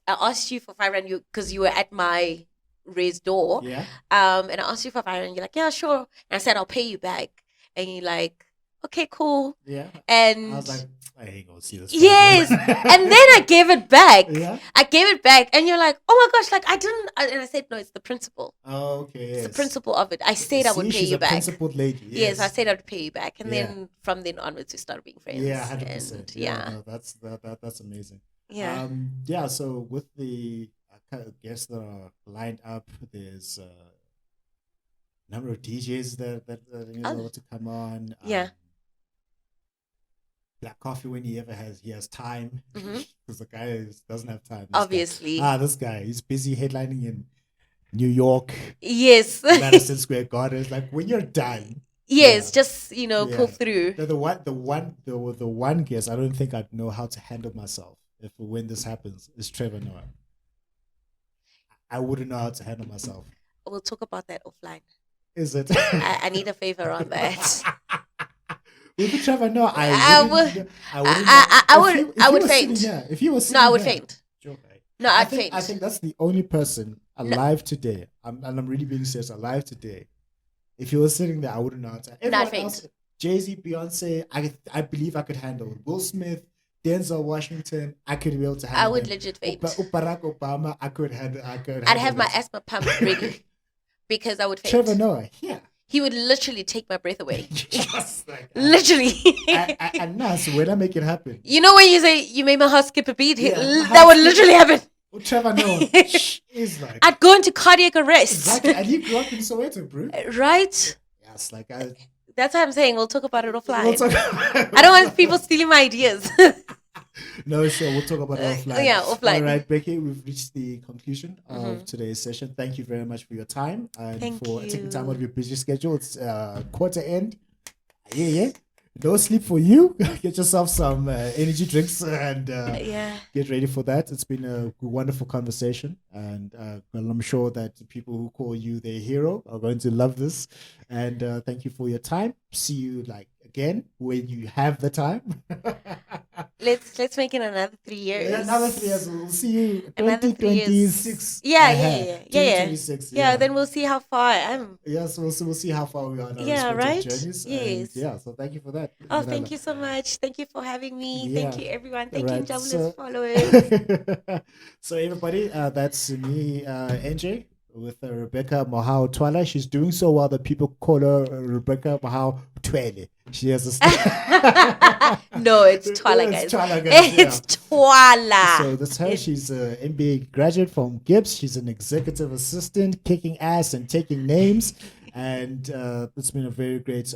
asked you for 5 rand because you were at my raised door. Yeah. And I asked you for 5 rand. You're like, yeah, sure. And I said, I'll pay you back. And you're like, okay, cool. Yeah. And I was like, I ain't gonna see this. Yes. And then I gave it back. Yeah. I gave it back, and you're like, oh my gosh, like I didn't. And I said, no, it's the principle. Oh, okay. It's the principle of it. I said I would pay you back. Principled lady. Yes, I said I would pay you back, and then from then onwards we started being friends. Yeah, 100%. Yeah, no, that's amazing. Yeah. Yeah. So with the guests that are lined up, there's a number of DJs that know to come on. Yeah. Black Coffee when he has time, because the guy doesn't have time. Obviously. This guy, he's busy headlining in New York. Yes. Madison Square Garden. It's like, when you're done. Yes, just pull through. The one guess I don't think I'd know how to handle myself when this happens is Trevor Noah. I wouldn't know how to handle myself. We'll talk about that offline. Is it? I need a favor on that. With Trevor Noah, I would faint. If you were sitting I would here, faint. okay. No, I'd faint. I think that's the only person alive today. I'm really being serious. Alive today. If you were sitting there, I wouldn't know how to. Everyone else, Jay-Z, Beyonce, I believe I could handle it. Will Smith, Denzel Washington, I could be able to handle. I would them. legit faint. Barack Obama, I could handle. I'd have my asthma pump ready because I would faint. Trevor Noah, yeah. He would literally take my breath away. Just like literally. And now, so when I make it happen. You know when you say, you made my heart skip a beat? That would literally happen. Well, Trevor Noah is like. I'd go into cardiac arrest. Exactly. And he grew up in Soweto, bro. Right? Yes, like that's what I'm saying. We'll talk about it offline. I don't want people stealing my ideas. No, sure. We'll talk about it offline. Yeah, offline. All right, Becky, we've reached the conclusion of today's session. Thank you very much for your time and for taking time out of your busy schedule. It's quarter end. Yeah. No sleep for you. Get yourself some energy drinks and get ready for that. It's been a wonderful conversation, and I'm sure that the people who call you their hero are going to love this. And thank you for your time. See you again when you have the time. Let's make it another 3 years. Yeah, another 3 years. We'll see you Another 2026. Yeah, yeah, yeah, yeah, yeah. 2026. Yeah, then we'll see how far I am. Yes, we'll see how far we are in our Yeah, respective right? journeys. Yes. And yeah, so thank you for that. Oh, thank you so much. Thank you for having me. Thank Yeah. you, everyone. Thank you, Right, Jamula's so- followers. So everybody, that's me, NJ, with Rebecca Twala. She's doing so well that people call her Rebecca Twele. She has a No, it's Twala, guys. It's Twala, guys, yeah. It's Twala. So that's her. She's an MBA graduate from GIBBS. She's an executive assistant, kicking ass and taking names. And it's been a very great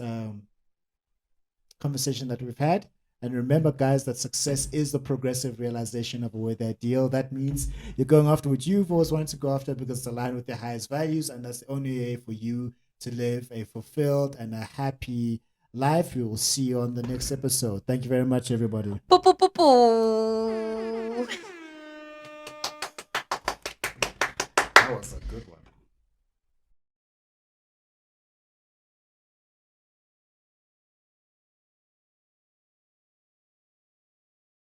conversation that we've had. And remember, guys, that success is the progressive realization of a worthy ideal. That means you're going after what you've always wanted to go after because it's aligned with your highest values, and that's the only way for you to live a fulfilled and a happy life. We will see you on the next episode. Thank you very much, everybody. Poo, poo, poo, poo. That was a good one.